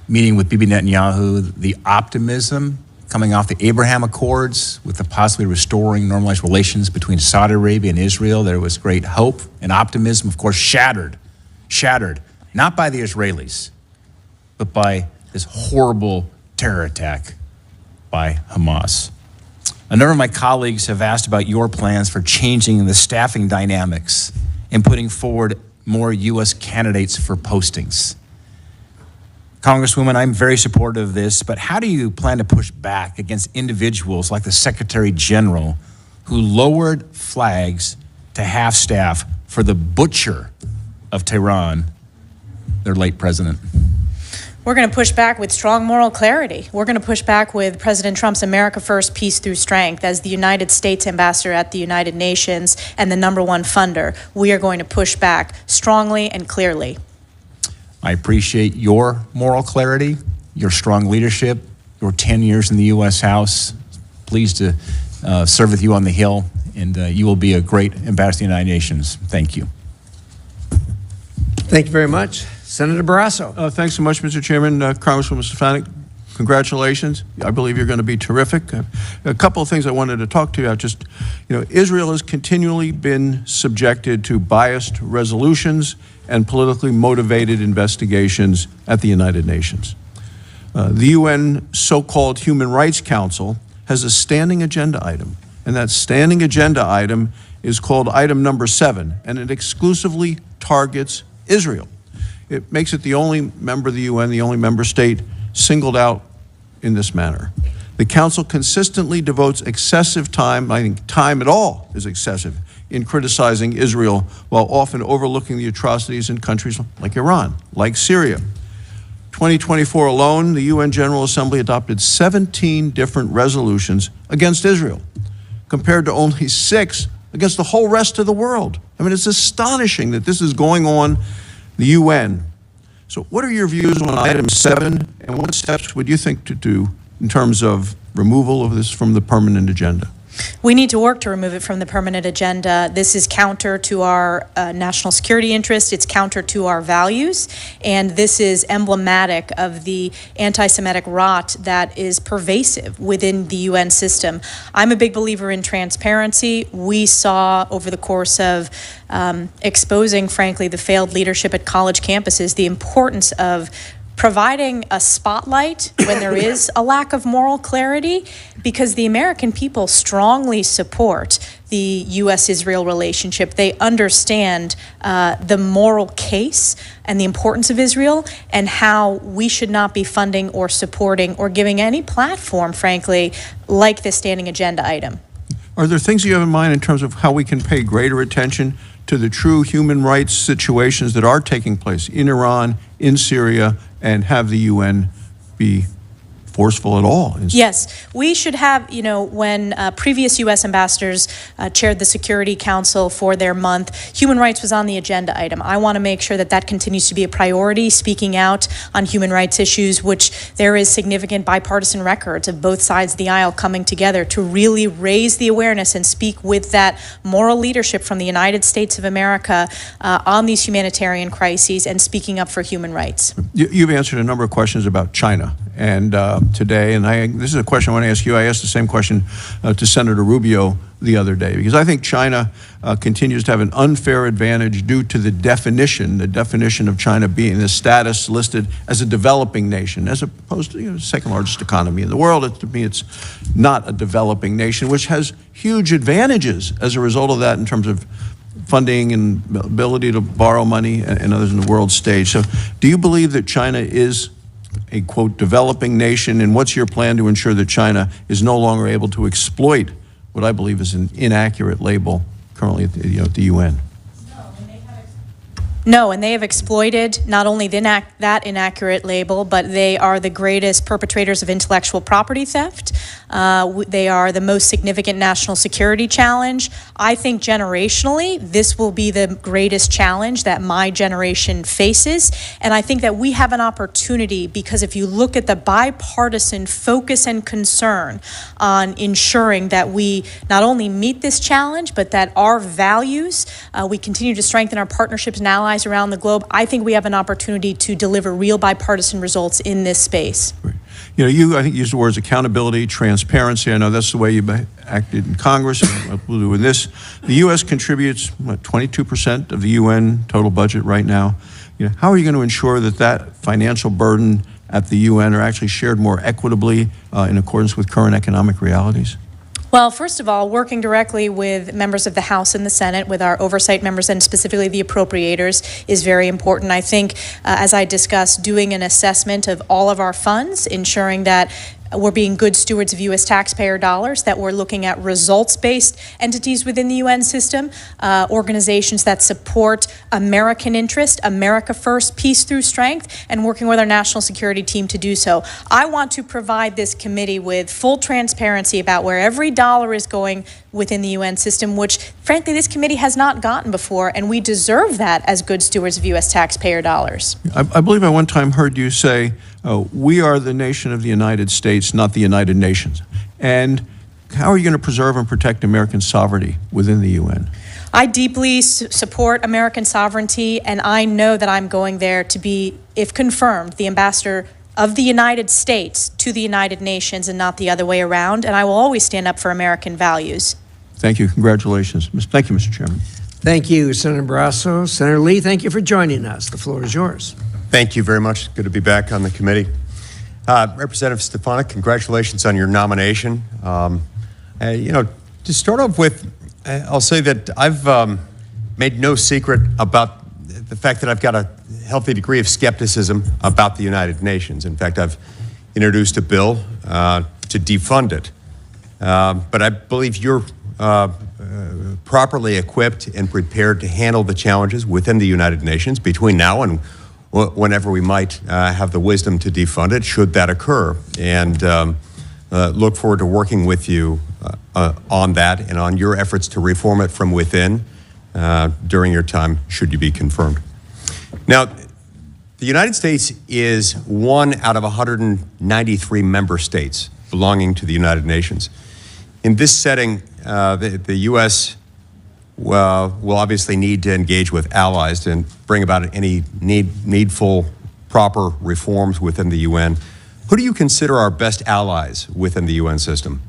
Speaker 18: meeting with Bibi Netanyahu, the optimism coming off the Abraham Accords with the possibly restoring normalized relations between Saudi Arabia and Israel, there was great hope and optimism, of course, shattered, not by the Israelis, but by this horrible terror attack by Hamas. A number of my colleagues have asked about your plans for changing the staffing dynamics and putting forward more U.S. candidates for postings. Congresswoman, I'm very supportive of this, but how do you plan to push back against individuals like the Secretary General who lowered flags to half-staff for the butcher of Tehran, their late president?
Speaker 6: We're going to push back with strong moral clarity. We're going to push back with President Trump's America First, Peace Through Strength. As the United States ambassador at the United Nations and the #1 funder, we are going to push back strongly and clearly.
Speaker 18: I appreciate your moral clarity, your strong leadership, your 10 years in the U.S. House. Pleased to serve with you on the Hill, and you will be a great ambassador to the United Nations. Thank you.
Speaker 1: Thank you very much. Senator Barrasso.
Speaker 16: Thanks so much, Mr. Chairman. Congresswoman Stefanik, congratulations. I believe you're going to be terrific. A couple of things I wanted to talk to you about. Just, Israel has continually been subjected to biased resolutions and politically motivated investigations at the United Nations. The UN so-called Human Rights Council has a standing agenda item, and that standing agenda item is called item number 7, and it exclusively targets Israel. It makes it the only member of the UN, the only member state singled out in this manner. The Council consistently devotes excessive time, I think time at all is excessive, in criticizing Israel while often overlooking the atrocities in countries like Iran, like Syria. 2024 alone, the UN General Assembly adopted 17 different resolutions against Israel, compared to only 6 against the whole rest of the world. I mean, it's astonishing that this is going on the UN. So what are your views on item 7, and what steps would you think to do in terms of removal of this from the permanent agenda?
Speaker 6: We need to work to remove it from the permanent agenda. This is counter to our national security interests. It's counter to our values. And this is emblematic of the anti-Semitic rot that is pervasive within the UN system. I'm a big believer in transparency. We saw over the course of exposing, frankly, the failed leadership at college campuses, the importance of providing a spotlight when there is a lack of moral clarity, because the American people strongly support the U.S.-Israel relationship. They understand the moral case and the importance of Israel and how we should not be funding or supporting or giving any platform, frankly, like this standing agenda item.
Speaker 16: Are there things you have in mind in terms of how we can pay greater attention to the true human rights situations that are taking place in Iran, in Syria, and have the UN be forceful at all?
Speaker 6: Yes, we should have, when previous U.S. ambassadors chaired the Security Council for their month, human rights was on the agenda item. I want to make sure that that continues to be a priority, speaking out on human rights issues, which there is significant bipartisan records of both sides of the aisle coming together to really raise the awareness and speak with that moral leadership from the United States of America on these humanitarian crises and speaking up for human rights.
Speaker 16: You've answered a number of questions about China. And today, and this is a question I want to ask you. I asked the same question to Senator Rubio the other day, because I think China continues to have an unfair advantage due to the definition of China being the status listed as a developing nation, as opposed to the second largest economy in the world. To me, it's not a developing nation, which has huge advantages as a result of that in terms of funding and ability to borrow money and others in the world stage. So do you believe that China is a, quote, developing nation, and what's your plan to ensure that China is no longer able to exploit what I believe is an inaccurate label currently at the UN?
Speaker 6: No, and they have exploited not only that inaccurate label, but they are the greatest perpetrators of intellectual property theft. They are the most significant national security challenge. I think generationally, this will be the greatest challenge that my generation faces. And I think that we have an opportunity, because if you look at the bipartisan focus and concern on ensuring that we not only meet this challenge, but that our values, we continue to strengthen our partnerships and allies around the globe, I think we have an opportunity to deliver real bipartisan results in this space.
Speaker 16: You know, you, I think, used the words accountability, transparency. I know that's the way you acted in Congress, and we'll do in this. The U.S. contributes, 22% of the UN total budget right now. You know, how are you going to ensure that that financial burden at the UN are actually shared more equitably in accordance with current economic realities?
Speaker 6: Well, first of all, working directly with members of the House and the Senate, with our oversight members and specifically the appropriators, is very important. I think, as I discussed, doing an assessment of all of our funds, ensuring that we're being good stewards of U.S. taxpayer dollars, that we're looking at results-based entities within the UN system, organizations that support American interest, America first, peace through strength, and working with our national security team to do so. I want to provide this committee with full transparency about where every dollar is going within the UN system, which, frankly, this committee has not gotten before, and we deserve that as good stewards of U.S. taxpayer dollars.
Speaker 16: I believe I one time heard you say, we are the nation of the United States, not the United Nations. And how are you going to preserve and protect American sovereignty within the UN?
Speaker 6: I deeply support American sovereignty, and I know that I'm going there to be, if confirmed, the ambassador of the United States to the United Nations and not the other way around, and I will always stand up for American values.
Speaker 16: Thank you. Congratulations. Thank you, Mr. Chairman.
Speaker 1: Thank you, Senator Barrasso. Senator Lee, thank you for joining us. The floor is yours.
Speaker 19: Thank you very much. Good to be back on the committee. Representative Stefanik, congratulations on your nomination. You know, to start off with, I'll say that I've made no secret about the fact that I've got a healthy degree of skepticism about the United Nations. In fact, I've introduced a bill to defund it. But I believe you're properly equipped and prepared to handle the challenges within the United Nations between now and whenever we might have the wisdom to defund it, should that occur. And look forward to working with you on that and on your efforts to reform it from within during your time, should you be confirmed. Now, the United States is one out of 193 member states belonging to the United Nations. In this setting, the U.S. will obviously need to engage with allies and bring about any needful, proper reforms within the UN. Who do you consider our best allies within the UN system?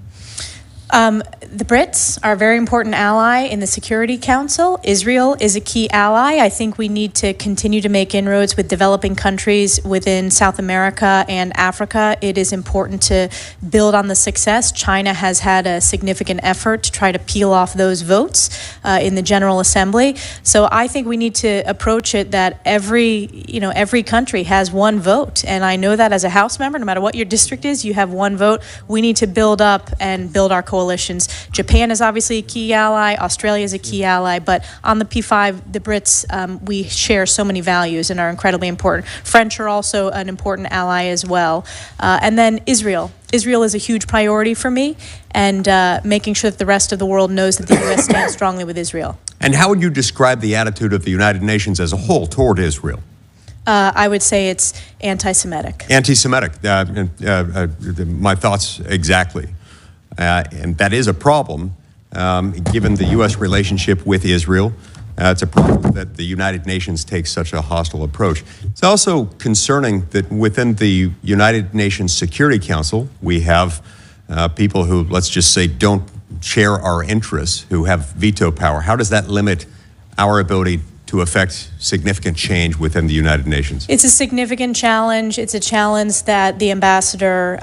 Speaker 6: The Brits are a very important ally in the Security Council. Israel is a key ally. I think we need to continue to make inroads with developing countries within South America and Africa. It is important to build on the success. China has had a significant effort to try to peel off those votes in the General Assembly. So I think we need to approach it that every country has one vote. And I know that as a House member, no matter what your district is, you have one vote. We need to build up and build our coalitions. Japan is obviously a key ally. Australia is a key ally. But on the P5, the Brits, we share so many values and are incredibly important. French are also an important ally as well. And then Israel. Israel is a huge priority for me, and making sure that the rest of the world knows that the U.S. stands strongly with Israel.
Speaker 19: And how would you describe the attitude of the United Nations as a whole toward Israel?
Speaker 6: I would say it's anti-Semitic.
Speaker 19: Anti-Semitic. My thoughts exactly. And that is a problem, given the U.S. relationship with Israel. It's a problem that the United Nations takes such a hostile approach. It's also concerning that within the United Nations Security Council, we have people who, let's just say, don't share our interests, who have veto power. How does that limit our ability to effect significant change within the United Nations?
Speaker 6: It's a significant challenge. It's a challenge that the ambassador,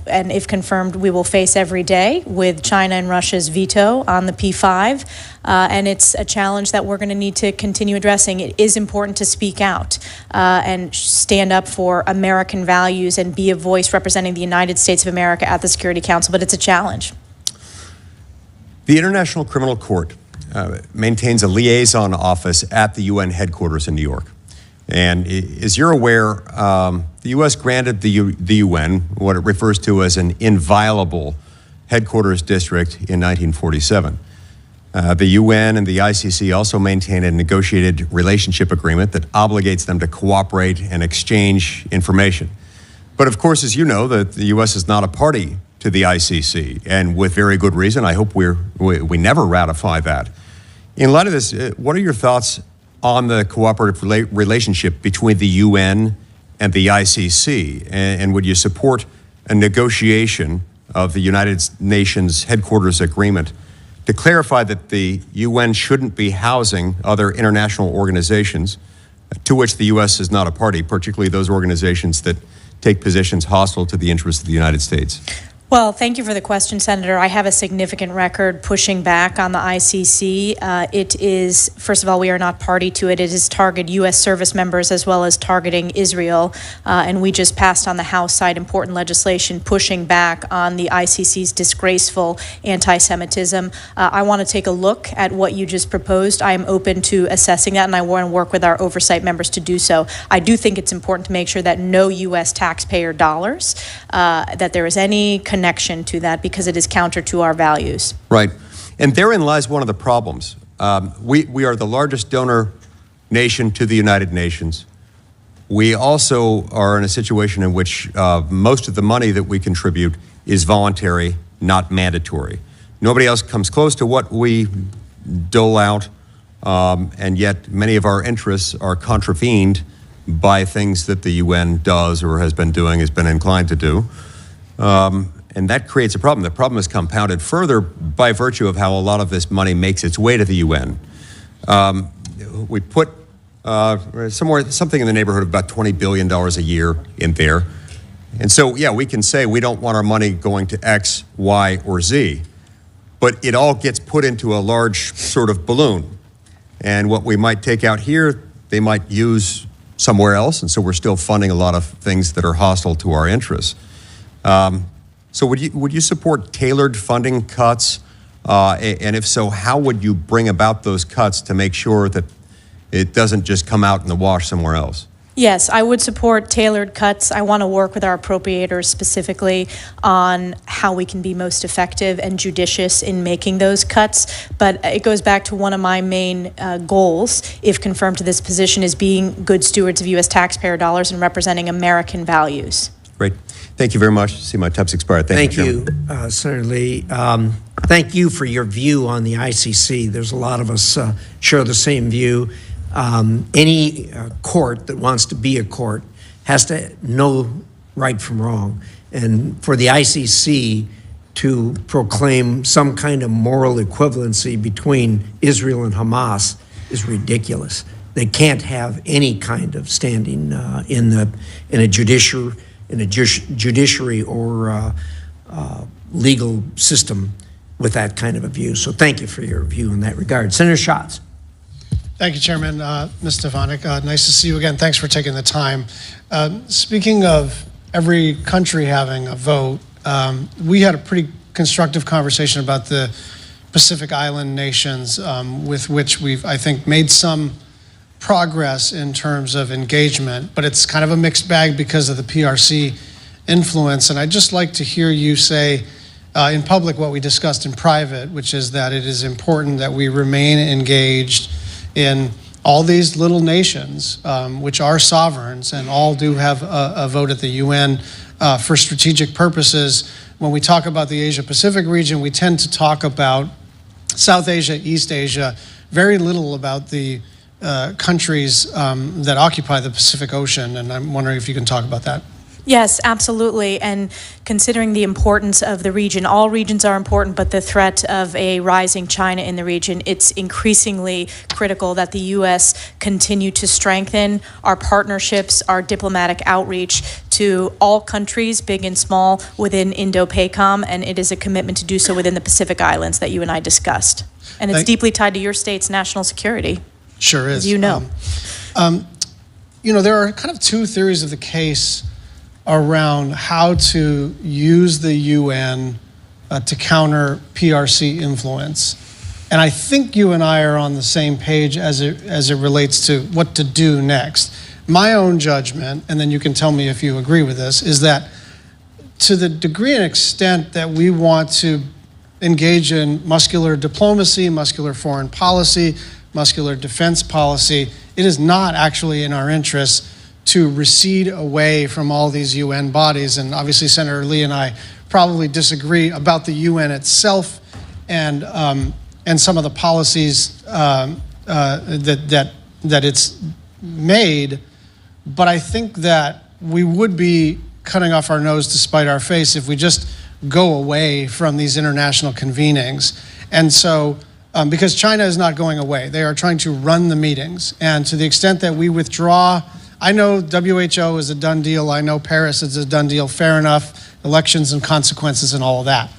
Speaker 6: and if confirmed, we will face every day with China and Russia's veto on the P5. And it's a challenge that we're going to need to continue addressing. It is important to speak out and stand up for American values and be a voice representing the United States of America at the Security Council, but it's a challenge.
Speaker 19: The International Criminal Court maintains a liaison office at the UN headquarters in New York. And as you're aware, the U.S. granted the UN what it refers to as an inviolable headquarters district in 1947. The UN and the ICC also maintain a negotiated relationship agreement that obligates them to cooperate and exchange information. But of course, as you know, the U.S. is not a party to the ICC, and with very good reason. I hope we never ratify that. In light of this, what are your thoughts on the cooperative relationship between the UN and the ICC? And would you support a negotiation of the United Nations headquarters agreement to clarify that the UN shouldn't be housing other international organizations to which the U.S. is not a party, particularly those organizations that take positions hostile to the interests of the United States?
Speaker 6: Well, thank you for the question, Senator. I have a significant record pushing back on the ICC. It is, first of all, we are not party to it. It is targeted U.S. service members as well as targeting Israel. And we just passed on the House side important legislation pushing back on the ICC's disgraceful anti-Semitism. I want to take a look at what you just proposed. I am open to assessing that, and I want to work with our oversight members to do so. I do think it's important to make sure that no U.S. taxpayer dollars, that there is any connection to that, because it is counter to our values.
Speaker 19: Right. And therein lies one of the problems. We are the largest donor nation to the United Nations. We also are in a situation in which most of the money that we contribute is voluntary, not mandatory. Nobody else comes close to what we dole out, and yet many of our interests are contravened by things that the UN does or has been doing, has been inclined to do. And that creates a problem. The problem is compounded further by virtue of how a lot of this money makes its way to the UN. We put something in the neighborhood of about $20 billion a year in there. And so, yeah, we can say we don't want our money going to X, Y, or Z, but it all gets put into a large sort of balloon. And what we might take out here, they might use somewhere else, and so we're still funding a lot of things that are hostile to our interests. So would you support tailored funding cuts? And if so, how would you bring about those cuts to make sure that it doesn't just come out in the wash somewhere else?
Speaker 6: Yes, I would support tailored cuts. I want to work with our appropriators specifically on how we can be most effective and judicious in making those cuts. But it goes back to one of my main goals, if confirmed to this position, is being good stewards of U.S. taxpayer dollars and representing American values.
Speaker 19: Great. Thank you very much. I see my time's expired. Thank you,
Speaker 1: Senator Lee. Thank you for your view on the ICC. There's a lot of us share the same view. Any court that wants to be a court has to know right from wrong. And for the ICC to proclaim some kind of moral equivalency between Israel and Hamas is ridiculous. They can't have any kind of standing in a judiciary or legal system with that kind of a view. So thank you for your view in that regard. Senator Schatz.
Speaker 20: Thank you, Chairman. Ms. Stefanik, nice to see you again. Thanks for taking the time. Speaking of every country having a vote, we had a pretty constructive conversation about the Pacific Island nations, with which we've, I think, made some progress in terms of engagement, but it's kind of a mixed bag because of the PRC influence. And I'd just like to hear you say in public what we discussed in private, which is that it is important that we remain engaged in all these little nations, which are sovereigns and all do have a vote at the UN for strategic purposes. When we talk about the Asia-Pacific region, we tend to talk about South Asia, East Asia, very little about the countries that occupy the Pacific Ocean, and I'm wondering if you can talk about that.
Speaker 6: Yes, absolutely. And considering the importance of the region, all regions are important, but the threat of a rising China in the region, it's increasingly critical that the U.S. continue to strengthen our partnerships, our diplomatic outreach to all countries, big and small, within Indo-PACOM, and it is a commitment to do so within the Pacific Islands that you and I discussed. And it's deeply tied to your state's national security.
Speaker 20: Sure is.
Speaker 6: As you know.
Speaker 20: You know, there are kind of two theories of the case around how to use the UN to counter PRC influence. And I think you and I are on the same page as it relates to what to do next. My own judgment, and then you can tell me if you agree with this, is that to the degree and extent that we want to engage in muscular diplomacy, muscular foreign policy, muscular defense policy, it is not actually in our interests to recede away from all these UN bodies. And obviously Senator Lee and I probably disagree about the UN itself and some of the policies that it's made. But I think that we would be cutting off our nose to spite our face if we just go away from these international convenings. And so, because China is not going away, they are trying to run the meetings. And to the extent that we withdraw, I know WHO is a done deal. I know Paris is a done deal. Fair enough. Elections and consequences and all of that.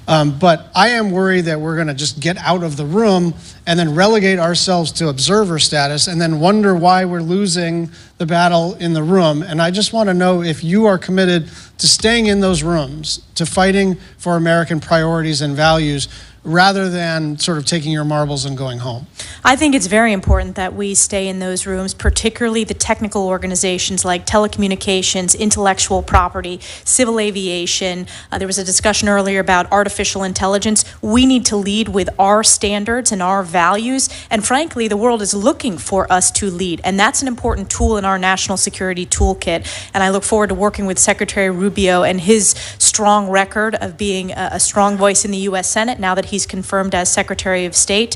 Speaker 20: But I am worried that we're going to just get out of the room and then relegate ourselves to observer status and then wonder why we're losing the battle in the room. And I just want to know if you are committed to staying in those rooms, to fighting for American priorities and values, rather than sort of taking your marbles and going home.
Speaker 6: I think it's very important that we stay in those rooms, particularly the technical organizations like telecommunications, intellectual property, civil aviation. There was a discussion earlier about artificial intelligence. We need to lead with our standards and our values, and frankly, the world is looking for us to lead, and that's an important tool in our national security toolkit, and I look forward to working with Secretary Rubio and his strong record of being a strong voice in the U.S. Senate now that he's confirmed as Secretary of State.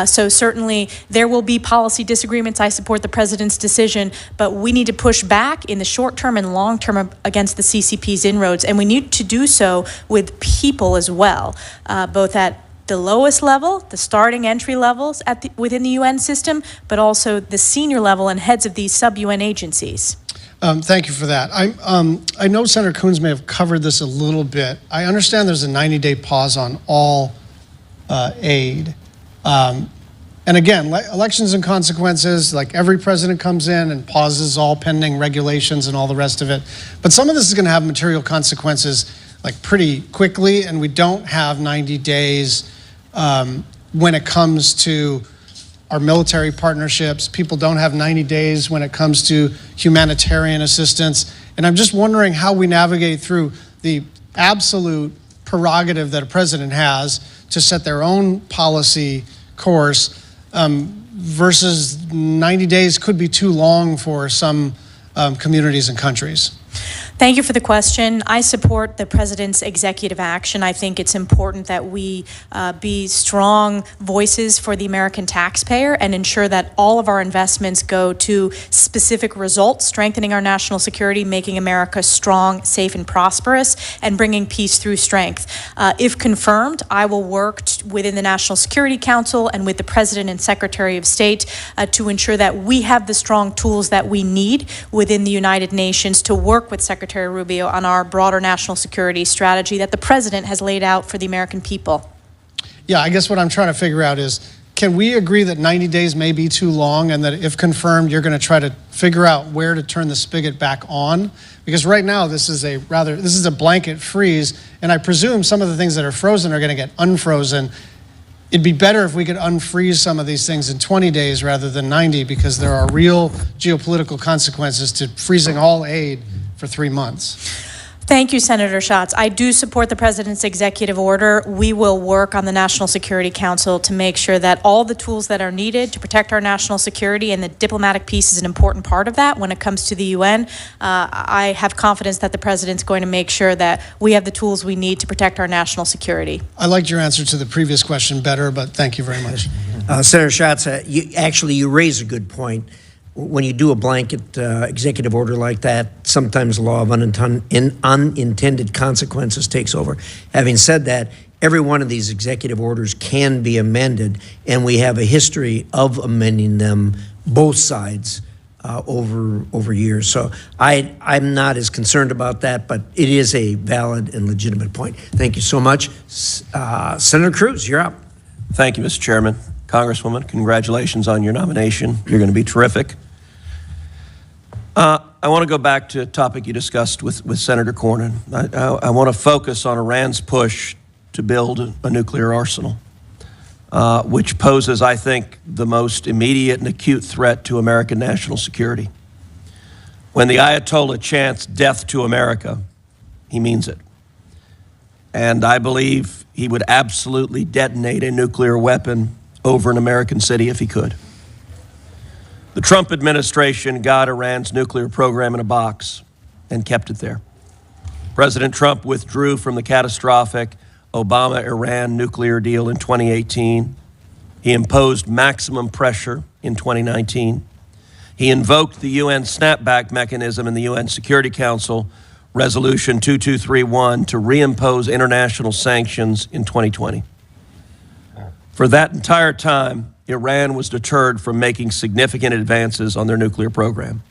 Speaker 6: So certainly there will be policy disagreements. I support the President's decision, but we need to push back in the short term and long term against the CCP's inroads, and we need to do so with people as well, both at the lowest level, the starting entry levels within the UN system, but also the senior level and heads of these sub-UN agencies.
Speaker 20: Thank you for that. I know Senator Coons may have covered this a little bit. I understand there's a 90-day pause on all aid. And again, elections and consequences, like every president comes in and pauses all pending regulations and all the rest of it. But some of this is going to have material consequences like pretty quickly, and we don't have 90 days when it comes to our military partnerships. People don't have 90 days when it comes to humanitarian assistance. And I'm just wondering how we navigate through the absolute prerogative that a president has to set their own policy course versus 90 days could be too long for some communities and countries.
Speaker 6: Thank you for the question. I support the President's executive action. I think it's important that we be strong voices for the American taxpayer and ensure that all of our investments go to specific results, strengthening our national security, making America strong, safe, and prosperous, and bringing peace through strength. If confirmed, I will work within the National Security Council and with the President and Secretary of State to ensure that we have the strong tools that we need within the United Nations to work with Secretary Rubio on our broader national security strategy that the President has laid out for the American people.
Speaker 20: Yeah, I guess what I'm trying to figure out is, can we agree that 90 days may be too long and that if confirmed, you're going to try to figure out where to turn the spigot back on? Because right now, this is a blanket freeze, and I presume some of the things that are frozen are going to get unfrozen. It'd be better if we could unfreeze some of these things in 20 days rather than 90, because there are real geopolitical consequences to freezing all aid for 3 months.
Speaker 6: Thank you, Senator Schatz. I do support the President's executive order. We will work on the National Security Council to make sure that all the tools that are needed to protect our national security, and the diplomatic piece is an important part of that when it comes to the UN. I have confidence that the President's going to make sure that we have the tools we need to protect our national security.
Speaker 20: I liked your answer to the previous question better, but thank you very much.
Speaker 1: Senator Schatz, you raise a good point. when you do a blanket executive order like that, sometimes the law of unintended consequences takes over. Having said that, every one of these executive orders can be amended, and we have a history of amending them, both sides, over years. So I'm not as concerned about that, but it is a valid and legitimate point. Thank you so much. Senator Cruz, you're up.
Speaker 21: Thank you, Mr. Chairman. Congresswoman, congratulations on your nomination. You're going to be terrific. I want to go back to a topic you discussed with Senator Cornyn. I want to focus on Iran's push to build a nuclear arsenal, which poses, I think, the most immediate and acute threat to American national security. When the Ayatollah chants death to America, he means it. And I believe he would absolutely detonate a nuclear weapon over an American city if he could. The Trump administration got Iran's nuclear program in a box and kept it there. President Trump withdrew from the catastrophic Obama-Iran nuclear deal in 2018. He imposed maximum pressure in 2019. He invoked the UN snapback mechanism in the UN Security Council, Resolution 2231, to reimpose international sanctions in 2020. For that entire time, Iran was deterred from making significant advances on their nuclear program.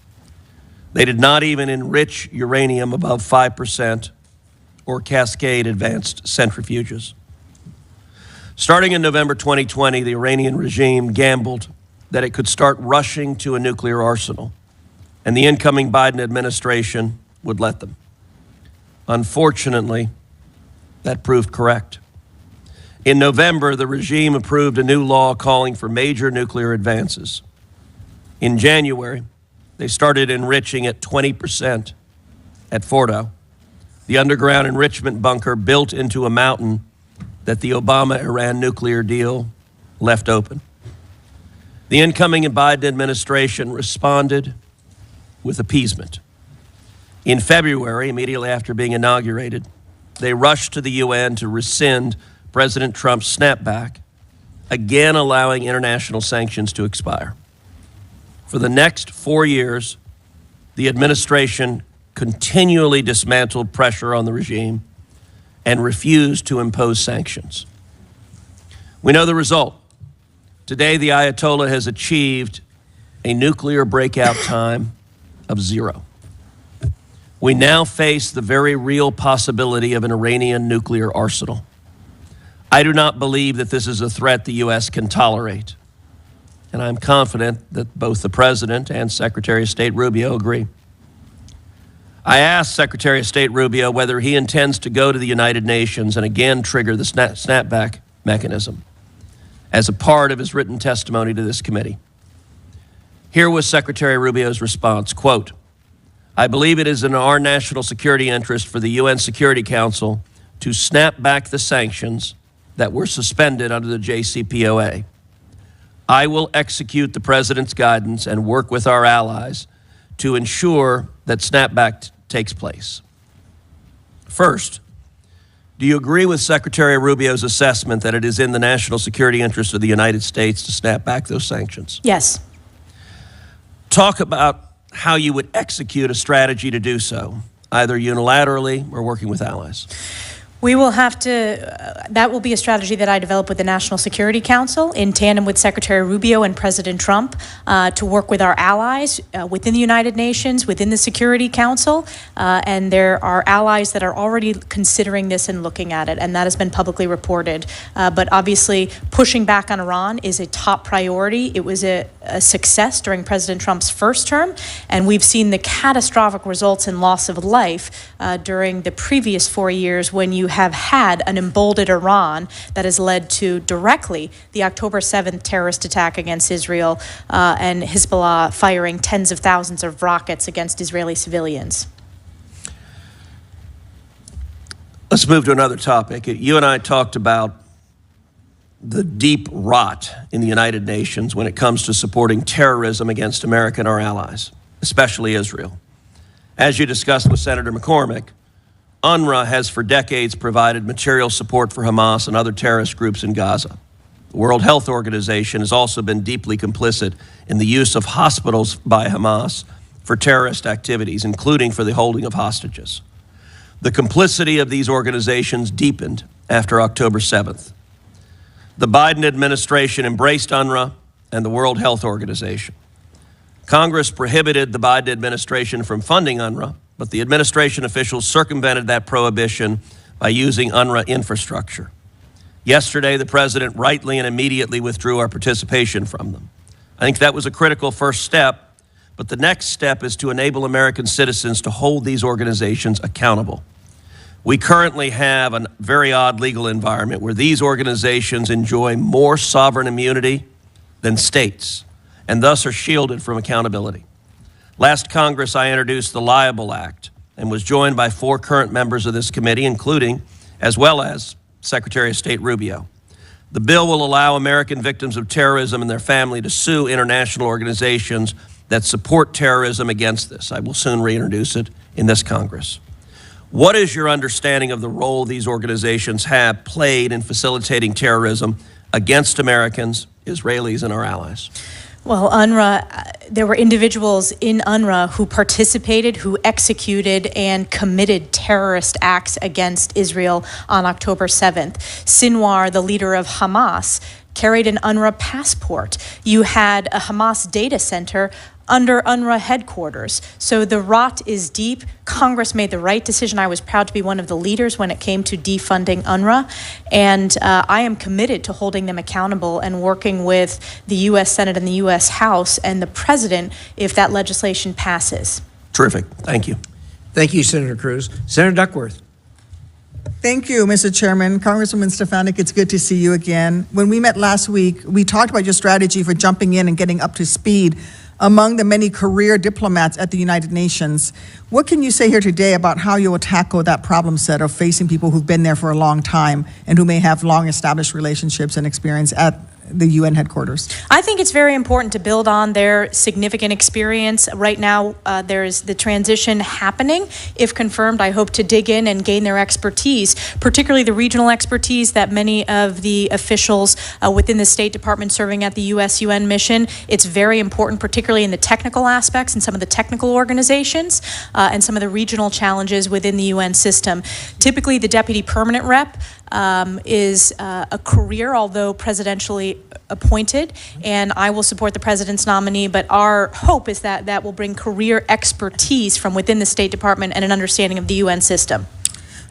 Speaker 21: They did not even enrich uranium above 5% or cascade advanced centrifuges. Starting in November 2020, the Iranian regime gambled that it could start rushing to a nuclear arsenal, and the incoming Biden administration would let them. Unfortunately, that proved correct. In November, the regime approved a new law calling for major nuclear advances. In January, they started enriching at 20% at Fordo, the underground enrichment bunker built into a mountain that the Obama-Iran nuclear deal left open. The incoming Biden administration responded with appeasement. In February, immediately after being inaugurated, they rushed to the UN to rescind President Trump's snapback, again allowing international sanctions to expire. For the next 4 years, the administration continually dismantled pressure on the regime and refused to impose sanctions. We know the result. Today, the Ayatollah has achieved a nuclear breakout time of 0. We now face the very real possibility of an Iranian nuclear arsenal. I do not believe that this is a threat the U.S. can tolerate, and I'm confident that both the President and Secretary of State Rubio agree. I asked Secretary of State Rubio whether he intends to go to the United Nations and again trigger the snapback mechanism as a part of his written testimony to this committee. Here was Secretary Rubio's response, quote, "I believe it is in our national security interest for the UN Security Council to snap back the sanctions that were suspended under the JCPOA. I will execute the President's guidance and work with our allies to ensure that snapback takes place." First, do you agree with Secretary Rubio's assessment that it is in the national security interest of the United States to snap back those sanctions?
Speaker 6: Yes.
Speaker 21: Talk about how you would execute a strategy to do so, either unilaterally or working with allies.
Speaker 6: We will have to, that will be a strategy that I develop with the National Security Council in tandem with Secretary Rubio and President Trump to work with our allies within the United Nations, within the Security Council, and there are allies that are already considering this and looking at it, and that has been publicly reported. But obviously, pushing back on Iran is a top priority. It was a success during President Trump's first term, and we've seen the catastrophic results in loss of life during the previous 4 years when you have had an emboldened Iran that has led to directly the October 7th terrorist attack against Israel and Hezbollah firing tens of thousands of rockets against Israeli civilians.
Speaker 21: Let's move to another topic. You and I talked about the deep rot in the United Nations when it comes to supporting terrorism against America and our allies, especially Israel. As you discussed with Senator McCormick, UNRWA has for decades provided material support for Hamas and other terrorist groups in Gaza. The World Health Organization has also been deeply complicit in the use of hospitals by Hamas for terrorist activities, including for the holding of hostages. The complicity of these organizations deepened after October 7th. The Biden administration embraced UNRWA and the World Health Organization. Congress prohibited the Biden administration from funding UNRWA, but the administration officials circumvented that prohibition by using UNRWA infrastructure. Yesterday, the president rightly and immediately withdrew our participation from them. I think that was a critical first step, but the next step is to enable American citizens to hold these organizations accountable. We currently have a very odd legal environment where these organizations enjoy more sovereign immunity than states, and thus are shielded from accountability. Last Congress, I introduced the Liable Act and was joined by 4 current members of this committee, including, as well as, Secretary of State Rubio. The bill will allow American victims of terrorism and their family to sue international organizations that support terrorism against this. I will soon reintroduce it in this Congress. What is your understanding of the role these organizations have played in facilitating terrorism against Americans, Israelis, and our allies?
Speaker 6: Well, UNRWA, there were individuals in UNRWA who participated, who executed and committed terrorist acts against Israel on October 7th. Sinwar, the leader of Hamas, carried an UNRWA passport. You had a Hamas data center under UNRWA headquarters. So the rot is deep. Congress made the right decision. I was proud to be one of the leaders when it came to defunding UNRWA. And I am committed to holding them accountable and working with the U.S. Senate and the U.S. House and the President if that legislation passes.
Speaker 21: Terrific. Thank you.
Speaker 1: Thank you, Senator Cruz. Senator Duckworth.
Speaker 4: Thank you, Mr. Chairman. Congresswoman Stefanik, it's good to see you again. When we met last week, we talked about your strategy for jumping in and getting up to speed among the many career diplomats at the United Nations. What can you say here today about how you will tackle that problem set of facing people who've been there for a long time and who may have long established relationships and experience at the UN headquarters?
Speaker 6: I think it's very important to build on their significant experience. Right now, there's the transition happening. If confirmed, I hope to dig in and gain their expertise, particularly the regional expertise that many of the officials within the State Department serving at the US-UN mission. It's very important, particularly in the technical aspects and some of the technical organizations and some of the regional challenges within the UN system. Typically, the deputy permanent rep is a career, although presidentially appointed, and I will support the president's nominee, but our hope is that that will bring career expertise from within the State Department and an understanding of the UN system.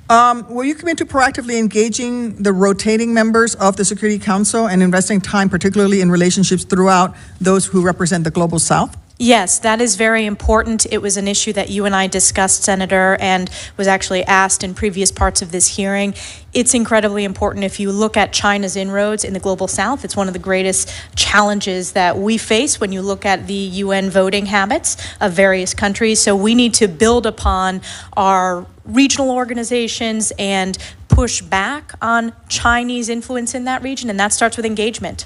Speaker 4: Will you commit to proactively engaging the rotating members of the Security Council and investing time, particularly in relationships throughout those who represent the Global South?
Speaker 6: Yes, that is very important. It was an issue that you and I discussed, Senator, and was actually asked in previous parts of this hearing. It's incredibly important. If you look at China's inroads in the Global South, it's one of the greatest challenges that we face when you look at the UN voting habits of various countries. So we need to build upon our regional organizations and push back on Chinese influence in that region, and that starts with engagement.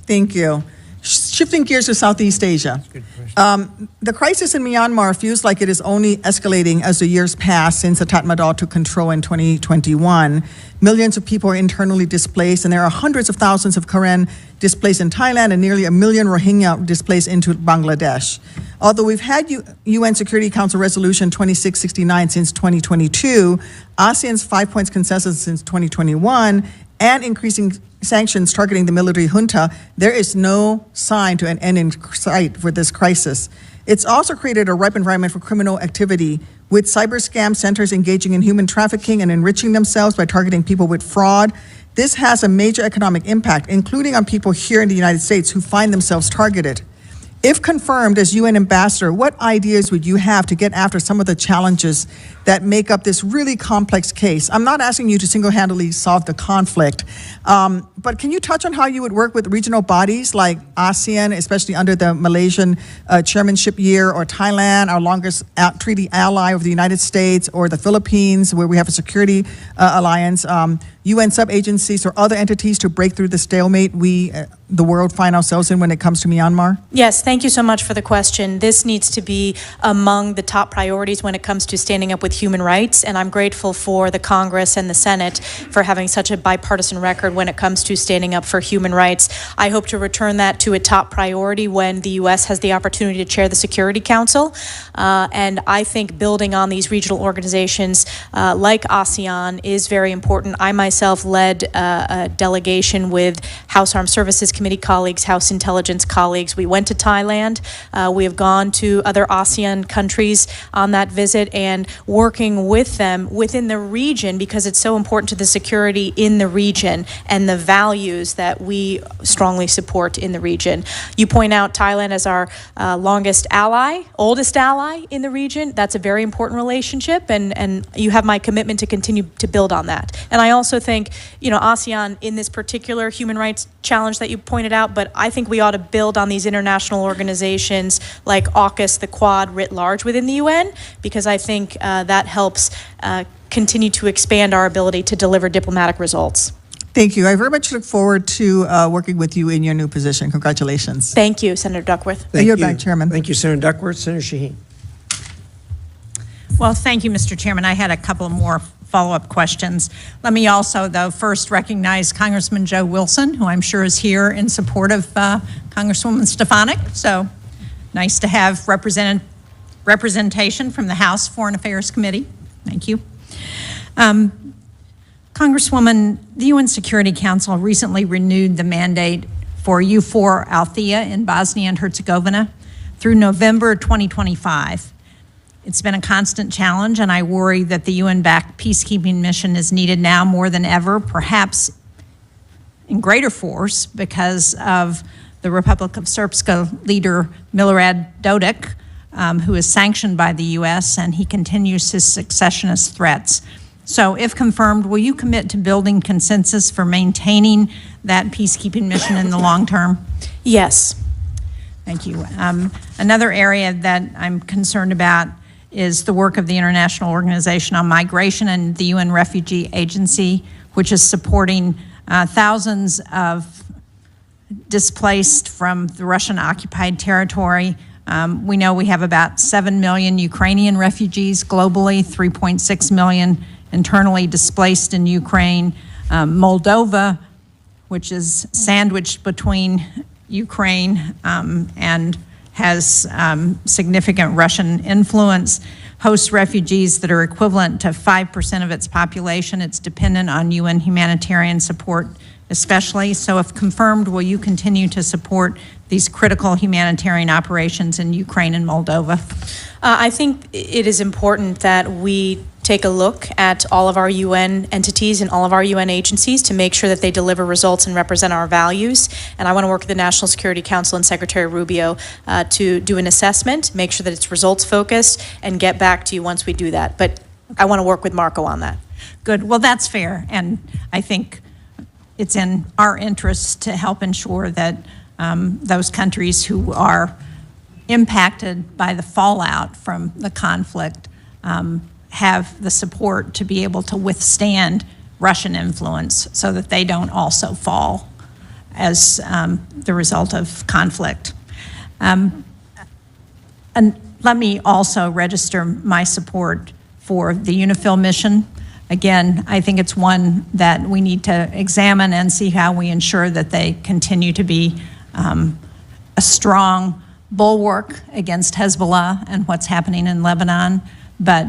Speaker 4: Thank you. Shifting gears to Southeast Asia. The crisis in Myanmar feels like it is only escalating as the years pass since the Tatmadaw took control in 2021. Millions of people are internally displaced, and there are hundreds of thousands of Karen displaced in Thailand and nearly 1 million Rohingya displaced into Bangladesh. Although we've had UN Security Council Resolution 2669 since 2022, ASEAN's 5-point consensus since 2021, and increasing sanctions targeting the military junta, there is no sign to an end in sight for this crisis. It's also created a ripe environment for criminal activity, with cyber scam centers engaging in human trafficking and enriching themselves by targeting people with fraud. This has a major economic impact, including on people here in the United States who find themselves targeted. If confirmed as UN ambassador, what ideas would you have to get after some of the challenges that make up this really complex case? I'm not asking you to single-handedly solve the conflict, but can you touch on how you would work with regional bodies like ASEAN, especially under the Malaysian chairmanship year, or Thailand, our longest treaty ally of the United States, or the Philippines, where we have a security alliance, UN sub-agencies or other entities to break through the stalemate we, the world, find ourselves in when it comes to Myanmar?
Speaker 6: Yes, thank you so much for the question. This needs to be among the top priorities when it comes to standing up with human rights, and I'm grateful for the Congress and the Senate for having such a bipartisan record when it comes to standing up for human rights. I hope to return that to a top priority when the U.S. has the opportunity to chair the Security Council, and I think building on these regional organizations like ASEAN is very important. I myself led a delegation with House Armed Services Committee colleagues, House Intelligence colleagues. We went to Thailand. We have gone to other ASEAN countries on that visit and working with them within the region because it's so important to the security in the region and the values that we strongly support in the region. You point out Thailand as our longest ally, oldest ally in the region. That's a very important relationship, and you have my commitment to continue to build on that. And I also think, ASEAN in this particular human rights challenge that you pointed out, but I think we ought to build on these international organizations like AUKUS, the Quad writ large within the UN, because I think that helps continue to expand our ability to deliver diplomatic results.
Speaker 4: Thank you. I very much look forward to working with you in your new position. Congratulations.
Speaker 6: Thank you, Senator Duckworth.
Speaker 4: You're back, Chairman.
Speaker 1: Thank you, Senator Duckworth. Senator Shaheen.
Speaker 2: Well, thank you, Mr. Chairman. I had a couple more follow-up questions. Let me also, though, first recognize Congressman Joe Wilson, who I'm sure is here in support of Congresswoman Stefanik. So nice to have representation from the House Foreign Affairs Committee. Thank you. Congresswoman, the UN Security Council recently renewed the mandate for EUFOR Althea in Bosnia and Herzegovina through November 2025. It's been a constant challenge, and I worry that the UN-backed peacekeeping mission is needed now more than ever, perhaps in greater force because of the Republic of Srpska leader Milorad Dodik, who is sanctioned by the U.S., and he continues his secessionist threats. So if confirmed, will you commit to building consensus for maintaining that peacekeeping mission in the long term?
Speaker 6: Yes.
Speaker 2: Thank you. Another area that I'm concerned about is the work of the International Organization on Migration and the UN Refugee Agency, which is supporting thousands of displaced from the Russian-occupied territory. We know we have about 7 million Ukrainian refugees globally, 3.6 million internally displaced in Ukraine. Moldova, which is sandwiched between Ukraine and has significant Russian influence, hosts refugees that are equivalent to 5% of its population. It's dependent on UN humanitarian support especially. So if confirmed, will you continue to support these critical humanitarian operations in Ukraine and Moldova?
Speaker 6: I think it is important that we take a look at all of our UN entities and all of our UN agencies to make sure that they deliver results and represent our values. And I want to work with the National Security Council and Secretary Rubio to do an assessment, make sure that it's results focused, and get back to you once we do that. But I want to work with Marco on that.
Speaker 2: Good. Well, that's fair. And I think it's in our interest to help ensure that those countries who are impacted by the fallout from the conflict have the support to be able to withstand Russian influence so that they don't also fall as the result of conflict. And let me also register my support for the UNIFIL mission. Again, I think it's one that we need to examine and see how we ensure that they continue to be a strong bulwark against Hezbollah and what's happening in Lebanon, but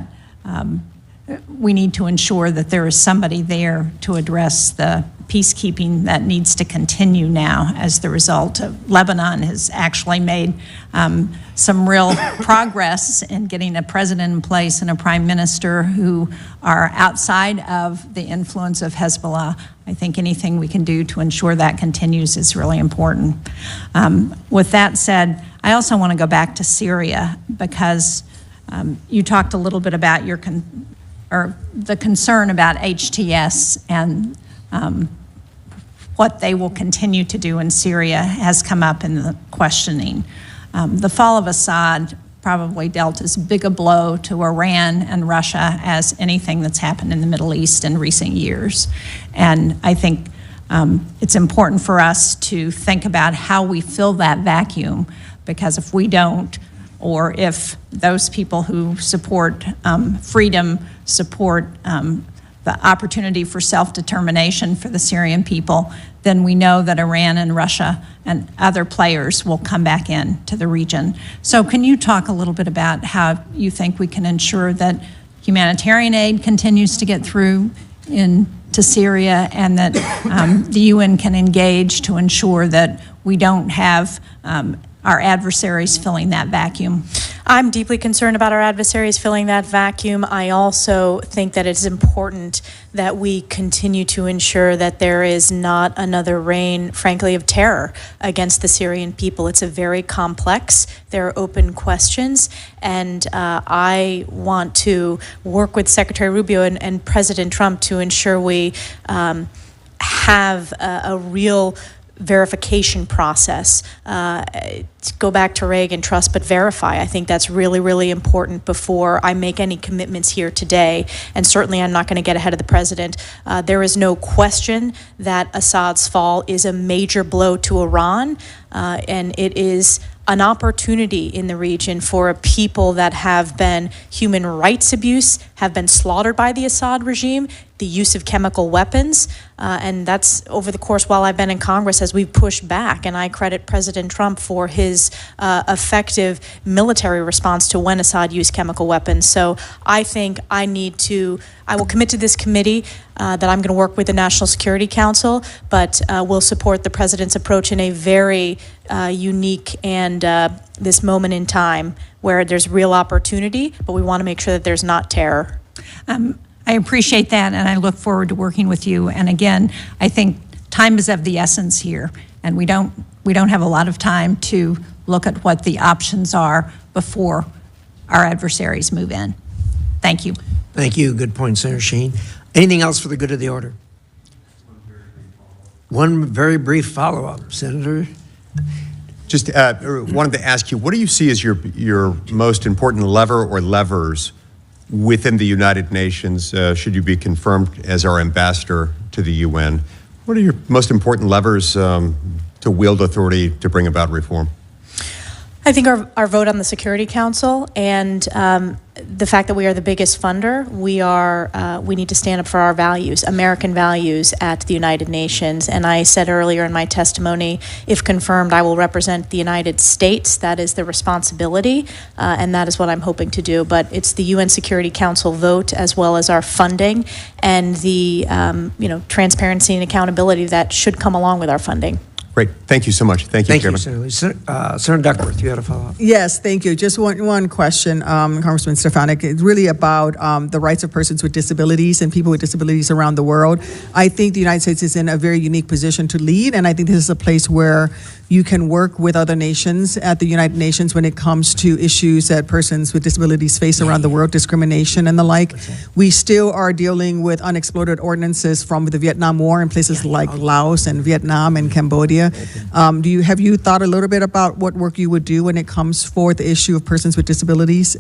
Speaker 2: we need to ensure that there is somebody there to address the peacekeeping that needs to continue now as the result of Lebanon has actually made some real progress in getting a president in place and a prime minister who are outside of the influence of Hezbollah. I think anything we can do to ensure that continues is really important. With that said, I also want to go back to Syria because you talked a little bit about the concern about HTS and what they will continue to do in Syria has come up in the questioning. The fall of Assad probably dealt as big a blow to Iran and Russia as anything that's happened in the Middle East in recent years. And I think it's important for us to think about how we fill that vacuum because if we don't, or if those people who support freedom, support the opportunity for self-determination for the Syrian people, then we know that Iran and Russia and other players will come back in to the region. So can you talk a little bit about how you think we can ensure that humanitarian aid continues to get through into Syria, and that the UN can engage to ensure that we don't have our adversaries filling that vacuum?
Speaker 6: I'm deeply concerned about our adversaries filling that vacuum. I also think that it's important that we continue to ensure that there is not another reign, frankly, of terror against the Syrian people. It's a very complex, there are open questions, and I want to work with Secretary Rubio and President Trump to ensure we have a real verification process. Go back to Reagan, trust but verify. I think that's really, really important before I make any commitments here today. And certainly I'm not going to get ahead of the president. There is no question that Assad's fall is a major blow to Iran, and it is an opportunity in the region for a people that have been human rights abuse, have been slaughtered by the Assad regime, the use of chemical weapons, and that's over the course while I've been in Congress as we've pushed back, and I credit President Trump for his effective military response to when Assad used chemical weapons. So I think I will commit to this committee that I'm going to work with the National Security Council, but will support the president's approach in a very unique and this moment in time where there's real opportunity, but we want to make sure that there's not terror.
Speaker 2: I appreciate that, and I look forward to working with you. And again, I think time is of the essence here, and we don't have a lot of time to look at what the options are before our adversaries move in. Thank you.
Speaker 1: Thank you. Good point, Senator Shaheen. Anything else for the good of the order? One very brief follow-up, Senator.
Speaker 19: Just wanted to ask you, what do you see as your most important lever or levers within the United Nations, should you be confirmed as our ambassador to the UN? What are your most important levers to wield authority to bring about reform?
Speaker 6: I think our vote on the Security Council and the fact that we are the biggest funder, we need to stand up for our values, American values at the United Nations. And I said earlier in my testimony, if confirmed, I will represent the United States. That is the responsibility, and that is what I'm hoping to do. But it's the UN Security Council vote, as well as our funding and the transparency and accountability that should come along with our funding.
Speaker 19: Great. Thank you so much. Thank you, Chairman.
Speaker 1: Thank you, Senator Duckworth, you had a follow-up.
Speaker 4: Yes, thank you. Just one question, Congressman Stefanik. It's really about the rights of persons with disabilities and people with disabilities around the world. I think the United States is in a very unique position to lead, and I think this is a place where you can work with other nations at the United Nations when it comes to issues that persons with disabilities face around the world, discrimination and the like. We still are dealing with unexploded ordinances from the Vietnam War in places like Laos and Vietnam and Cambodia. Have you thought a little bit about what work you would do when it comes for the issue of persons with disabilities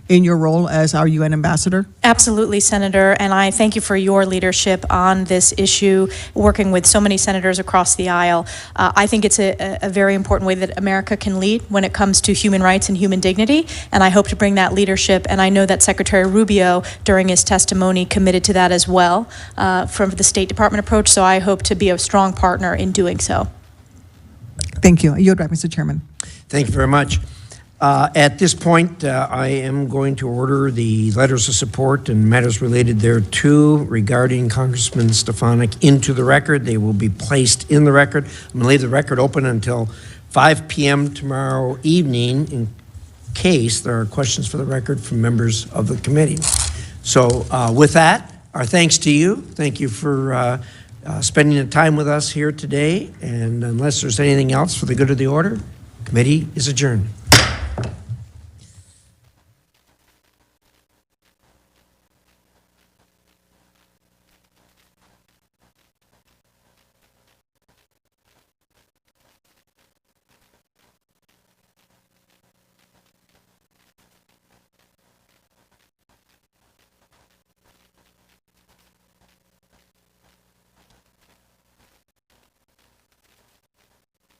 Speaker 4: in your role as our UN ambassador?
Speaker 6: Absolutely, Senator, and I thank you for your leadership on this issue, working with so many senators across the aisle. I think it's a very important way that America can lead when it comes to human rights and human dignity, and I hope to bring that leadership, and I know that Secretary Rubio, during his testimony, committed to that as well from the State Department approach, so I hope to be a strong partner in doing so.
Speaker 4: Thank you. I yield back, Mr. Chairman.
Speaker 1: Thank you very much. At this point, I am going to order the letters of support and matters related thereto regarding Congressman Stefanik into the record. They will be placed in the record. I'm going to leave the record open until 5 p.m. tomorrow evening in case there are questions for the record from members of the committee. So with that, our thanks to you. Thank you for spending the time with us here today. And unless there's anything else for the good of the order, committee is adjourned.